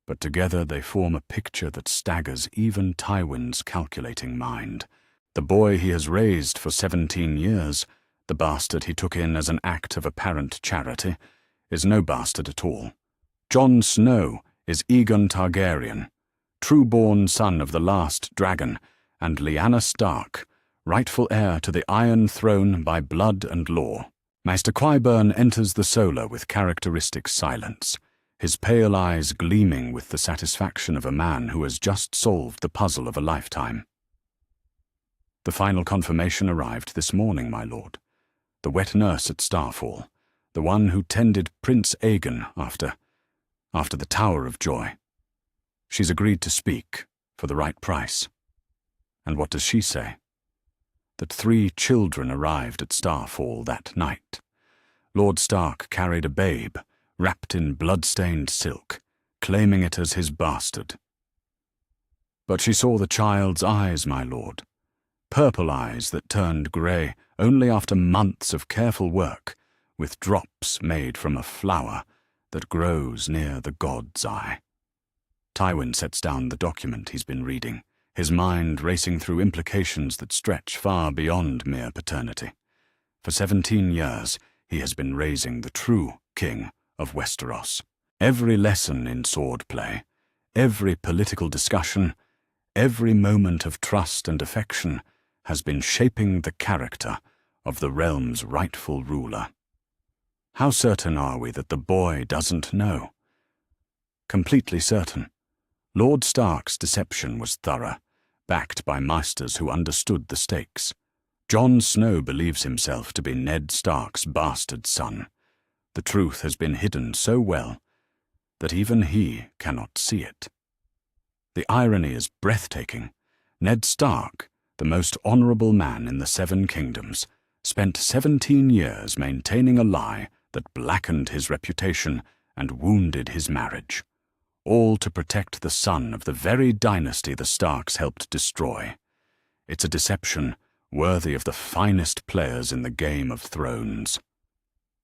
but together they form a picture that staggers even Tywin's calculating mind. The boy he has raised for 17 years, the bastard he took in as an act of apparent charity, is no bastard at all. Jon Snow is Aegon Targaryen, true-born son of the last dragon, and Lyanna Stark, rightful heir to the Iron Throne by blood and law. Maester Qyburn enters the solar with characteristic silence, his pale eyes gleaming with the satisfaction of a man who has just solved the puzzle of a lifetime. The final confirmation arrived this morning, my lord. The wet nurse at Starfall, the one who tended Prince Aegon after the Tower of Joy. She's agreed to speak for the right price. And what does she say? That 3 children arrived at Starfall that night. Lord Stark carried a babe, wrapped in blood-stained silk, claiming it as his bastard. But she saw the child's eyes, my lord, purple eyes that turned grey only after months of careful work, with drops made from a flower that grows near the god's eye. Tywin sets down the document he's been reading, his mind racing through implications that stretch far beyond mere paternity. For 17 years, he has been raising the true king of Westeros. Every lesson in swordplay, every political discussion, every moment of trust and affection has been shaping the character of the realm's rightful ruler. How certain are we that the boy doesn't know? Completely certain. Lord Stark's deception was thorough, backed by masters who understood the stakes. Jon Snow believes himself to be Ned Stark's bastard son. The truth has been hidden so well that even he cannot see it. The irony is breathtaking. Ned Stark, the most honorable man in the Seven Kingdoms, spent 17 years maintaining a lie that blackened his reputation and wounded his marriage, all to protect the son of the very dynasty the Starks helped destroy. It's a deception worthy of the finest players in the Game of Thrones.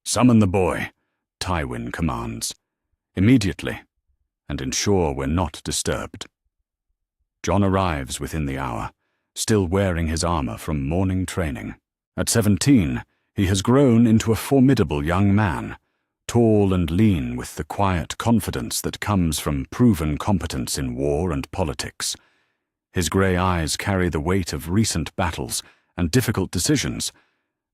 "Summon the boy," Tywin commands, "immediately, and ensure we're not disturbed." Jon arrives within the hour, still wearing his armor from morning training. At 17, he has grown into a formidable young man, tall and lean with the quiet confidence that comes from proven competence in war and politics. His grey eyes carry the weight of recent battles and difficult decisions,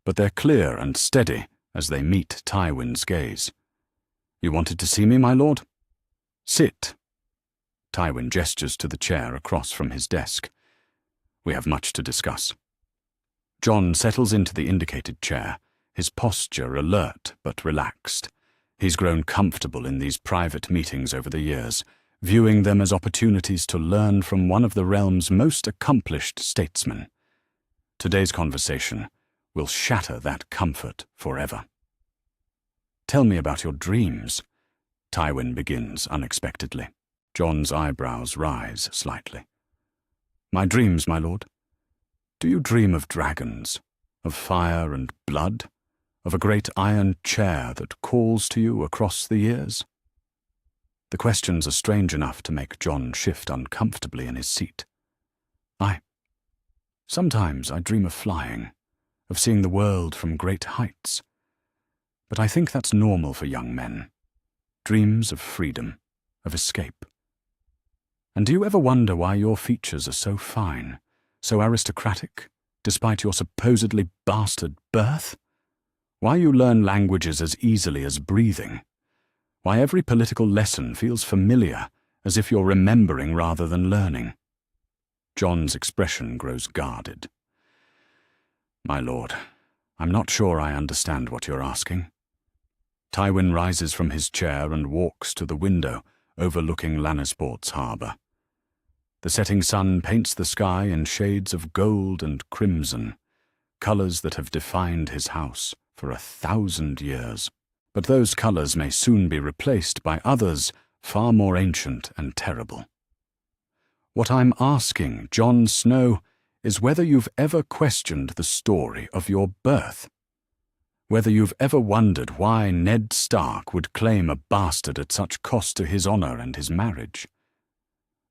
but they're clear and steady as they meet Tywin's gaze. "You wanted to see me, my lord?" "Sit." Tywin gestures to the chair across from his desk. "We have much to discuss." Jon settles into the indicated chair, his posture alert but relaxed. He's grown comfortable in these private meetings over the years, viewing them as opportunities to learn from one of the realm's most accomplished statesmen. Today's conversation will shatter that comfort forever. "Tell me about your dreams," Tywin begins unexpectedly. Jon's eyebrows rise slightly. "My dreams, my lord? Do you dream of dragons, of fire and blood, of a great iron chair that calls to you across the years?" The questions are strange enough to make Jon shift uncomfortably in his seat. Sometimes I dream of flying, of seeing the world from great heights. But I think that's normal for young men. Dreams of freedom, of escape. And do you ever wonder why your features are so fine, so aristocratic, despite your supposedly bastard birth? Why you learn languages as easily as breathing? Why every political lesson feels familiar, as if you're remembering rather than learning? Jon's expression grows guarded. "My lord, I'm not sure I understand what you're asking." Tywin rises from his chair and walks to the window overlooking Lannisport's harbour. The setting sun paints the sky in shades of gold and crimson, colours that have defined his house for 1,000 years. But those colours may soon be replaced by others far more ancient and terrible. What I'm asking, Jon Snow, is whether you've ever questioned the story of your birth. Whether you've ever wondered why Ned Stark would claim a bastard at such cost to his honour and his marriage.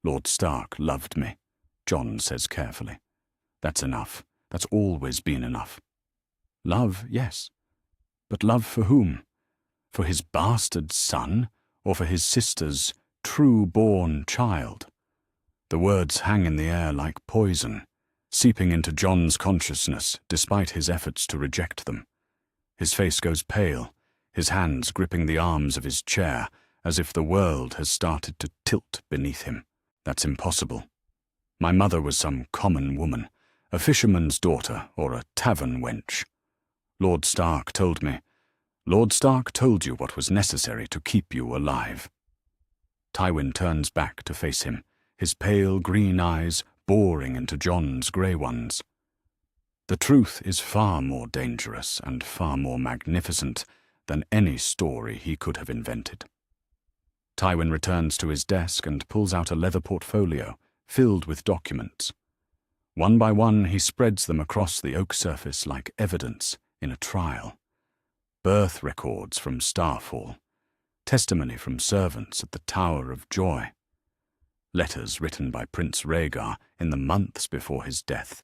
"Lord Stark loved me," Jon says carefully. "That's enough. That's always been enough." Love, yes. But love for whom? For his bastard son, or for his sister's true-born child? The words hang in the air like poison, seeping into Jon's consciousness despite his efforts to reject them. His face goes pale, his hands gripping the arms of his chair as if the world has started to tilt beneath him. That's impossible. My mother was some common woman, a fisherman's daughter or a tavern wench. Lord Stark told me. Lord Stark told you what was necessary to keep you alive. Tywin turns back to face him, his pale green eyes boring into Jon's grey ones. The truth is far more dangerous and far more magnificent than any story he could have invented. Tywin returns to his desk and pulls out a leather portfolio filled with documents. One by one he spreads them across the oak surface like evidence in a trial. Birth records from Starfall, testimony from servants at the Tower of Joy, letters written by Prince Rhaegar in the months before his death.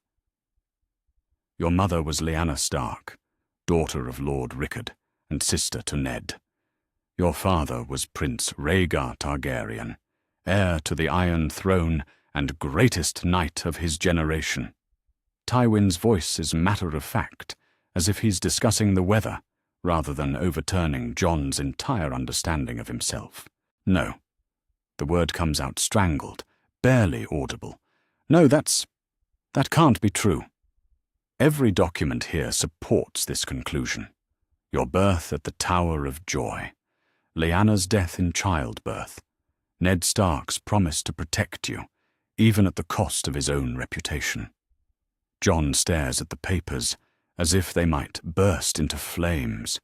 Your mother was Lyanna Stark, daughter of Lord Rickard and sister to Ned. Your father was Prince Rhaegar Targaryen, heir to the Iron Throne and greatest knight of his generation. Tywin's voice is matter-of-fact, as if he's discussing the weather, rather than overturning Jon's entire understanding of himself. No. The word comes out strangled, barely audible, No, that can't be true. Every document here supports this conclusion. Your birth at the Tower of Joy, Lyanna's death in childbirth, Ned Stark's promise to protect you, even at the cost of his own reputation. Jon stares at the papers as if they might burst into flames.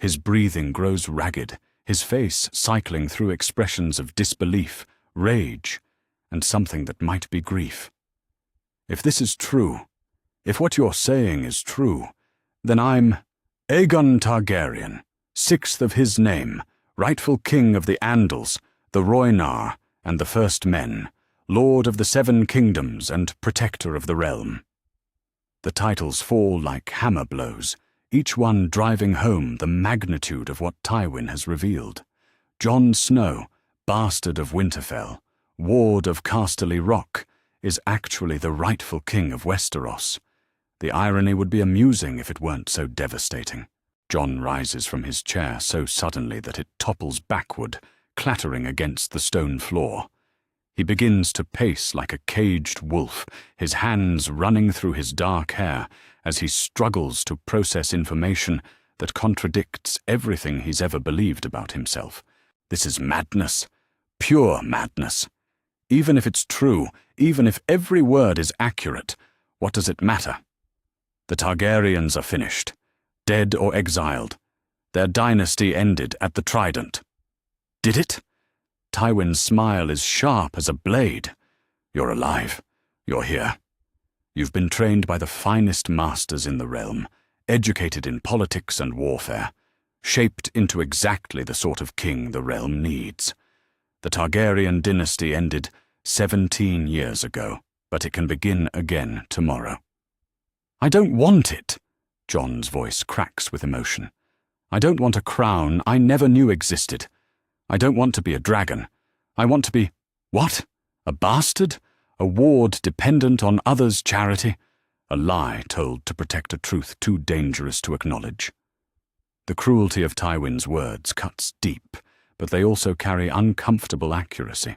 His breathing grows ragged, his face cycling through expressions of disbelief, rage, and something that might be grief. If this is true, if what you're saying is true, then I'm Aegon Targaryen, sixth of his name, rightful king of the Andals, the Rhoynar, and the First Men, Lord of the Seven Kingdoms and Protector of the Realm. The titles fall like hammer blows, each one driving home the magnitude of what Tywin has revealed. Jon Snow, bastard of Winterfell, ward of Casterly Rock, is actually the rightful king of Westeros. The irony would be amusing if it weren't so devastating. Jon rises from his chair so suddenly that it topples backward, clattering against the stone floor. He begins to pace like a caged wolf, his hands running through his dark hair as he struggles to process information that contradicts everything he's ever believed about himself. This is madness, pure madness. Even if it's true, even if every word is accurate, what does it matter? The Targaryens are finished, dead or exiled. Their dynasty ended at the Trident. Did it? Tywin's smile is sharp as a blade. You're alive. You're here. You've been trained by the finest masters in the realm, educated in politics and warfare, shaped into exactly the sort of king the realm needs. The Targaryen dynasty ended 17 years ago, but it can begin again tomorrow. I don't want it. Jon's voice cracks with emotion. I don't want a crown I never knew existed. I don't want to be a dragon. I want to be, what? A bastard? A ward dependent on others' charity? A lie told to protect a truth too dangerous to acknowledge. The cruelty of Tywin's words cuts deep, but they also carry uncomfortable accuracy.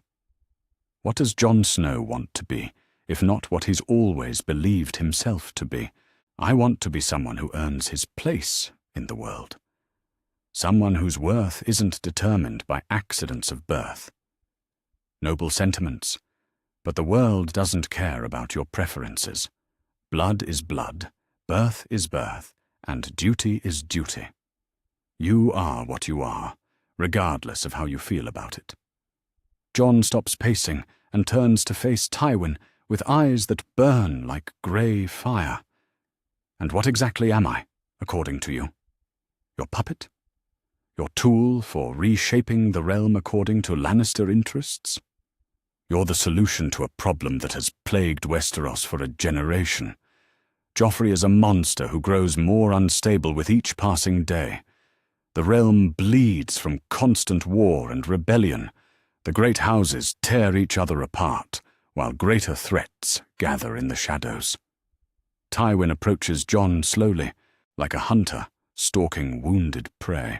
What does Jon Snow want to be, if not what he's always believed himself to be? I want to be someone who earns his place in the world. Someone whose worth isn't determined by accidents of birth. Noble sentiments, but the world doesn't care about your preferences. Blood is blood, birth is birth, and duty is duty. You are what you are, regardless of how you feel about it. Jon stops pacing and turns to face Tywin with eyes that burn like grey fire. And what exactly am I, according to you? Your puppet? Your tool for reshaping the realm according to Lannister interests? You're the solution to a problem that has plagued Westeros for a generation. Joffrey is a monster who grows more unstable with each passing day. The realm bleeds from constant war and rebellion. The great houses tear each other apart, while greater threats gather in the shadows. Tywin approaches Jon slowly, like a hunter stalking wounded prey.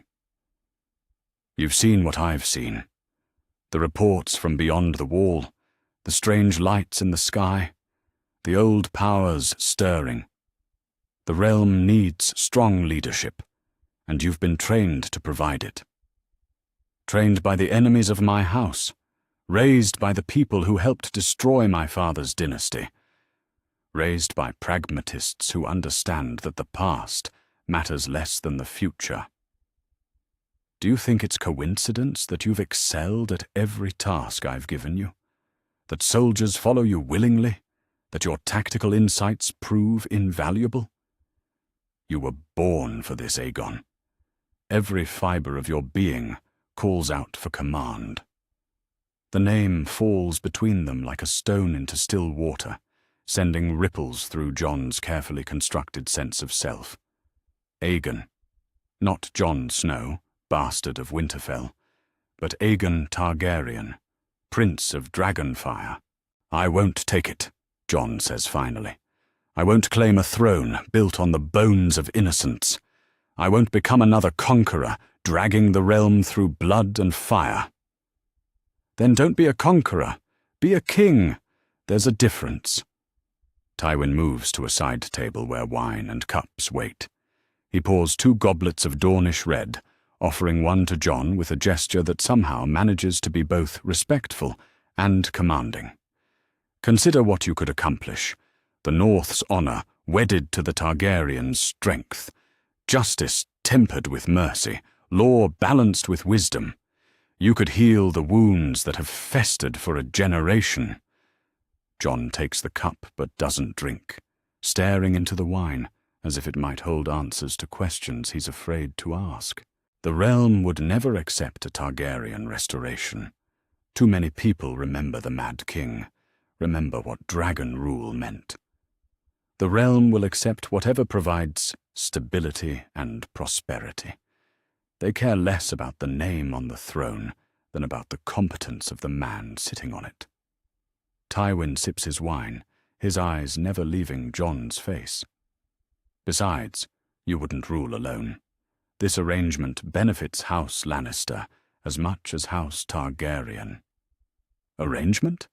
You've seen what I've seen. The reports from beyond the wall, the strange lights in the sky, the old powers stirring. The realm needs strong leadership, and you've been trained to provide it. Trained by the enemies of my house, raised by the people who helped destroy my father's dynasty, raised by pragmatists who understand that the past matters less than the future. Do you think it's coincidence that you've excelled at every task I've given you? That soldiers follow you willingly? That your tactical insights prove invaluable? You were born for this, Aegon. Every fibre of your being calls out for command. The name falls between them like a stone into still water, sending ripples through Jon's carefully constructed sense of self. Aegon, not Jon Snow, bastard of Winterfell, but Aegon Targaryen, Prince of Dragonfire. I won't take it, Jon says finally. I won't claim a throne built on the bones of innocence. I won't become another conqueror, dragging the realm through blood and fire. Then don't be a conqueror. Be a king. There's a difference. Tywin moves to a side table where wine and cups wait. He pours 2 goblets of Dornish red, offering one to Jon with a gesture that somehow manages to be both respectful and commanding. Consider what you could accomplish. The North's honor wedded to the Targaryen's strength. Justice tempered with mercy. Law balanced with wisdom. You could heal the wounds that have festered for a generation. Jon takes the cup but doesn't drink, staring into the wine as if it might hold answers to questions he's afraid to ask. The realm would never accept a Targaryen restoration. Too many people remember the Mad King, remember what dragon rule meant. The realm will accept whatever provides stability and prosperity. They care less about the name on the throne than about the competence of the man sitting on it. Tywin sips his wine, his eyes never leaving Jon's face. Besides, you wouldn't rule alone. This arrangement benefits House Lannister as much as House Targaryen. Arrangement?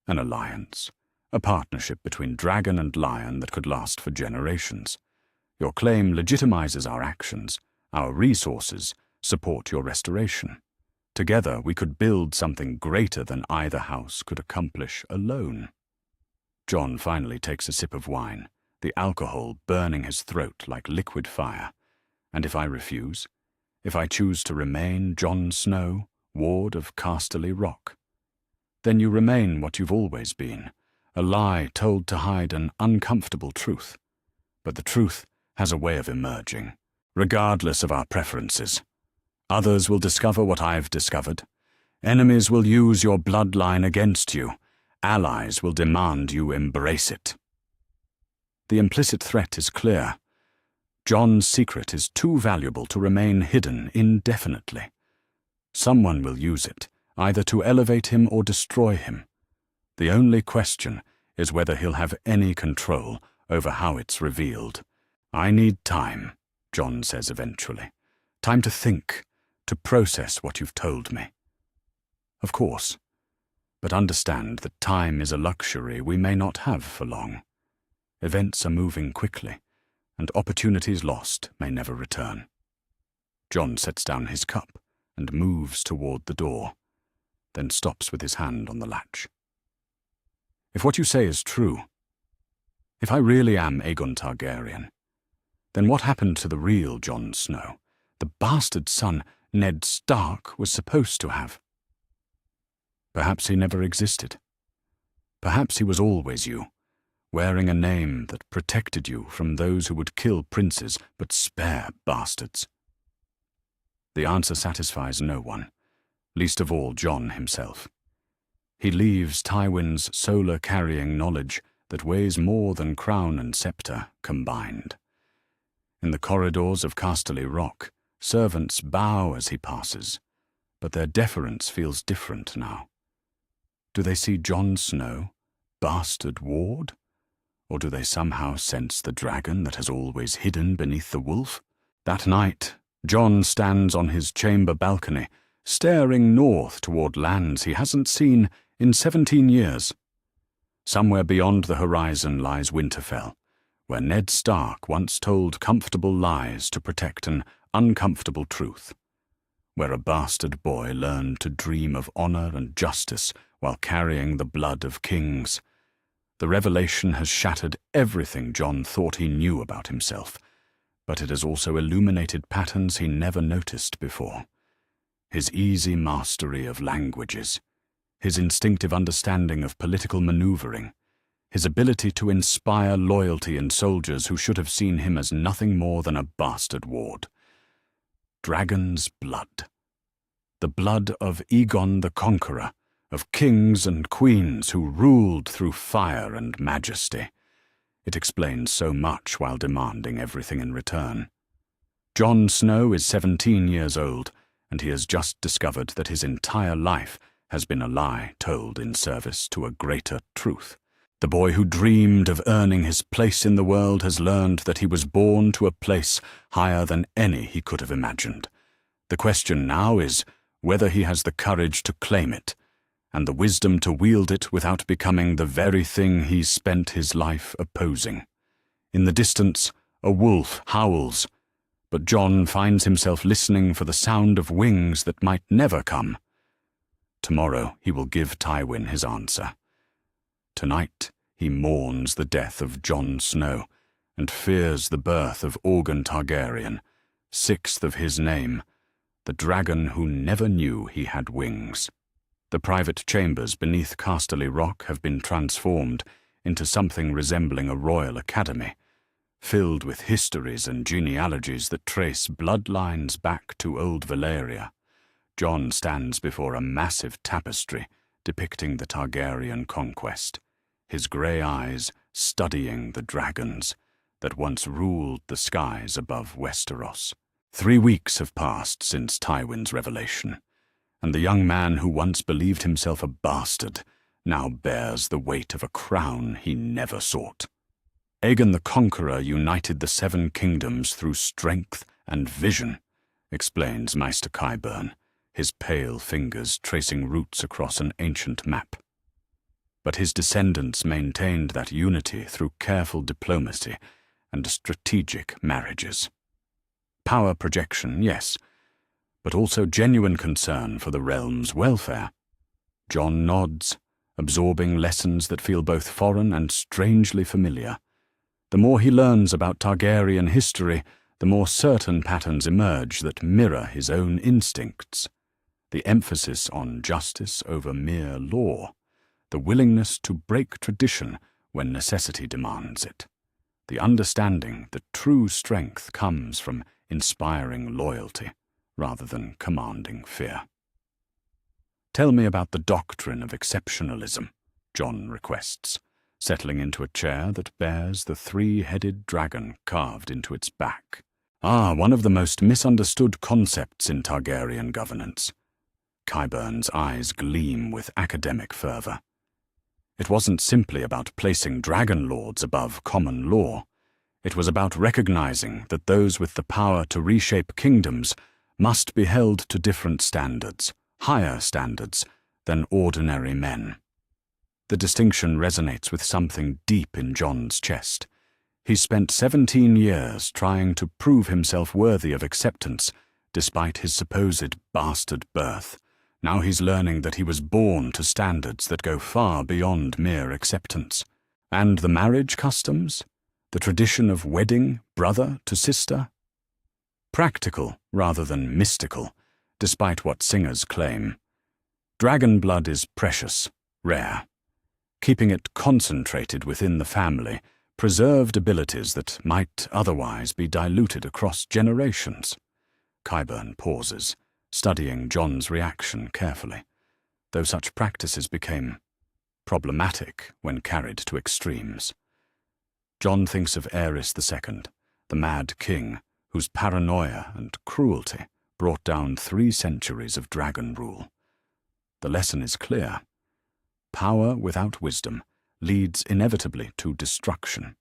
An alliance. A partnership between dragon and lion that could last for generations. Your claim legitimizes our actions. Our resources support your restoration. Together we could build something greater than either house could accomplish alone. Jon finally takes a sip of wine, the alcohol burning his throat like liquid fire. And if I refuse? If I choose to remain Jon Snow, ward of Casterly Rock? Then you remain what you've always been, a lie told to hide an uncomfortable truth. But the truth has a way of emerging, regardless of our preferences. Others will discover what I've discovered. Enemies will use your bloodline against you. Allies will demand you embrace it. The implicit threat is clear. Jon's secret is too valuable to remain hidden indefinitely. Someone will use it, either to elevate him or destroy him. The only question is whether he'll have any control over how it's revealed. I need time, Jon says eventually. Time to think, to process what you've told me. Of course, but understand that time is a luxury we may not have for long. Events are moving quickly, and opportunities lost may never return. Jon sets down his cup and moves toward the door, then stops with his hand on the latch. If what you say is true, if I really am Aegon Targaryen, then what happened to the real Jon Snow, the bastard son Ned Stark was supposed to have? Perhaps he never existed. Perhaps he was always you, wearing a name that protected you from those who would kill princes but spare bastards. The answer satisfies no one, least of all Jon himself. He leaves Tywin's solar-carrying knowledge that weighs more than crown and scepter combined. In the corridors of Casterly Rock, servants bow as he passes, but their deference feels different now. Do they see Jon Snow, bastard ward? Or do they somehow sense the dragon that has always hidden beneath the wolf? That night, Jon stands on his chamber balcony, staring north toward lands he hasn't seen in 17 years. Somewhere beyond the horizon lies Winterfell, where Ned Stark once told comfortable lies to protect an uncomfortable truth, where a bastard boy learned to dream of honor and justice while carrying the blood of kings. The revelation has shattered everything Jon thought he knew about himself, but it has also illuminated patterns he never noticed before. His easy mastery of languages, his instinctive understanding of political maneuvering, his ability to inspire loyalty in soldiers who should have seen him as nothing more than a bastard ward. Dragon's blood. The blood of Aegon the Conqueror, of kings and queens who ruled through fire and majesty. It explains so much while demanding everything in return. Jon Snow is 17 years old, and he has just discovered that his entire life has been a lie told in service to a greater truth. The boy who dreamed of earning his place in the world has learned that he was born to a place higher than any he could have imagined. The question now is whether he has the courage to claim it, and the wisdom to wield it without becoming the very thing he's spent his life opposing. In the distance, a wolf howls, but Jon finds himself listening for the sound of wings that might never come. Tomorrow he will give Tywin his answer. Tonight he mourns the death of Jon Snow and fears the birth of Aegon Targaryen, sixth of his name, the dragon who never knew he had wings. The private chambers beneath Casterly Rock have been transformed into something resembling a royal academy, filled with histories and genealogies that trace bloodlines back to old Valyria. Jon stands before a massive tapestry depicting the Targaryen conquest, his grey eyes studying the dragons that once ruled the skies above Westeros. 3 weeks have passed since Tywin's revelation, and the young man who once believed himself a bastard now bears the weight of a crown he never sought. Aegon the Conqueror united the 7 kingdoms through strength and vision, explains Maester Qyburn, his pale fingers tracing routes across an ancient map. But his descendants maintained that unity through careful diplomacy and strategic marriages. Power projection, yes, but also genuine concern for the realm's welfare. Jon nods, absorbing lessons that feel both foreign and strangely familiar. The more he learns about Targaryen history, the more certain patterns emerge that mirror his own instincts. The emphasis on justice over mere law, the willingness to break tradition when necessity demands it, the understanding that true strength comes from inspiring loyalty rather than commanding fear. "Tell me about the doctrine of exceptionalism," Jon requests, settling into a chair that bears the 3-headed dragon carved into its back. One of the most misunderstood concepts in Targaryen governance. Qyburn's eyes gleam with academic fervor. It wasn't simply about placing dragon lords above common law. It was about recognizing that those with the power to reshape kingdoms must be held to different standards, higher standards, than ordinary men. The distinction resonates with something deep in Jon's chest. He spent 17 years trying to prove himself worthy of acceptance, despite his supposed bastard birth. Now he's learning that he was born to standards that go far beyond mere acceptance. And the marriage customs? The tradition of wedding brother to sister? Practical rather than mystical, despite what singers claim. Dragon blood is precious, rare. Keeping it concentrated within the family preserved abilities that might otherwise be diluted across generations. Qyburn pauses, studying Jon's reaction carefully, though such practices became problematic when carried to extremes. Jon thinks of Aerys II, the Mad King, whose paranoia and cruelty brought down 3 centuries of dragon rule. The lesson is clear. Power without wisdom leads inevitably to destruction,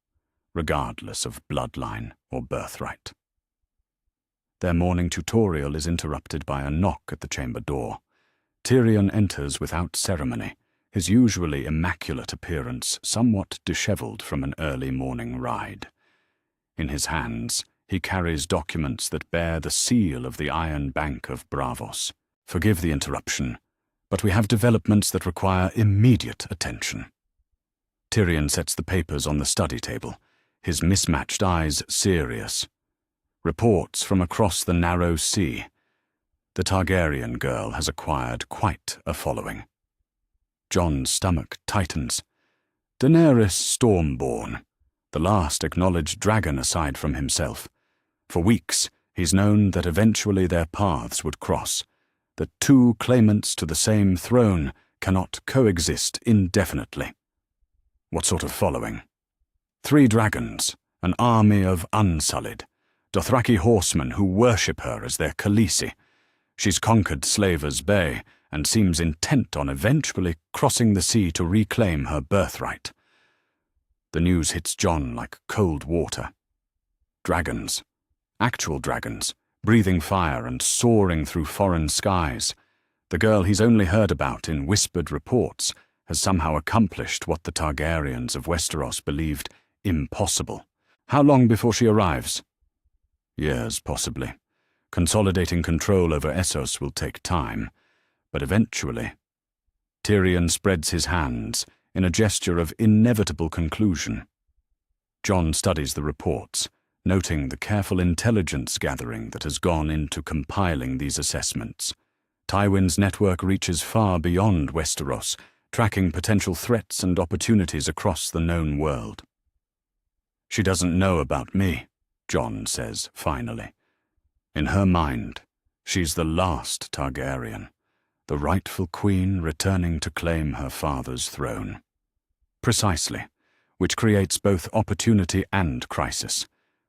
regardless of bloodline or birthright. Their morning tutorial is interrupted by a knock at the chamber door. Tyrion enters without ceremony, his usually immaculate appearance somewhat disheveled from an early morning ride. In his hands, he carries documents that bear the seal of the Iron Bank of Braavos. "Forgive the interruption, but we have developments that require immediate attention." Tyrion sets the papers on the study table, his mismatched eyes serious. Reports from across the narrow sea. The Targaryen girl has acquired quite a following. Jon's stomach tightens. Daenerys Stormborn, the last acknowledged dragon aside from himself. For weeks, he's known that eventually their paths would cross, that 2 claimants to the same throne cannot coexist indefinitely. What sort of following? 3 dragons, an army of Unsullied, Dothraki horsemen who worship her as their Khaleesi. She's conquered Slaver's Bay and seems intent on eventually crossing the sea to reclaim her birthright. The news hits Jon like cold water. Dragons, actual dragons, breathing fire and soaring through foreign skies. The girl he's only heard about in whispered reports has somehow accomplished what the Targaryens of Westeros believed impossible. How long before she arrives? Years, possibly. Consolidating control over Essos will take time, but eventually. Tyrion spreads his hands in a gesture of inevitable conclusion. Jon studies the reports, noting the careful intelligence gathering that has gone into compiling these assessments. Tywin's network reaches far beyond Westeros, tracking potential threats and opportunities across the known world. She doesn't know about me, Jon says finally. In her mind, she's the last Targaryen, the rightful queen returning to claim her father's throne. Precisely, which creates both opportunity and crisis.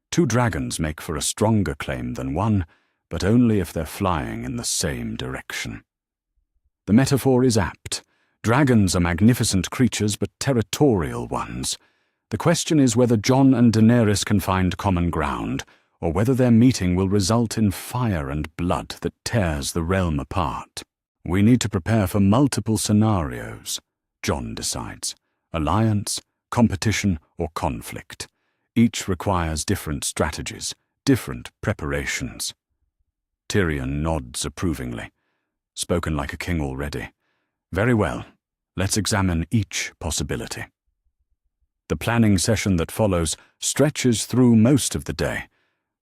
Two dragons make for a stronger claim than one, but only if they're flying in the same direction. The metaphor is apt. Dragons are magnificent creatures, but territorial ones. The question is whether Jon and Daenerys can find common ground, or whether their meeting will result in fire and blood that tears the realm apart. We need to prepare for multiple scenarios, Jon decides. Alliance, competition, or conflict. Each requires different strategies, different preparations. Tyrion nods approvingly. Spoken like a king already. Very well. Let's examine each possibility. The planning session that follows stretches through most of the day,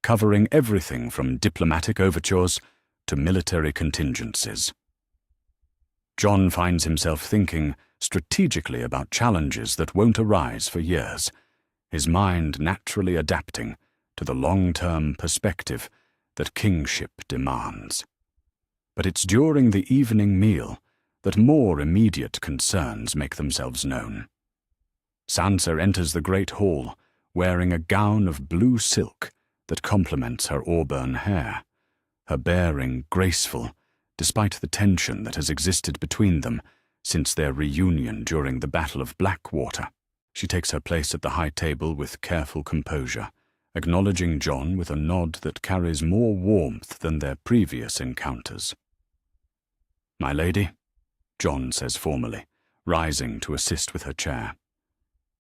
covering everything from diplomatic overtures to military contingencies. Jon finds himself thinking strategically about challenges that won't arise for years, his mind naturally adapting to the long-term perspective that kingship demands. But it's during the evening meal that more immediate concerns make themselves known. Sansa enters the great hall wearing a gown of blue silk that complements her auburn hair, her bearing graceful despite the tension that has existed between them since their reunion during the Battle of Blackwater. She takes her place at the high table with careful composure, acknowledging Jon with a nod that carries more warmth than their previous encounters. "My lady," Jon says formally, rising to assist with her chair.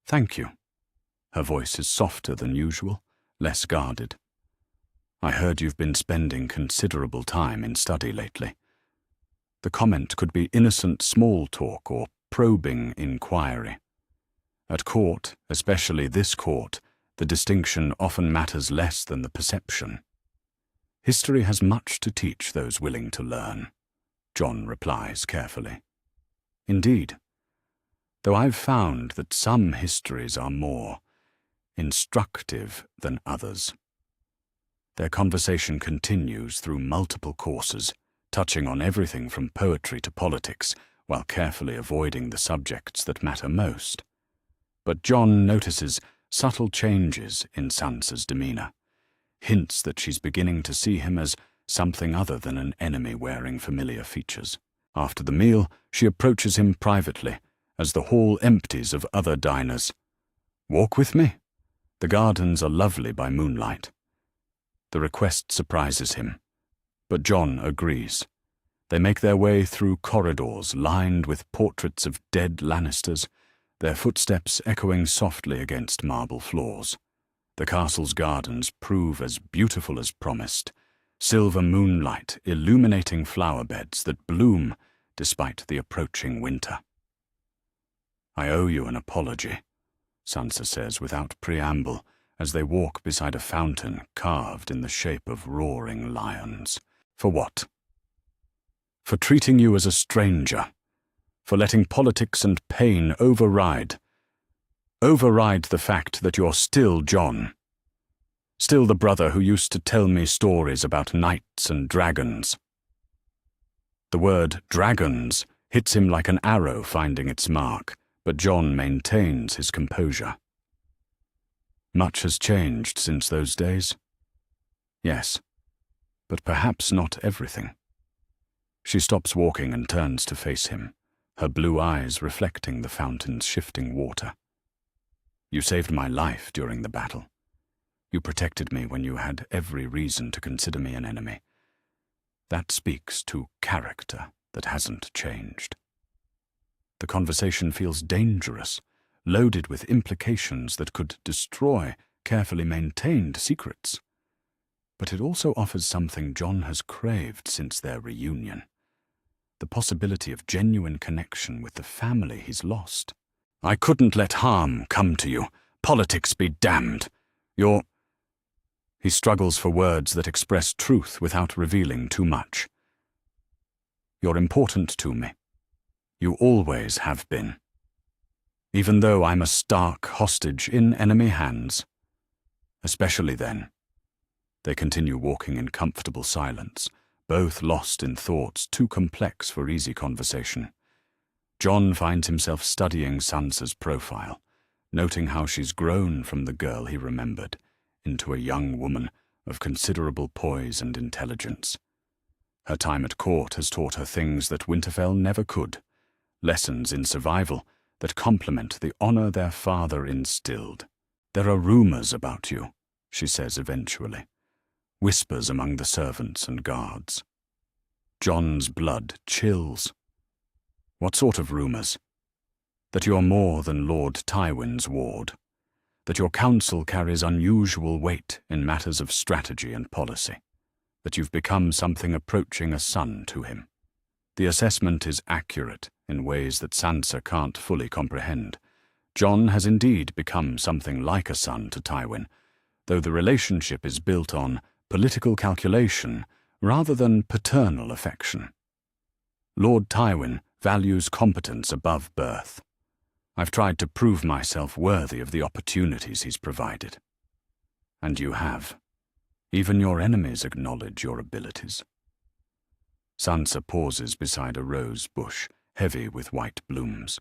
"Thank you." Her voice is softer than usual, less guarded. "I heard you've been spending considerable time in study lately." The comment could be innocent small talk or probing inquiry. At court, especially this court, the distinction often matters less than the perception. "History has much to teach those willing to learn," Jon replies carefully. "Indeed, though I've found that some histories are more instructive than others." Their conversation continues through multiple courses, touching on everything from poetry to politics, while carefully avoiding the subjects that matter most. But Jon notices subtle changes in Sansa's demeanor, hints that she's beginning to see him as something other than an enemy wearing familiar features. After the meal, she approaches him privately, as the hall empties of other diners. "Walk with me? The gardens are lovely by moonlight." The request surprises him, but Jon agrees. They make their way through corridors lined with portraits of dead Lannisters, their footsteps echoing softly against marble floors. The castle's gardens prove as beautiful as promised, silver moonlight illuminating flower beds that bloom despite the approaching winter. "I owe you an apology," Sansa says without preamble, as they walk beside a fountain carved in the shape of roaring lions. "For what?" "For treating you as a stranger. For letting politics and pain override the fact that you're still Jon. Still the brother who used to tell me stories about knights and dragons." The word dragons hits him like an arrow finding its mark, but Jon maintains his composure. "Much has changed since those days." "Yes, but perhaps not everything." She stops walking and turns to face him, her blue eyes reflecting the fountain's shifting water. "You saved my life during the battle. You protected me when you had every reason to consider me an enemy. That speaks to character, that hasn't changed. The conversation feels dangerous, loaded with implications that could destroy carefully maintained secrets. But it also offers something Jon has craved since their reunion: the possibility of genuine connection with the family he's lost. "I couldn't let harm come to you. Politics be damned. He struggles for words that express truth without revealing too much. "You're important to me. You always have been. Even though I'm a stark hostage in enemy hands. Especially then." They continue walking in comfortable silence, both lost in thoughts too complex for easy conversation. Jon finds himself studying Sansa's profile, noting how she's grown from the girl he remembered into a young woman of considerable poise and intelligence. Her time at court has taught her things that Winterfell never could, lessons in survival that complement the honor their father instilled. "There are rumors about you," she says eventually, whispers among the servants and guards. Jon's blood chills. "What sort of rumors?" "That you're more than Lord Tywin's ward. That your counsel carries unusual weight in matters of strategy and policy. That you've become something approaching a son to him." The assessment is accurate in ways that Sansa can't fully comprehend. Jon has indeed become something like a son to Tywin, though the relationship is built on political calculation rather than paternal affection. Lord Tywin values competence above birth. I've tried to prove myself worthy of the opportunities he's provided. And you have. Even your enemies acknowledge your abilities. Sansa pauses beside a rose bush, heavy with white blooms.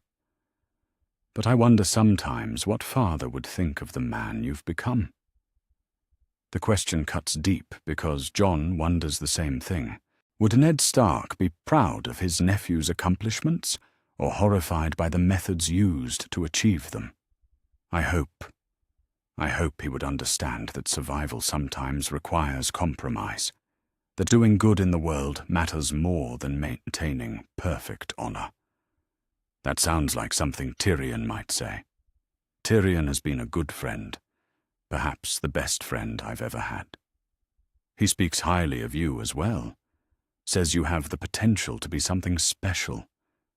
"But I wonder sometimes what father would think of the man you've become." The question cuts deep because Jon wonders the same thing. Would Ned Stark be proud of his nephew's accomplishments, or horrified by the methods used to achieve them? I hope he would understand that survival sometimes requires compromise, that doing good in the world matters more than maintaining perfect honor. That sounds like something Tyrion might say. Tyrion has been a good friend, perhaps the best friend I've ever had. He speaks highly of you as well, says you have the potential to be something special,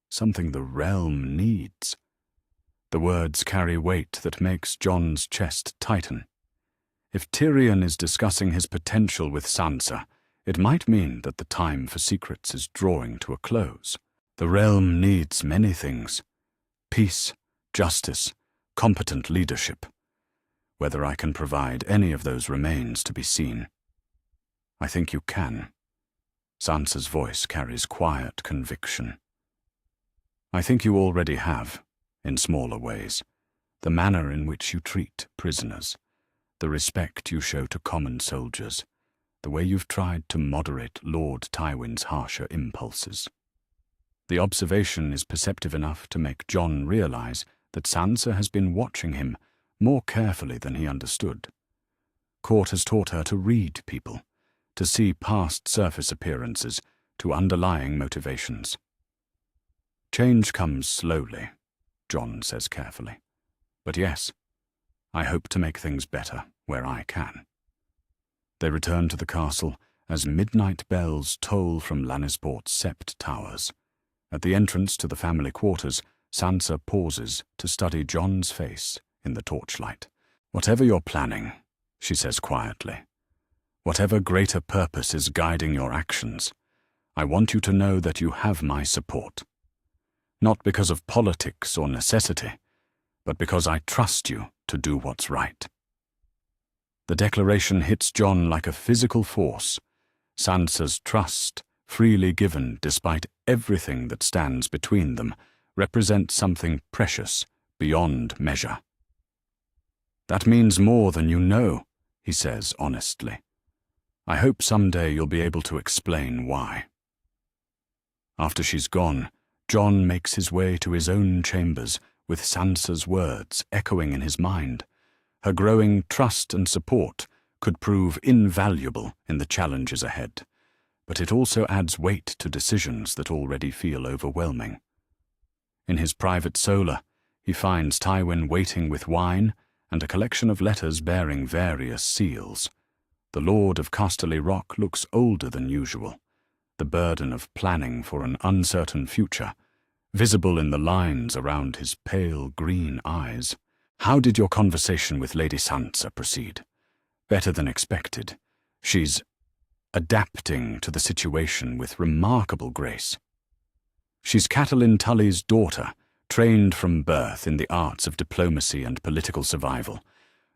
something the realm needs. The words carry weight that makes Jon's chest tighten. If Tyrion is discussing his potential with Sansa, it might mean that the time for secrets is drawing to a close. The realm needs many things: peace, justice, competent leadership. Whether I can provide any of those remains to be seen. I think you can. Sansa's voice carries quiet conviction. I think you already have, in smaller ways, the manner in which you treat prisoners, the respect you show to common soldiers, the way you've tried to moderate Lord Tywin's harsher impulses. The observation is perceptive enough to make Jon realize that Sansa has been watching him more carefully than he understood. Court has taught her to read people, to see past surface appearances to underlying motivations. Change comes slowly, Jon says carefully. But yes, I hope to make things better where I can. They return to the castle as midnight bells toll from Lannisport's sept towers. At the entrance to the family quarters, Sansa pauses to study Jon's face in the torchlight. Whatever you're planning, she says quietly, whatever greater purpose is guiding your actions, I want you to know that you have my support. Not because of politics or necessity, but because I trust you to do what's right. The declaration hits Jon like a physical force. Sansa's trust, freely given despite everything that stands between them, represents something precious beyond measure. That means more than you know, he says honestly. I hope someday you'll be able to explain why. After she's gone, Jon makes his way to his own chambers with Sansa's words echoing in his mind. Her growing trust and support could prove invaluable in the challenges ahead. but it also adds weight to decisions that already feel overwhelming. In his private solar, he finds Tywin waiting with wine and a collection of letters bearing various seals. The Lord of Casterly Rock looks older than usual, the burden of planning for an uncertain future, visible in the lines around his pale green eyes. "How did your conversation with Lady Sansa proceed?" "Better than expected. She's adapting to the situation with remarkable grace. She's Catelyn Tully's daughter, trained from birth in the arts of diplomacy and political survival.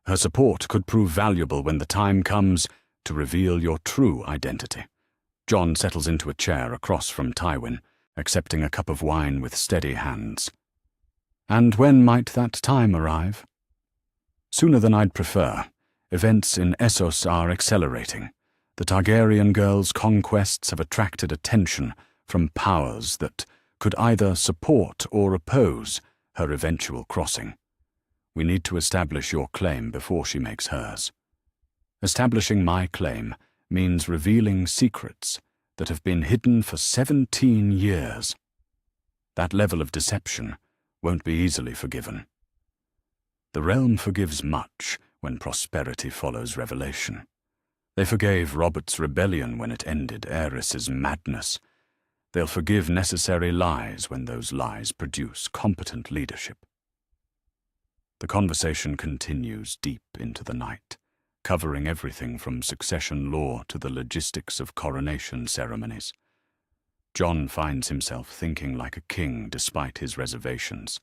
Her support could prove valuable when the time comes to reveal your true identity." Jon settles into a chair across from Tywin, accepting a cup of wine with steady hands. "And when might that time arrive?" "Sooner than I'd prefer. Events in Essos are accelerating. The Targaryen girl's conquests have attracted attention from powers that could either support or oppose her eventual crossing. We need to establish your claim before she makes hers. Establishing my claim means revealing secrets that have been hidden for 17 years. That level of deception won't be easily forgiven. The realm forgives much when prosperity follows revelation. They forgave Robert's rebellion when it ended Aerys's madness. They'll forgive necessary lies when those lies produce competent leadership." The conversation continues deep into the night, covering everything from succession law to the logistics of coronation ceremonies. Jon finds himself thinking like a king despite his reservations,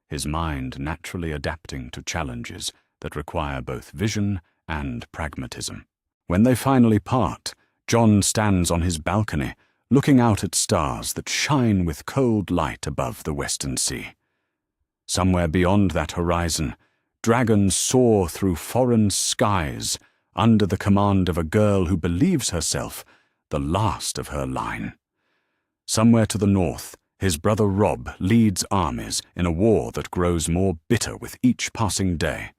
his mind naturally adapting to challenges that require both vision and pragmatism. When they finally part, Jon stands on his balcony, looking out at stars that shine with cold light above the western sea. Somewhere beyond that horizon, dragons soar through foreign skies under the command of a girl who believes herself the last of her line. Somewhere to the north, his brother Robb leads armies in a war that grows more bitter with each passing day.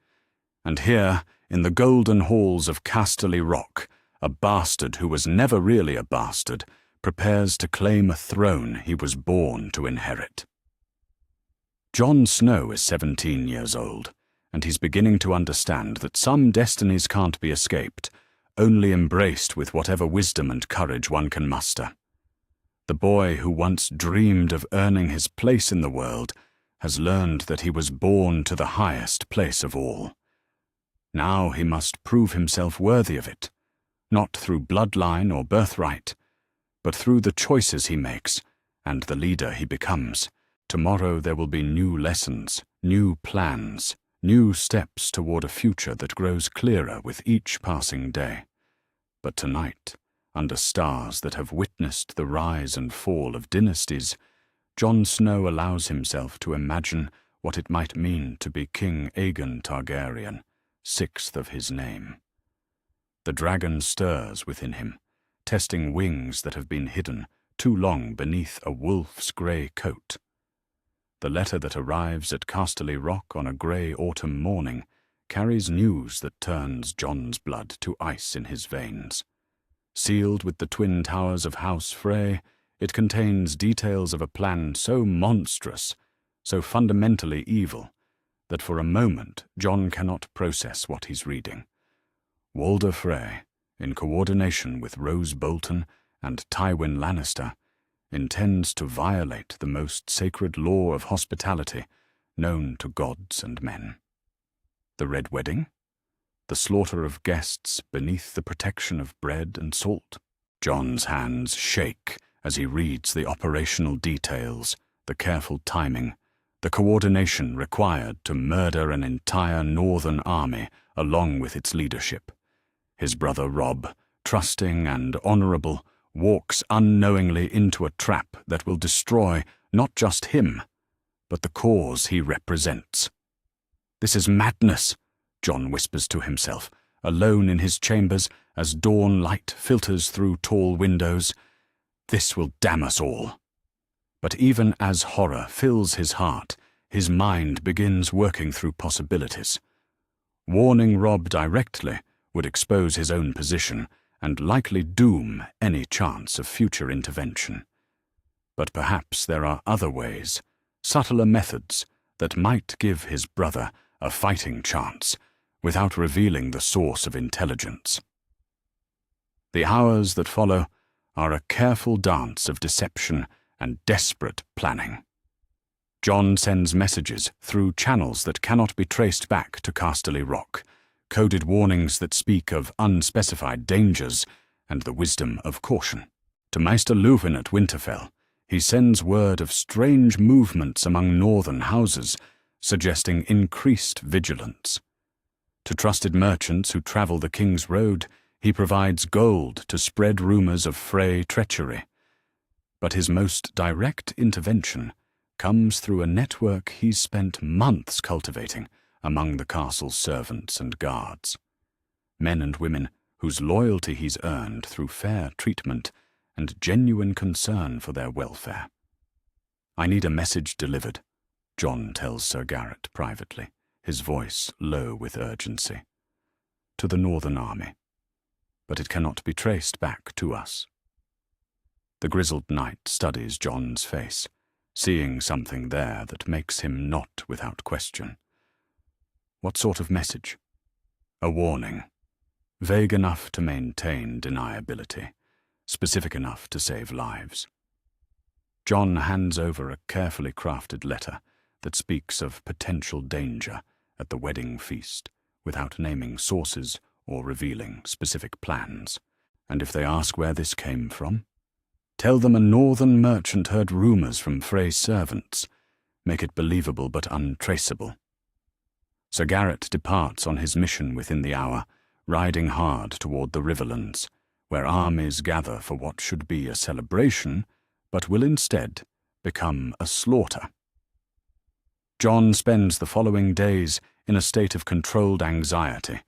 And here, in the golden halls of Casterly Rock, a bastard who was never really a bastard prepares to claim a throne he was born to inherit. Jon Snow is 17 years old, and he's beginning to understand that some destinies can't be escaped, only embraced with whatever wisdom and courage one can muster. The boy who once dreamed of earning his place in the world has learned that he was born to the highest place of all. Now he must prove himself worthy of it, not through bloodline or birthright, but through the choices he makes and the leader he becomes. Tomorrow there will be new lessons, new plans, new steps toward a future that grows clearer with each passing day. But tonight, under stars that have witnessed the rise and fall of dynasties, Jon Snow allows himself to imagine what it might mean to be King Aegon Targaryen, 6th of his name. The dragon stirs within him, testing wings that have been hidden too long beneath a wolf's grey coat. The letter that arrives at Casterly Rock on a grey autumn morning carries news that turns Jon's blood to ice in his veins. Sealed with the twin towers of House Frey, it contains details of a plan so monstrous, so fundamentally evil, that for a moment Jon cannot process what he's reading. Walder Frey, in coordination with Rose Bolton and Tywin Lannister, intends to violate the most sacred law of hospitality known to gods and men. The Red Wedding? The slaughter of guests beneath the protection of bread and salt? Jon's hands shake as he reads the operational details, the careful timing, the coordination required to murder an entire northern army along with its leadership. His brother Robb, trusting and honorable, walks unknowingly into a trap that will destroy not just him, but the cause he represents. "This is madness," Jon whispers to himself, alone in his chambers as dawn light filters through tall windows. "This will damn us all." But even as horror fills his heart, his mind begins working through possibilities. Warning Robb directly would expose his own position and likely doom any chance of future intervention. But perhaps there are other ways, subtler methods, that might give his brother a fighting chance without revealing the source of intelligence. The hours that follow are a careful dance of deception and desperate planning. Jon sends messages through channels that cannot be traced back to Casterly Rock, coded warnings that speak of unspecified dangers and the wisdom of caution. To Maester Luwin at Winterfell, he sends word of strange movements among northern houses, suggesting increased vigilance. To trusted merchants who travel the King's Road, he provides gold to spread rumors of Frey treachery. But his most direct intervention comes through a network he's spent months cultivating among the castle's servants and guards. Men and women whose loyalty he's earned through fair treatment and genuine concern for their welfare. "I need a message delivered," Jon tells Sir Garrett privately, his voice low with urgency. "To the Northern Army. But it cannot be traced back to us." The grizzled knight studies Jon's face, seeing something there that makes him not without question. What sort of message? A warning. Vague enough to maintain deniability, specific enough to save lives. Jon hands over a carefully crafted letter that speaks of potential danger at the wedding feast, without naming sources or revealing specific plans. And if they ask where this came from, tell them a northern merchant heard rumors from Frey's servants. Make it believable but untraceable. Sir Garrett departs on his mission within the hour, riding hard toward the Riverlands, where armies gather for what should be a celebration, but will instead become a slaughter. Jon spends the following days in a state of controlled anxiety,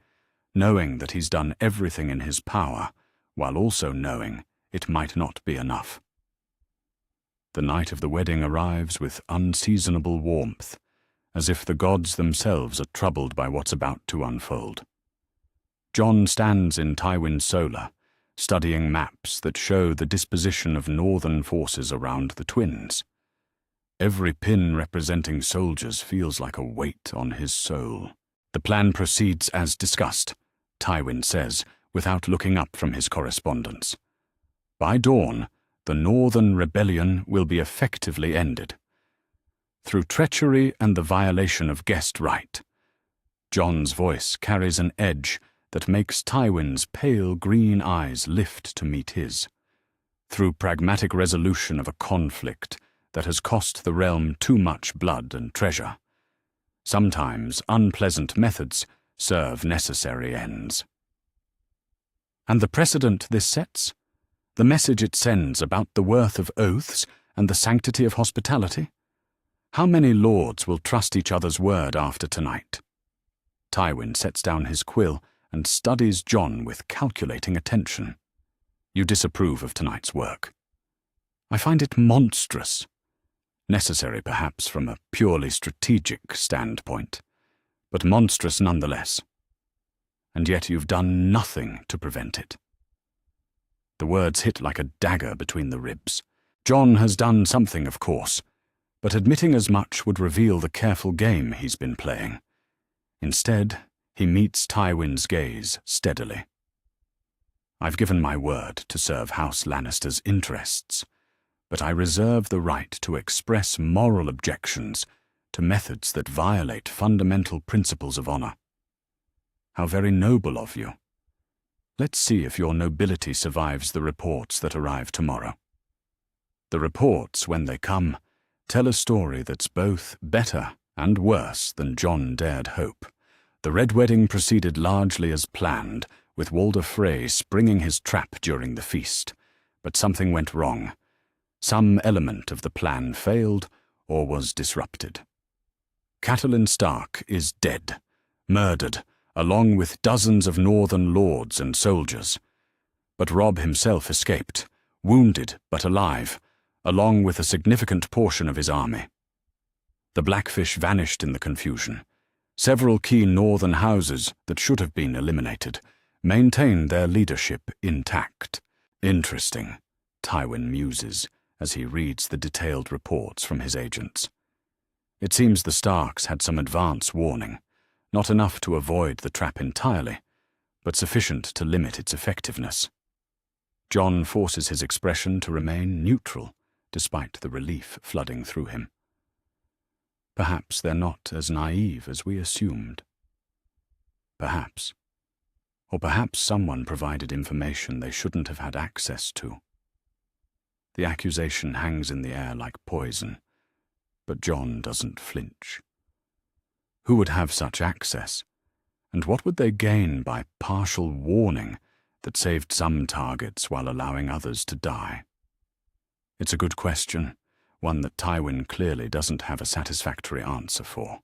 knowing that he's done everything in his power, while also knowing it might not be enough. The night of the wedding arrives with unseasonable warmth, as if the gods themselves are troubled by what's about to unfold. Jon stands in Tywin Solar, studying maps that show the disposition of northern forces around the Twins. Every pin representing soldiers feels like a weight on his soul. "The plan proceeds as discussed," Tywin says, without looking up from his correspondence. "By dawn, the Northern Rebellion will be effectively ended. Through treachery and the violation of guest right." Jon's voice carries an edge that makes Tywin's pale green eyes lift to meet his. "Through pragmatic resolution of a conflict that has cost the realm too much blood and treasure. Sometimes unpleasant methods serve necessary ends." And the precedent this sets? The message it sends about the worth of oaths and the sanctity of hospitality? How many lords will trust each other's word after tonight? Tywin sets down his quill and studies Jon with calculating attention. "You disapprove of tonight's work." "I find it monstrous." Necessary, perhaps, from a purely strategic standpoint, but monstrous nonetheless. "And yet you've done nothing to prevent it." The words hit like a dagger between the ribs. Jon has done something, of course, but admitting as much would reveal the careful game he's been playing. Instead, he meets Tywin's gaze steadily. "I've given my word to serve House Lannister's interests, but I reserve the right to express moral objections to methods that violate fundamental principles of honor." "How very noble of you. Let's see if your nobility survives the reports that arrive tomorrow." The reports, when they come, tell a story that's both better and worse than Jon dared hope. The Red Wedding proceeded largely as planned, with Walder Frey springing his trap during the feast. But something went wrong. Some element of the plan failed or was disrupted. Catelyn Stark is dead, murdered, along with dozens of northern lords and soldiers. But Robb himself escaped, wounded but alive, along with a significant portion of his army. The Blackfish vanished in the confusion. Several key northern houses that should have been eliminated, maintain their leadership intact. Interesting, Tywin muses as he reads the detailed reports from his agents. It seems the Starks had some advance warning, not enough to avoid the trap entirely, but sufficient to limit its effectiveness. Jon forces his expression to remain neutral, despite the relief flooding through him. Perhaps they're not as naive as we assumed. Perhaps. Or perhaps someone provided information they shouldn't have had access to. The accusation hangs in the air like poison, but Jon doesn't flinch. Who would have such access? And what would they gain by partial warning that saved some targets while allowing others to die? It's a good question, one that Tywin clearly doesn't have a satisfactory answer for.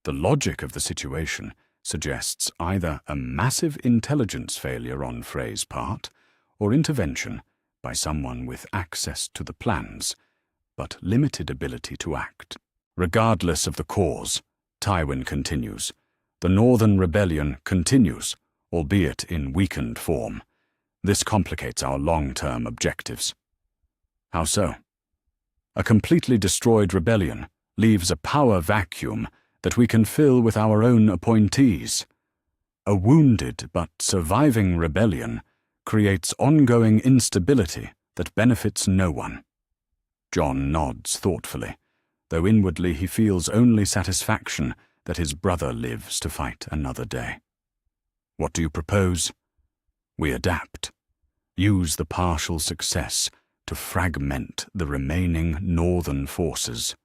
The logic of the situation suggests either a massive intelligence failure on Frey's part, or intervention by someone with access to the plans, but limited ability to act. Regardless of the cause, Tywin continues, the Northern Rebellion continues, albeit in weakened form. This complicates our long-term objectives. How so? A completely destroyed rebellion leaves a power vacuum that we can fill with our own appointees. A wounded but surviving rebellion creates ongoing instability that benefits no one. Jon nods thoughtfully, though inwardly he feels only satisfaction that his brother lives to fight another day. What do you propose? We adapt. Use the partial success to fragment the remaining northern forces,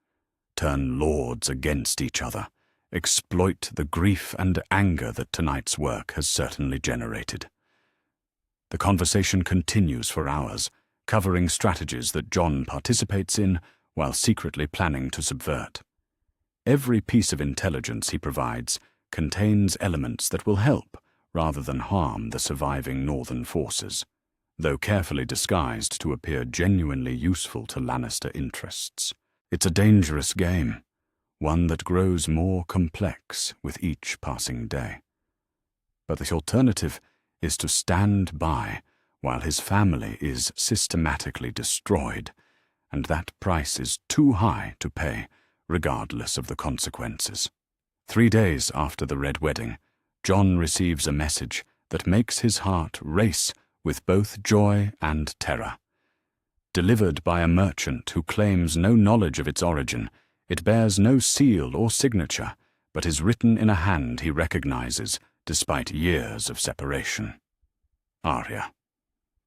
turn lords against each other, exploit the grief and anger that tonight's work has certainly generated. The conversation continues for hours, covering strategies that Jon participates in while secretly planning to subvert. Every piece of intelligence he provides contains elements that will help rather than harm the surviving northern forces, though carefully disguised to appear genuinely useful to Lannister interests. It's a dangerous game, one that grows more complex with each passing day. But the alternative is to stand by while his family is systematically destroyed, and that price is too high to pay, regardless of the consequences. 3 days after the Red Wedding, Jon receives a message that makes his heart race with both joy and terror. Delivered by a merchant who claims no knowledge of its origin, it bears no seal or signature, but is written in a hand he recognizes despite years of separation. Arya.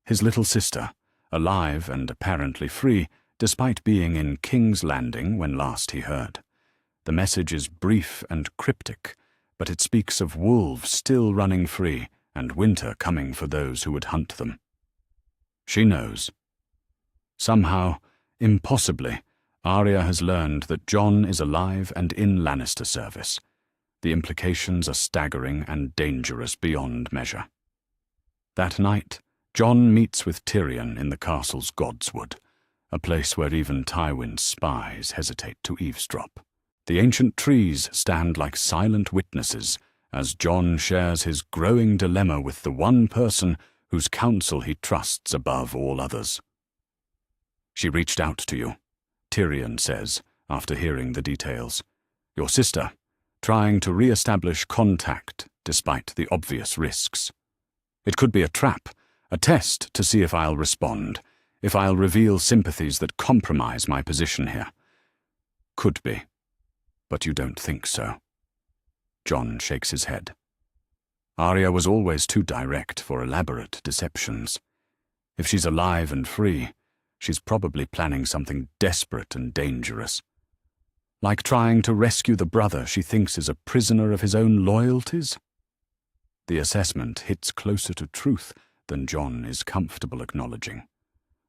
His little sister, alive and apparently free, despite being in King's Landing when last he heard. The message is brief and cryptic, but it speaks of wolves still running free and winter coming for those who would hunt them. She knows. Somehow, impossibly, Arya has learned that Jon is alive and in Lannister service. The implications are staggering and dangerous beyond measure. That night, Jon meets with Tyrion in the castle's Godswood, a place where even Tywin's spies hesitate to eavesdrop. The ancient trees stand like silent witnesses as Jon shares his growing dilemma with the one person whose counsel he trusts above all others. She reached out to you, Tyrion says, after hearing the details. Your sister, trying to re-establish contact despite the obvious risks. It could be a trap, a test to see if I'll respond, if I'll reveal sympathies that compromise my position here. Could be, but you don't think so. Jon shakes his head. Arya was always too direct for elaborate deceptions. If she's alive and free, she's probably planning something desperate and dangerous. Like trying to rescue the brother she thinks is a prisoner of his own loyalties? The assessment hits closer to truth than Jon is comfortable acknowledging.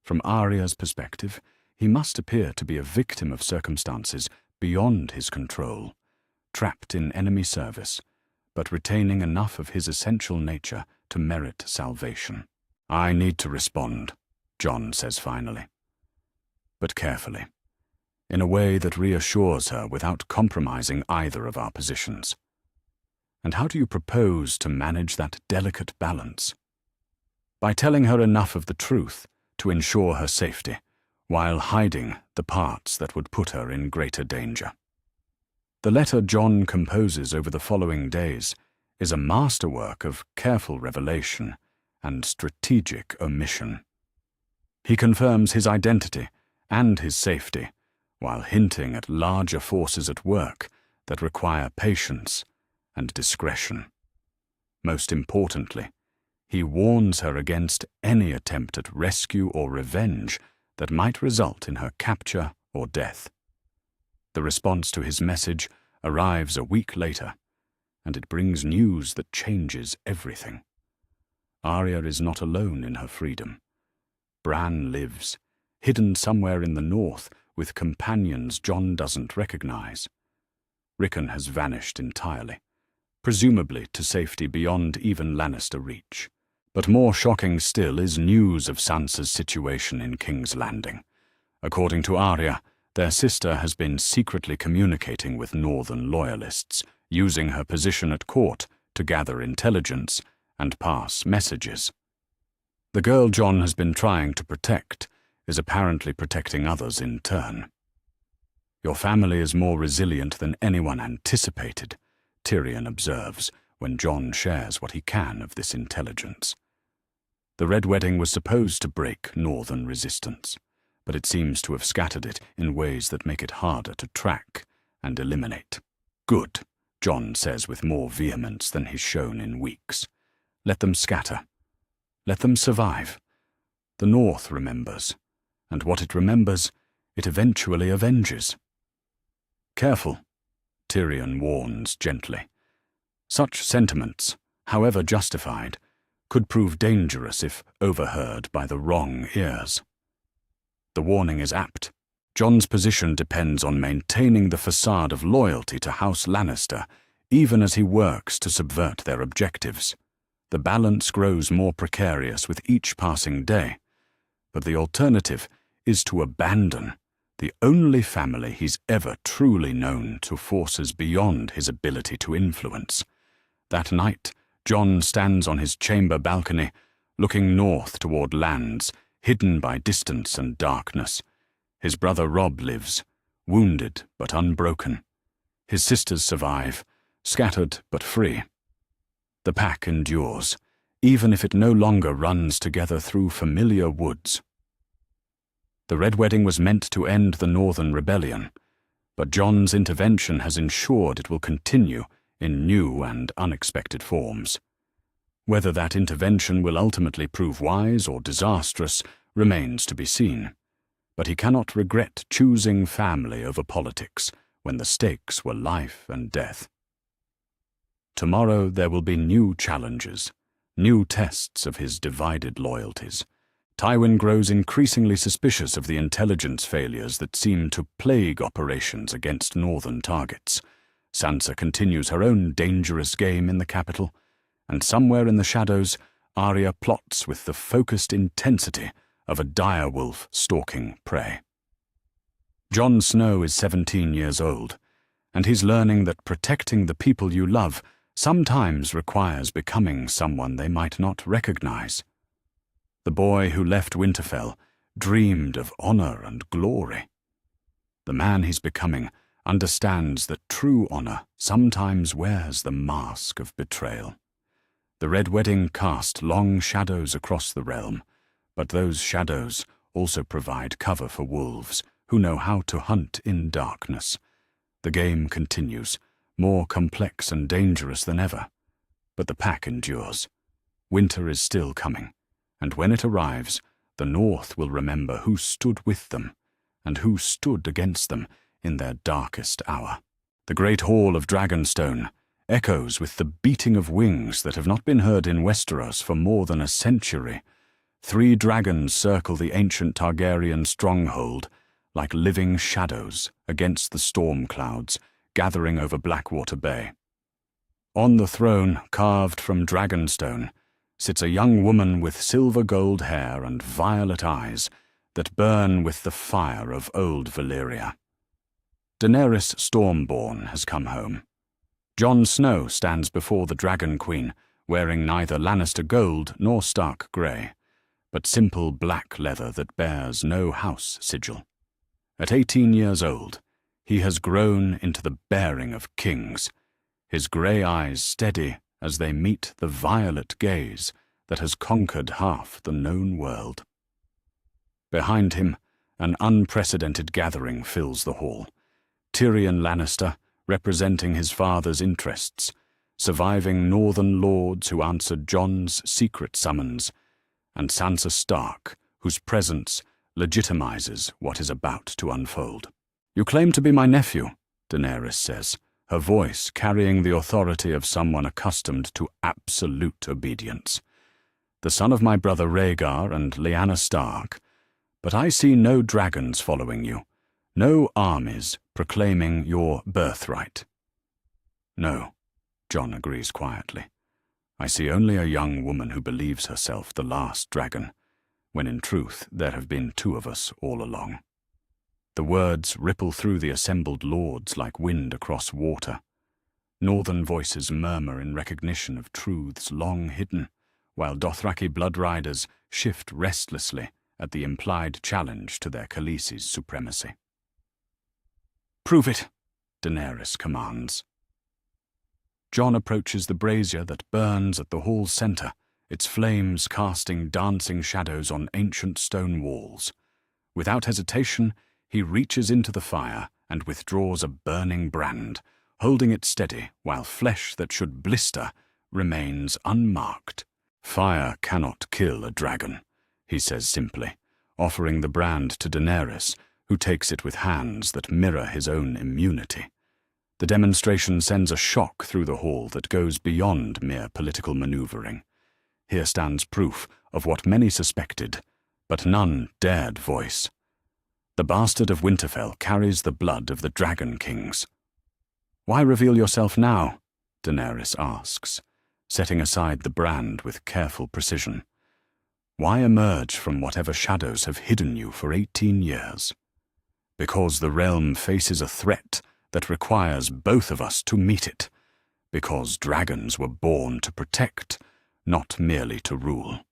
From Arya's perspective, he must appear to be a victim of circumstances beyond his control, trapped in enemy service, but retaining enough of his essential nature to merit salvation. I need to respond, Jon says finally. But carefully, in a way that reassures her without compromising either of our positions. And how do you propose to manage that delicate balance? By telling her enough of the truth to ensure her safety, while hiding the parts that would put her in greater danger. The letter Jon composes over the following days is a masterwork of careful revelation and strategic omission. He confirms his identity and his safety, while hinting at larger forces at work that require patience and discretion. Most importantly, he warns her against any attempt at rescue or revenge that might result in her capture or death. The response to his message arrives a week later, and it brings news that changes everything. Arya is not alone in her freedom. Bran lives, hidden somewhere in the north with companions Jon doesn't recognize. Rickon has vanished entirely, presumably to safety beyond even Lannister reach. But more shocking still is news of Sansa's situation in King's Landing. According to Arya, their sister has been secretly communicating with northern loyalists, using her position at court to gather intelligence and pass messages. The girl Jon has been trying to protect is apparently protecting others in turn. Your family is more resilient than anyone anticipated, Tyrion observes when Jon shares what he can of this intelligence. The Red Wedding was supposed to break northern resistance, but it seems to have scattered it in ways that make it harder to track and eliminate. Good, Jon says with more vehemence than he's shown in weeks. Let them scatter. Let them survive. The North remembers, and what it remembers, it eventually avenges. Careful, Tyrion warns gently. Such sentiments, however justified, could prove dangerous if overheard by the wrong ears. The warning is apt. Jon's position depends on maintaining the facade of loyalty to House Lannister, even as he works to subvert their objectives. The balance grows more precarious with each passing day, but the alternative is to abandon the only family he's ever truly known to forces beyond his ability to influence. That night, Jon stands on his chamber balcony, looking north toward lands hidden by distance and darkness. His brother Robb lives, wounded but unbroken. His sisters survive, scattered but free. The pack endures, even if it no longer runs together through familiar woods. The Red Wedding was meant to end the Northern Rebellion, but Jon's intervention has ensured it will continue in new and unexpected forms. Whether that intervention will ultimately prove wise or disastrous remains to be seen, but he cannot regret choosing family over politics when the stakes were life and death. Tomorrow there will be new challenges, new tests of his divided loyalties. Tywin grows increasingly suspicious of the intelligence failures that seem to plague operations against northern targets. Sansa continues her own dangerous game in the capital, and somewhere in the shadows, Arya plots with the focused intensity of a direwolf stalking prey. Jon Snow is 17 years old, and he's learning that protecting the people you love sometimes requires becoming someone they might not recognize. The boy who left Winterfell dreamed of honor and glory. The man he's becoming understands that true honor sometimes wears the mask of betrayal. The Red Wedding cast long shadows across the realm, but those shadows also provide cover for wolves who know how to hunt in darkness. The game continues, more complex and dangerous than ever, but the pack endures. Winter is still coming, and when it arrives, the North will remember who stood with them and who stood against them in their darkest hour. The great hall of Dragonstone echoes with the beating of wings that have not been heard in Westeros for more than a century. 3 dragons circle the ancient Targaryen stronghold like living shadows against the storm clouds gathering over Blackwater Bay. On the throne, carved from dragonstone, sits a young woman with silver-gold hair and violet eyes that burn with the fire of old Valyria. Daenerys Stormborn has come home. Jon Snow stands before the Dragon Queen, wearing neither Lannister gold nor Stark grey, but simple black leather that bears no house sigil. At 18 years old, he has grown into the bearing of kings, his grey eyes steady as they meet the violet gaze that has conquered half the known world. Behind him, an unprecedented gathering fills the hall. Tyrion Lannister, representing his father's interests, surviving northern lords who answered Jon's secret summons, and Sansa Stark, whose presence legitimizes what is about to unfold. "You claim to be my nephew," Daenerys says, her voice carrying the authority of someone accustomed to absolute obedience. "The son of my brother Rhaegar and Lyanna Stark, but I see no dragons following you, no armies proclaiming your birthright." "No," Jon agrees quietly. "I see only a young woman who believes herself the last dragon, when in truth there have been two of us all along." The words ripple through the assembled lords like wind across water. Northern voices murmur in recognition of truths long hidden, while Dothraki bloodriders shift restlessly at the implied challenge to their Khaleesi's supremacy. "Prove it," Daenerys commands. Jon approaches the brazier that burns at the hall's center, its flames casting dancing shadows on ancient stone walls. Without hesitation, he reaches into the fire and withdraws a burning brand, holding it steady while flesh that should blister remains unmarked. "Fire cannot kill a dragon," he says simply, offering the brand to Daenerys, who takes it with hands that mirror his own immunity. The demonstration sends a shock through the hall that goes beyond mere political maneuvering. Here stands proof of what many suspected, but none dared voice. The bastard of Winterfell carries the blood of the Dragon Kings. "Why reveal yourself now?" Daenerys asks, setting aside the brand with careful precision. "Why emerge from whatever shadows have hidden you for 18 years? Because the realm faces a threat that requires both of us to meet it. Because dragons were born to protect, not merely to rule."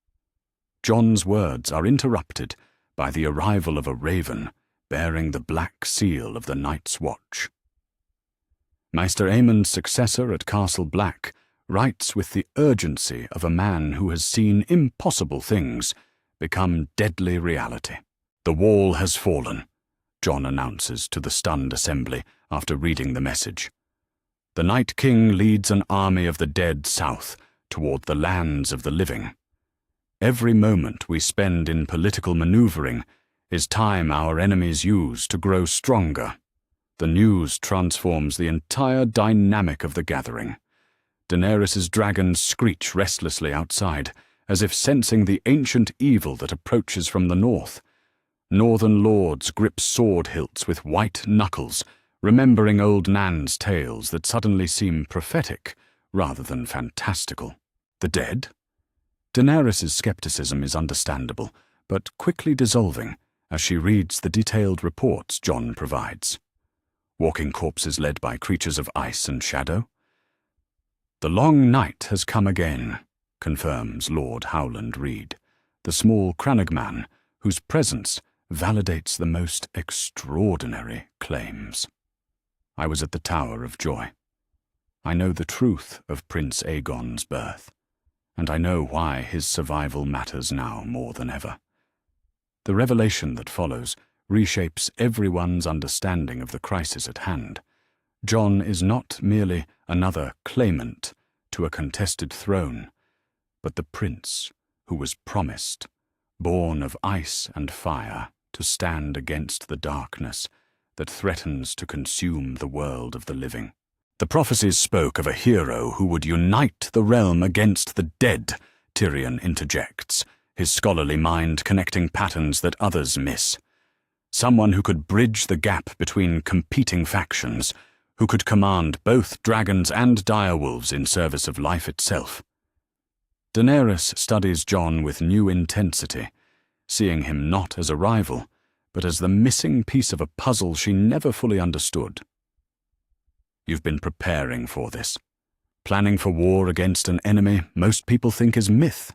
Jon's words are interrupted by the arrival of a raven bearing the black seal of the Night's Watch. Maester Aemon's successor at Castle Black writes with the urgency of a man who has seen impossible things become deadly reality. "The wall has fallen," Jon announces to the stunned assembly after reading the message. "The Night King leads an army of the dead south toward the lands of the living. Every moment we spend in political maneuvering is time our enemies use to grow stronger." The news transforms the entire dynamic of the gathering. Daenerys' dragons screech restlessly outside, as if sensing the ancient evil that approaches from the north. Northern lords grip sword hilts with white knuckles, remembering old Nan's tales that suddenly seem prophetic rather than fantastical. The dead? Daenerys' skepticism is understandable, but quickly dissolving as she reads the detailed reports Jon provides. Walking corpses led by creatures of ice and shadow? "The long night has come again," confirms Lord Howland Reed, the small crannogman whose presence validates the most extraordinary claims. "I was at the Tower of Joy. I know the truth of Prince Aegon's birth, and I know why his survival matters now more than ever." The revelation that follows reshapes everyone's understanding of the crisis at hand. Jon is not merely another claimant to a contested throne, but the prince who was promised, born of ice and fire, to stand against the darkness that threatens to consume the world of the living. "The prophecies spoke of a hero who would unite the realm against the dead," Tyrion interjects, his scholarly mind connecting patterns that others miss. Someone who could bridge the gap between competing factions, who could command both dragons and direwolves in service of life itself. Daenerys studies Jon with new intensity, seeing him not as a rival, but as the missing piece of a puzzle she never fully understood. You've been preparing for this. Planning for war against an enemy most people think is myth.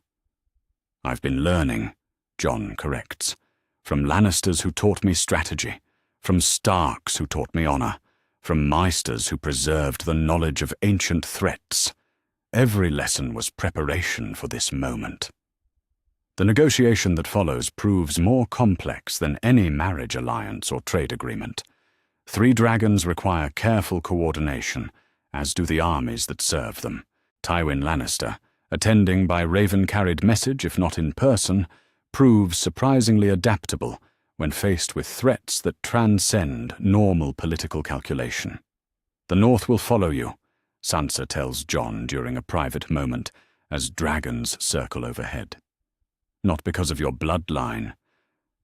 I've been learning, Jon corrects, from Lannisters who taught me strategy, from Starks who taught me honor, from Maesters who preserved the knowledge of ancient threats. Every lesson was preparation for this moment. The negotiation that follows proves more complex than any marriage alliance or trade agreement. 3 dragons require careful coordination, as do the armies that serve them. Tywin Lannister, attending by raven-carried message if not in person, proves surprisingly adaptable when faced with threats that transcend normal political calculation. The North will follow you, Sansa tells Jon during a private moment as dragons circle overhead. Not because of your bloodline,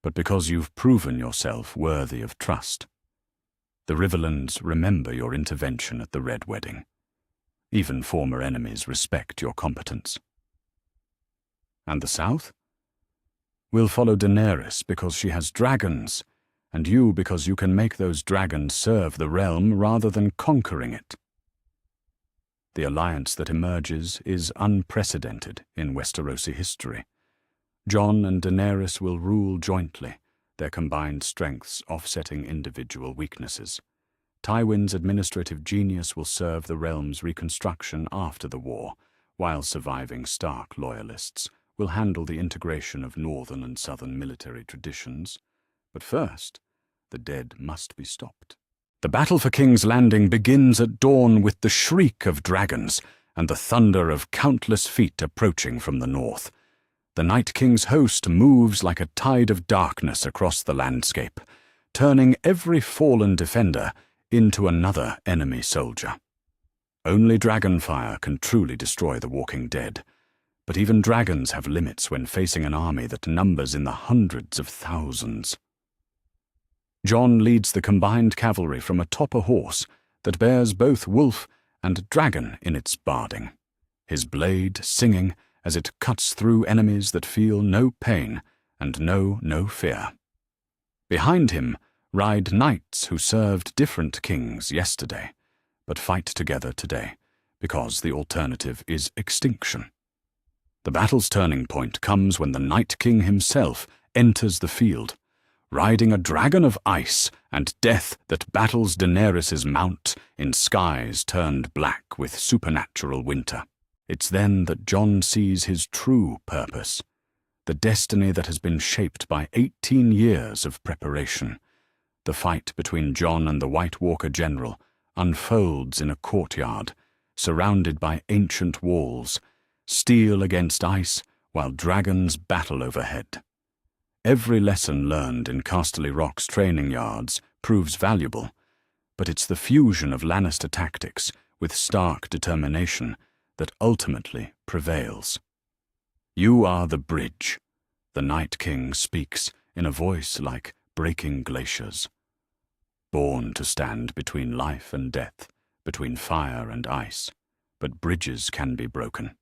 but because you've proven yourself worthy of trust. The Riverlands remember your intervention at the Red Wedding. Even former enemies respect your competence. And the South? We'll follow Daenerys because she has dragons, and you because you can make those dragons serve the realm rather than conquering it. The alliance that emerges is unprecedented in Westerosi history. Jon and Daenerys will rule jointly, their combined strengths offsetting individual weaknesses. Tywin's administrative genius will serve the realm's reconstruction after the war, while surviving Stark loyalists will handle the integration of northern and southern military traditions. But first, the dead must be stopped. The battle for King's Landing begins at dawn with the shriek of dragons and the thunder of countless feet approaching from the north. The Night King's host moves like a tide of darkness across the landscape, turning every fallen defender into another enemy soldier. Only dragonfire can truly destroy the walking dead, but even dragons have limits when facing an army that numbers in the hundreds of thousands. Jon leads the combined cavalry from atop a horse that bears both wolf and dragon in its barding, his blade singing as it cuts through enemies that feel no pain and know no fear. Behind him ride knights who served different kings yesterday, but fight together today, because the alternative is extinction. The battle's turning point comes when the Night King himself enters the field, riding a dragon of ice and death that battles Daenerys' mount in skies turned black with supernatural winter. It's then that Jon sees his true purpose, the destiny that has been shaped by 18 years of preparation. The fight between Jon and the White Walker general unfolds in a courtyard, surrounded by ancient walls, steel against ice, while dragons battle overhead. Every lesson learned in Casterly Rock's training yards proves valuable, but it's the fusion of Lannister tactics with Stark determination that ultimately prevails. You are the bridge, the Night King speaks in a voice like breaking glaciers. Born to stand between life and death, between fire and ice, but bridges can be broken.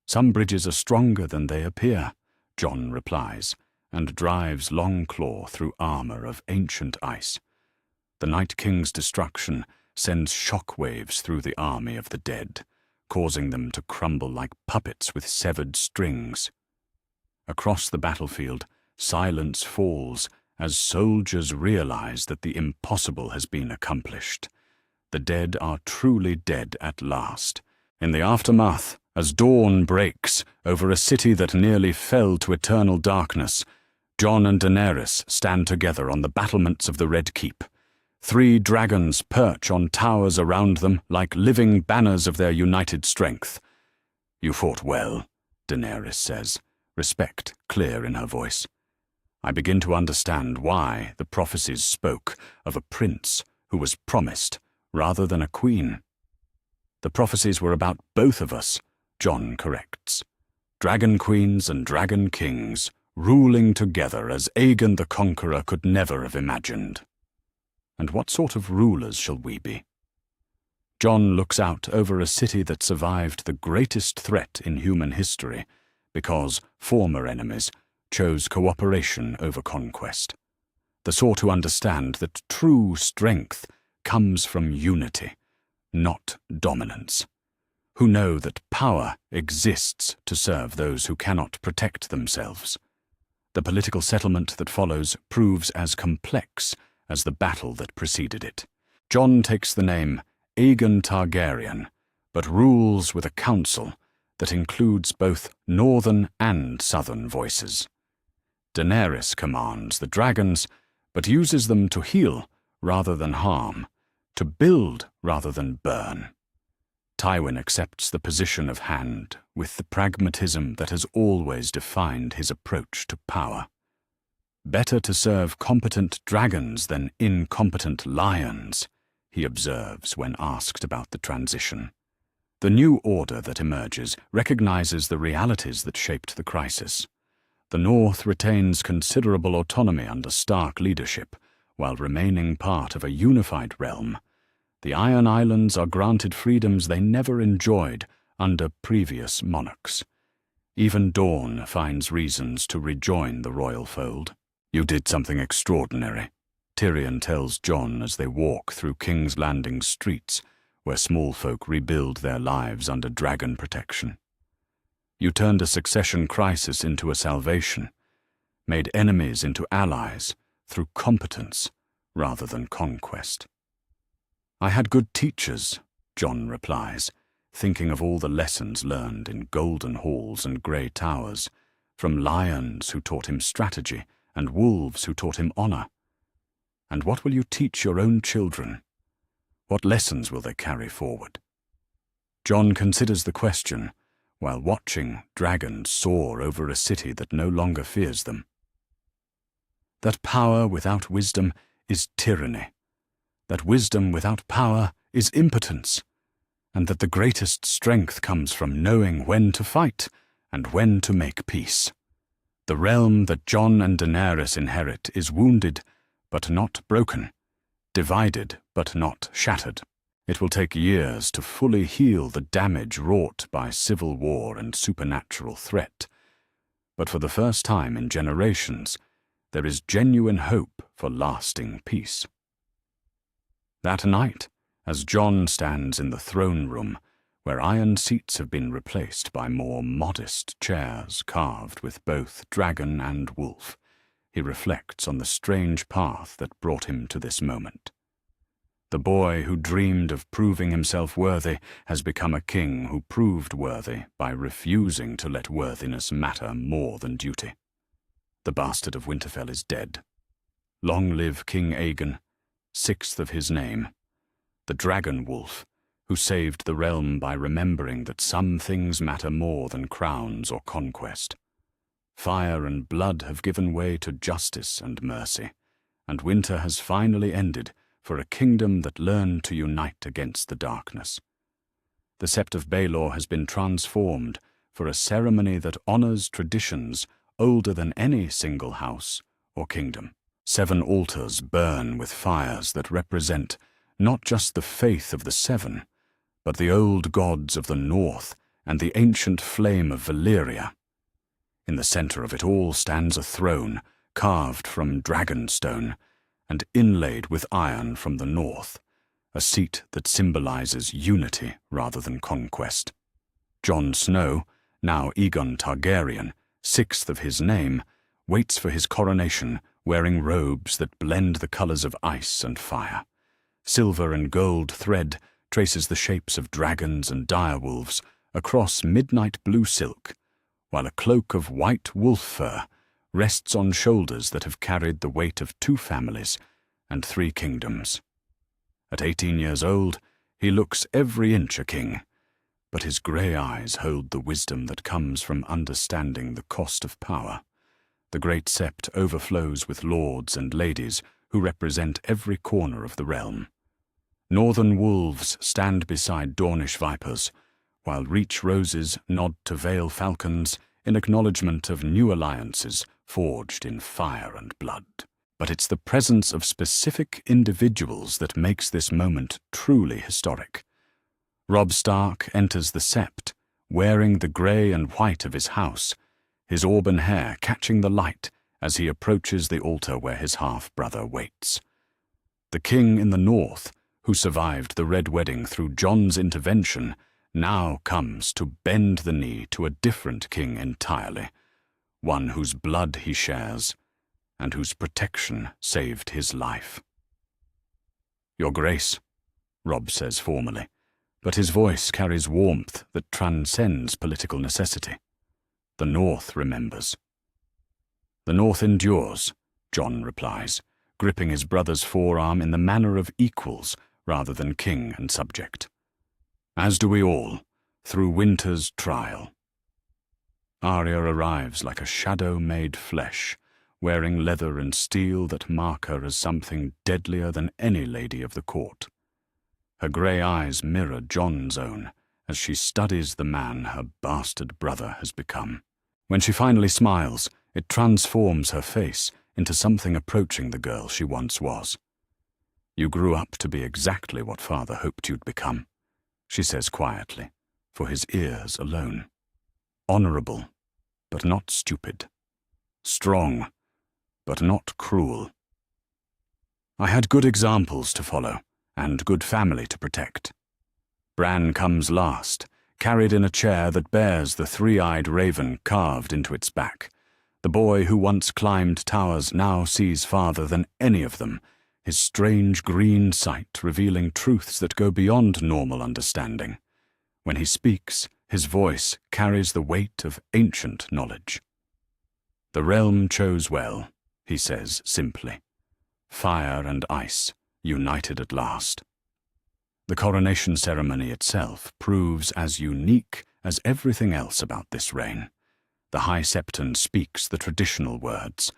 Some bridges are stronger than they appear, Jon replies, and drives Longclaw through armor of ancient ice. The Night King's destruction sends shockwaves through the army of the dead, causing them to crumble like puppets with severed strings. Across the battlefield, silence falls as soldiers realize that the impossible has been accomplished. The dead are truly dead at last. In the aftermath, as dawn breaks over a city that nearly fell to eternal darkness, Jon and Daenerys stand together on the battlements of the Red Keep. 3 dragons perch on towers around them like living banners of their united strength. You fought well, Daenerys says, respect clear in her voice. I begin to understand why the prophecies spoke of a prince who was promised rather than a queen. The prophecies were about both of us, Jon corrects. Dragon queens and dragon kings ruling together as Aegon the Conqueror could never have imagined. And what sort of rulers shall we be? Jon looks out over a city that survived the greatest threat in human history because former enemies chose cooperation over conquest. The sort who understand that true strength comes from unity, not dominance, who know that power exists to serve those who cannot protect themselves. The political settlement that follows proves as complex as the battle that preceded it. Jon takes the name Aegon Targaryen, but rules with a council that includes both northern and southern voices. Daenerys commands the dragons, but uses them to heal rather than harm, to build rather than burn. Tywin accepts the position of hand with the pragmatism that has always defined his approach to power. Better to serve competent dragons than incompetent lions, he observes when asked about the transition. The new order that emerges recognizes the realities that shaped the crisis. The North retains considerable autonomy under Stark leadership, while remaining part of a unified realm. The Iron Islands are granted freedoms they never enjoyed under previous monarchs. Even Dorne finds reasons to rejoin the royal fold. "You did something extraordinary," Tyrion tells Jon as they walk through King's Landing's streets, where small folk rebuild their lives under dragon protection. "You turned a succession crisis into a salvation, made enemies into allies through competence rather than conquest." "I had good teachers," Jon replies, thinking of all the lessons learned in golden halls and grey towers, from lions who taught him strategy and wolves who taught him honor. And what will you teach your own children? What lessons will they carry forward? Jon considers the question while watching dragons soar over a city that no longer fears them. That power without wisdom is tyranny, that wisdom without power is impotence, and that the greatest strength comes from knowing when to fight and when to make peace. The realm that Jon and Daenerys inherit is wounded but not broken, divided but not shattered. It will take years to fully heal the damage wrought by civil war and supernatural threat, but for the first time in generations, there is genuine hope for lasting peace. That night, as Jon stands in the throne room, where iron seats have been replaced by more modest chairs carved with both dragon and wolf, he reflects on the strange path that brought him to this moment. The boy who dreamed of proving himself worthy has become a king who proved worthy by refusing to let worthiness matter more than duty. The bastard of Winterfell is dead. Long live King Aegon, sixth of his name, the dragon wolf, who saved the realm by remembering that some things matter more than crowns or conquest. Fire and blood have given way to justice and mercy, and winter has finally ended for a kingdom that learned to unite against the darkness. The Sept of Baelor has been transformed for a ceremony that honors traditions older than any single house or kingdom. 7 altars burn with fires that represent not just the faith of the Seven, but the old gods of the North and the ancient flame of Valyria. In the center of it all stands a throne carved from dragonstone and inlaid with iron from the north, a seat that symbolizes unity rather than conquest. Jon Snow, now Aegon Targaryen, sixth of his name, waits for his coronation wearing robes that blend the colors of ice and fire. Silver and gold thread traces the shapes of dragons and direwolves across midnight blue silk, while a cloak of white wolf fur rests on shoulders that have carried the weight of 2 families and 3 kingdoms. At 18 years old, he looks every inch a king, but his grey eyes hold the wisdom that comes from understanding the cost of power. The great sept overflows with lords and ladies who represent every corner of the realm. Northern wolves stand beside Dornish vipers, while Reach roses nod to Vale falcons in acknowledgement of new alliances forged in fire and blood. But it's the presence of specific individuals that makes this moment truly historic. Robb Stark enters the sept, wearing the grey and white of his house, his auburn hair catching the light as he approaches the altar where his half-brother waits. The king in the north, who survived the Red Wedding through Jon's intervention, now comes to bend the knee to a different king entirely, one whose blood he shares and whose protection saved his life. "Your Grace," Robb says formally, but his voice carries warmth that transcends political necessity. "The North remembers." "The North endures," Jon replies, gripping his brother's forearm in the manner of equals rather than king and subject. "As do we all, through winter's trial." Arya arrives like a shadow made flesh, wearing leather and steel that mark her as something deadlier than any lady of the court. Her grey eyes mirror Jon's own as she studies the man her bastard brother has become. When she finally smiles, it transforms her face into something approaching the girl she once was. "You grew up to be exactly what Father hoped you'd become," she says quietly, for his ears alone. "Honourable, but not stupid. Strong, but not cruel. I had good examples to follow, and good family to protect. Bran comes last, carried in a chair that bears the three-eyed raven carved into its back. The boy who once climbed towers now sees farther than any of them, his strange green sight revealing truths that go beyond normal understanding. When he speaks, his voice carries the weight of ancient knowledge. "The realm chose well," he says simply. "Fire and ice, united at last." The coronation ceremony itself proves as unique as everything else about this reign. The High Septon speaks the traditional words,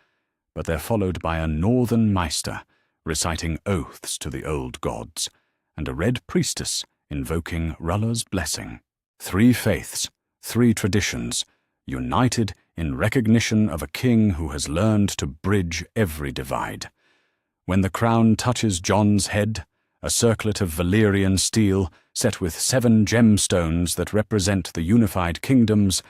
but they're followed by a northern maester reciting oaths to the old gods, and a red priestess invoking Rulla's blessing. 3 faiths, 3 traditions, united in recognition of a king who has learned to bridge every divide. When the crown touches Jon's head, a circlet of Valyrian steel set with 7 gemstones that represent the unified kingdoms,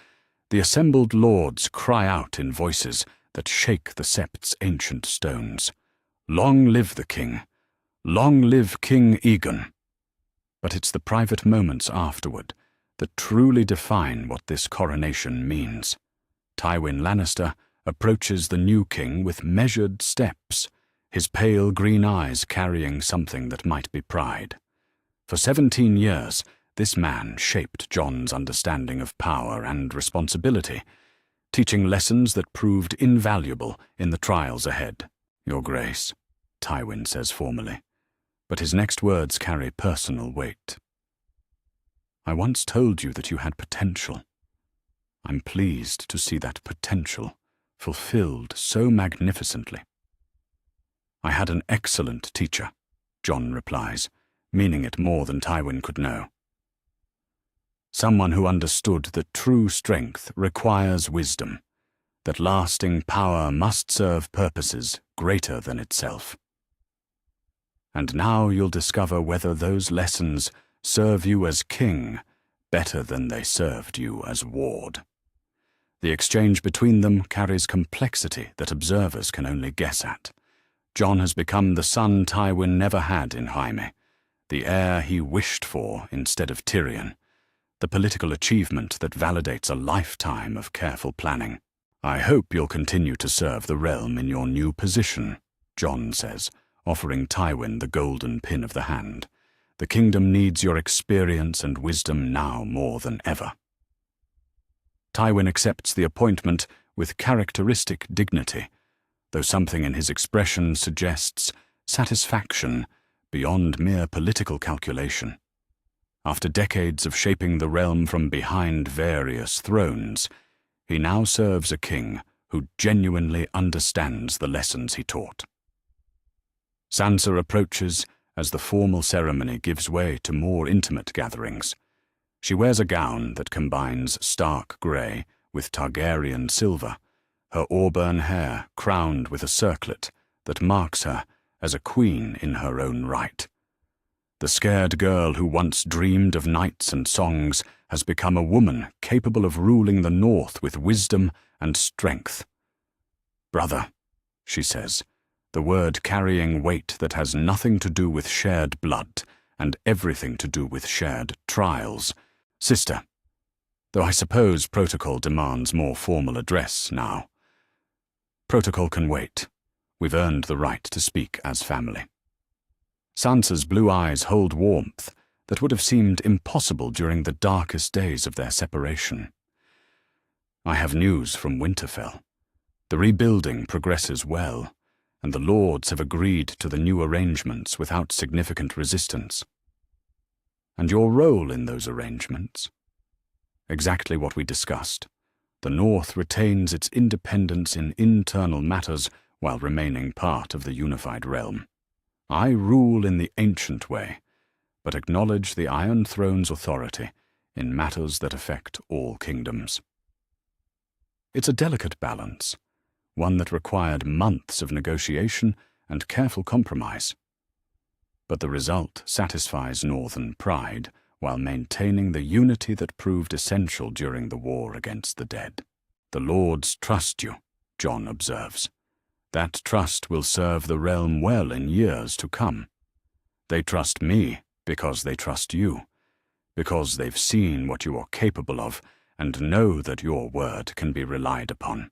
the assembled lords cry out in voices that shake the sept's ancient stones. "Long live the king! Long live King Aegon!" But it's the private moments afterward that truly define what this coronation means. Tywin Lannister approaches the new king with measured steps, his pale green eyes carrying something that might be pride. For 17 years, this man shaped Jon's understanding of power and responsibility, teaching lessons that proved invaluable in the trials ahead. "Your Grace," Tywin says formally, but his next words carry personal weight. "I once told you that you had potential. I'm pleased to see that potential fulfilled so magnificently." "I had an excellent teacher," Jon replies, meaning it more than Tywin could know. "Someone who understood that true strength requires wisdom, that lasting power must serve purposes greater than itself. And now you'll discover whether those lessons serve you as king better than they served you as ward." The exchange between them carries complexity that observers can only guess at. Jon has become the son Tywin never had in Jaime, the heir he wished for instead of Tyrion, the political achievement that validates a lifetime of careful planning. "I hope you'll continue to serve the realm in your new position," Jon says, offering Tywin the golden pin of the hand. "The kingdom needs your experience and wisdom now more than ever." Tywin accepts the appointment with characteristic dignity, though something in his expression suggests satisfaction beyond mere political calculation. After decades of shaping the realm from behind various thrones, he now serves a king who genuinely understands the lessons he taught. Sansa approaches as the formal ceremony gives way to more intimate gatherings. She wears a gown that combines stark grey with Targaryen silver, her auburn hair crowned with a circlet that marks her as a queen in her own right. The scared girl who once dreamed of knights and songs has become a woman capable of ruling the North with wisdom and strength. "Brother," she says, the word carrying weight that has nothing to do with shared blood and everything to do with shared trials. Sister, though I suppose protocol demands more formal address now. Protocol can wait. We've earned the right to speak as family. Sansa's blue eyes hold warmth that would have seemed impossible during the darkest days of their separation. I have news from Winterfell. The rebuilding progresses well, and the lords have agreed to the new arrangements without significant resistance. And your role in those arrangements? Exactly what we discussed. The North retains its independence in internal matters while remaining part of the unified realm. I rule in the ancient way, but acknowledge the Iron Throne's authority in matters that affect all kingdoms. It's a delicate balance, one that required months of negotiation and careful compromise. But the result satisfies Northern pride while maintaining the unity that proved essential during the war against the dead. The lords trust you, Jon observes. That trust will serve the realm well in years to come. They trust me because they trust you, because they've seen what you are capable of and know that your word can be relied upon.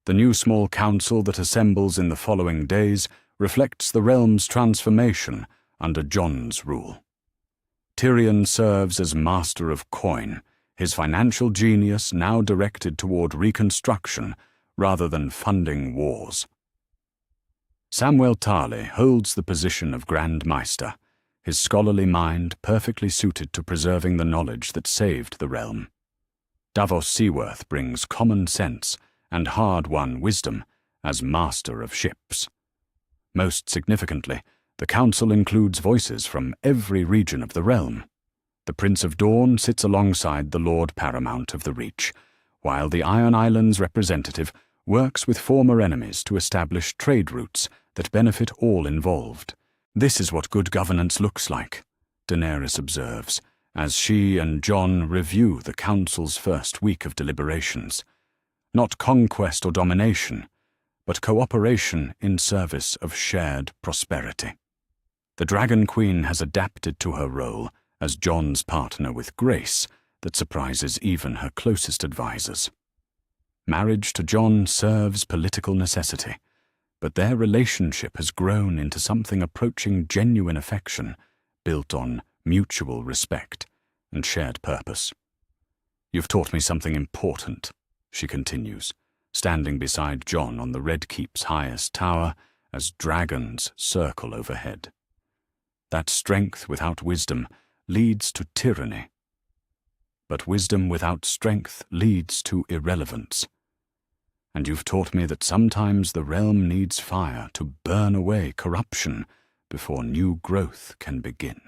The new small council that assembles in the following days reflects the realm's transformation under Jon's rule. Tyrion serves as master of coin, his financial genius now directed toward reconstruction rather than funding wars. Samwell Tarly holds the position of Grand Maester, his scholarly mind perfectly suited to preserving the knowledge that saved the realm. Davos Seaworth brings common sense and hard-won wisdom as master of ships. Most significantly, the council includes voices from every region of the realm. The Prince of Dawn sits alongside the Lord Paramount of the Reach, while the Iron Islands representative works with former enemies to establish trade routes that benefit all involved. This is what good governance looks like, Daenerys observes, as she and Jon review the council's first week of deliberations. Not conquest or domination, but cooperation in service of shared prosperity. The Dragon Queen has adapted to her role as Jon's partner with grace that surprises even her closest advisors. Marriage to Jon serves political necessity, but their relationship has grown into something approaching genuine affection, built on mutual respect and shared purpose. You've taught me something important, she continues, standing beside Jon on the Red Keep's highest tower as dragons circle overhead. That strength without wisdom leads to tyranny, but wisdom without strength leads to irrelevance. And you've taught me that sometimes the realm needs fire to burn away corruption before new growth can begin.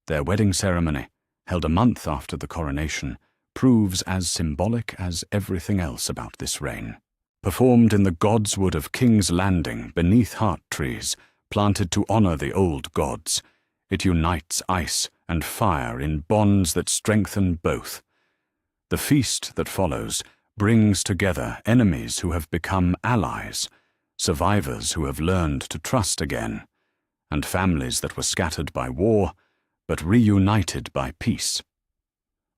Their wedding ceremony, held a month after the coronation, proves as symbolic as everything else about this reign. Performed in the godswood of King's Landing beneath heart trees, planted to honor the old gods, it unites ice and fire in bonds that strengthen both. The feast that follows brings together enemies who have become allies, survivors who have learned to trust again, and families that were scattered by war but reunited by peace.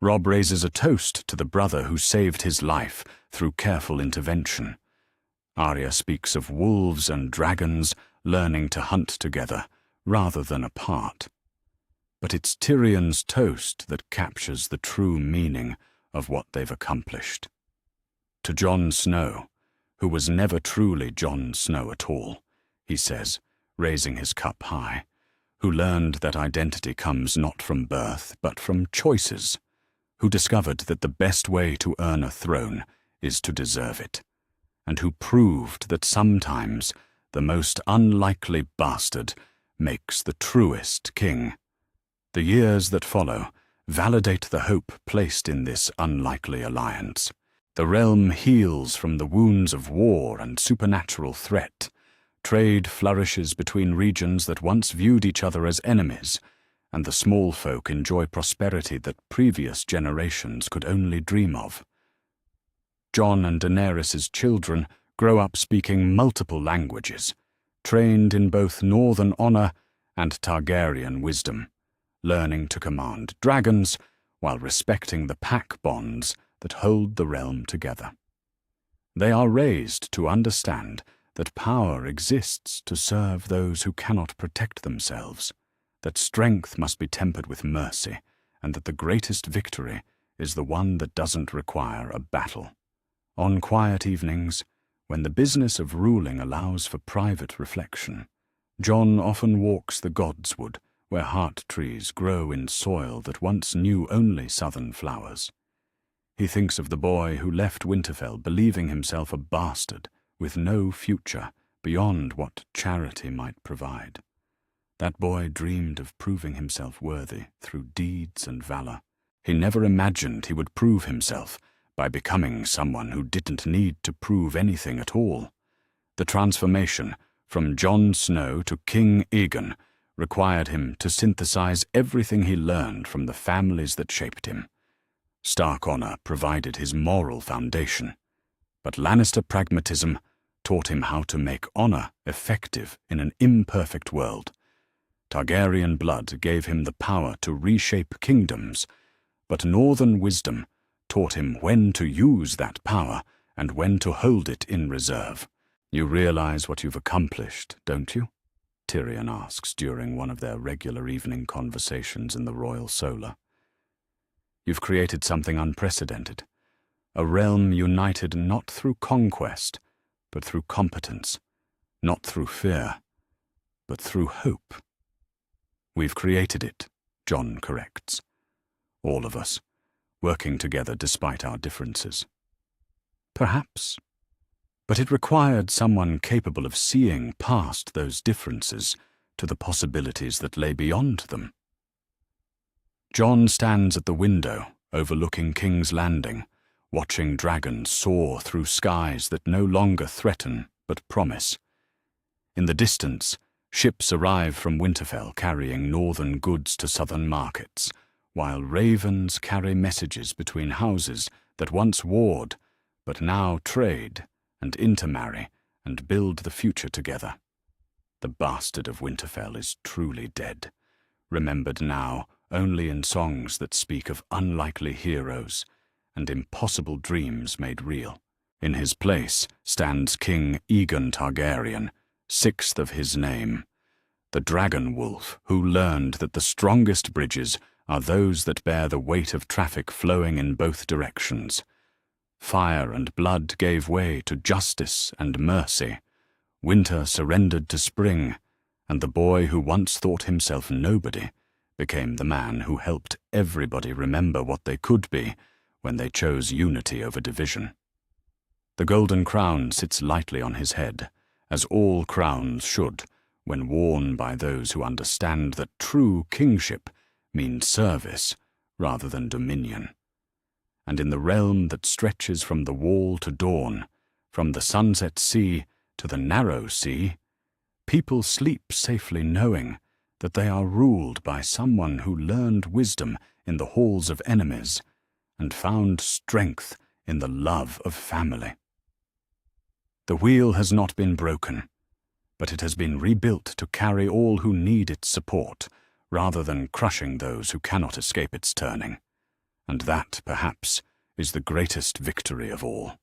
Robb raises a toast to the brother who saved his life through careful intervention. Arya speaks of wolves and dragons learning to hunt together rather than apart. But it's Tyrion's toast that captures the true meaning of what they've accomplished. To Jon Snow, who was never truly Jon Snow at all, he says, raising his cup high, who learned that identity comes not from birth but from choices, who discovered that the best way to earn a throne is to deserve it, and who proved that sometimes the most unlikely bastard makes the truest king. The years that follow validate the hope placed in this unlikely alliance. The realm heals from the wounds of war and supernatural threat. Trade flourishes between regions that once viewed each other as enemies, and the small folk enjoy prosperity that previous generations could only dream of. Jon and Daenerys' children grow up speaking multiple languages, trained in both Northern honor and Targaryen wisdom, learning to command dragons while respecting the pack bonds that hold the realm together. They are raised to understand that power exists to serve those who cannot protect themselves, that strength must be tempered with mercy, and that the greatest victory is the one that doesn't require a battle. On quiet evenings, when the business of ruling allows for private reflection, Jon often walks the godswood where heart trees grow in soil that once knew only southern flowers. He thinks of the boy who left Winterfell believing himself a bastard with no future beyond what charity might provide. That boy dreamed of proving himself worthy through deeds and valor. He never imagined he would prove himself by becoming someone who didn't need to prove anything at all. The transformation from Jon Snow to King Aegon required him to synthesize everything he learned from the families that shaped him. Stark honor provided his moral foundation, but Lannister pragmatism taught him how to make honor effective in an imperfect world. Targaryen blood gave him the power to reshape kingdoms, but Northern wisdom taught him when to use that power and when to hold it in reserve. "You realize what you've accomplished, don't you?" Tyrion asks during one of their regular evening conversations in the Royal Solar. "You've created something unprecedented, a realm united not through conquest, but through competence, not through fear, but through hope." "We've created it," Jon corrects. "All of us, working together despite our differences." Perhaps. But it required someone capable of seeing past those differences to the possibilities that lay beyond them. Jon stands at the window overlooking King's Landing, watching dragons soar through skies that no longer threaten but promise. In the distance, ships arrive from Winterfell carrying northern goods to southern markets, while ravens carry messages between houses that once warred, but now trade and intermarry and build the future together. The bastard of Winterfell is truly dead, remembered now only in songs that speak of unlikely heroes and impossible dreams made real. In his place stands King Aegon Targaryen, sixth of his name, the dragon wolf who learned that the strongest bridges are those that bear the weight of traffic flowing in both directions. Fire and blood gave way to justice and mercy. Winter surrendered to spring, and the boy who once thought himself nobody became the man who helped everybody remember what they could be when they chose unity over division. The golden crown sits lightly on his head, as all crowns should, when worn by those who understand that true kingship means service rather than dominion. And in the realm that stretches from the wall to dawn, from the sunset sea to the narrow sea, people sleep safely knowing that they are ruled by someone who learned wisdom in the halls of enemies and found strength in the love of family. The wheel has not been broken, but it has been rebuilt to carry all who need its support, rather than crushing those who cannot escape its turning. And that, perhaps, is the greatest victory of all.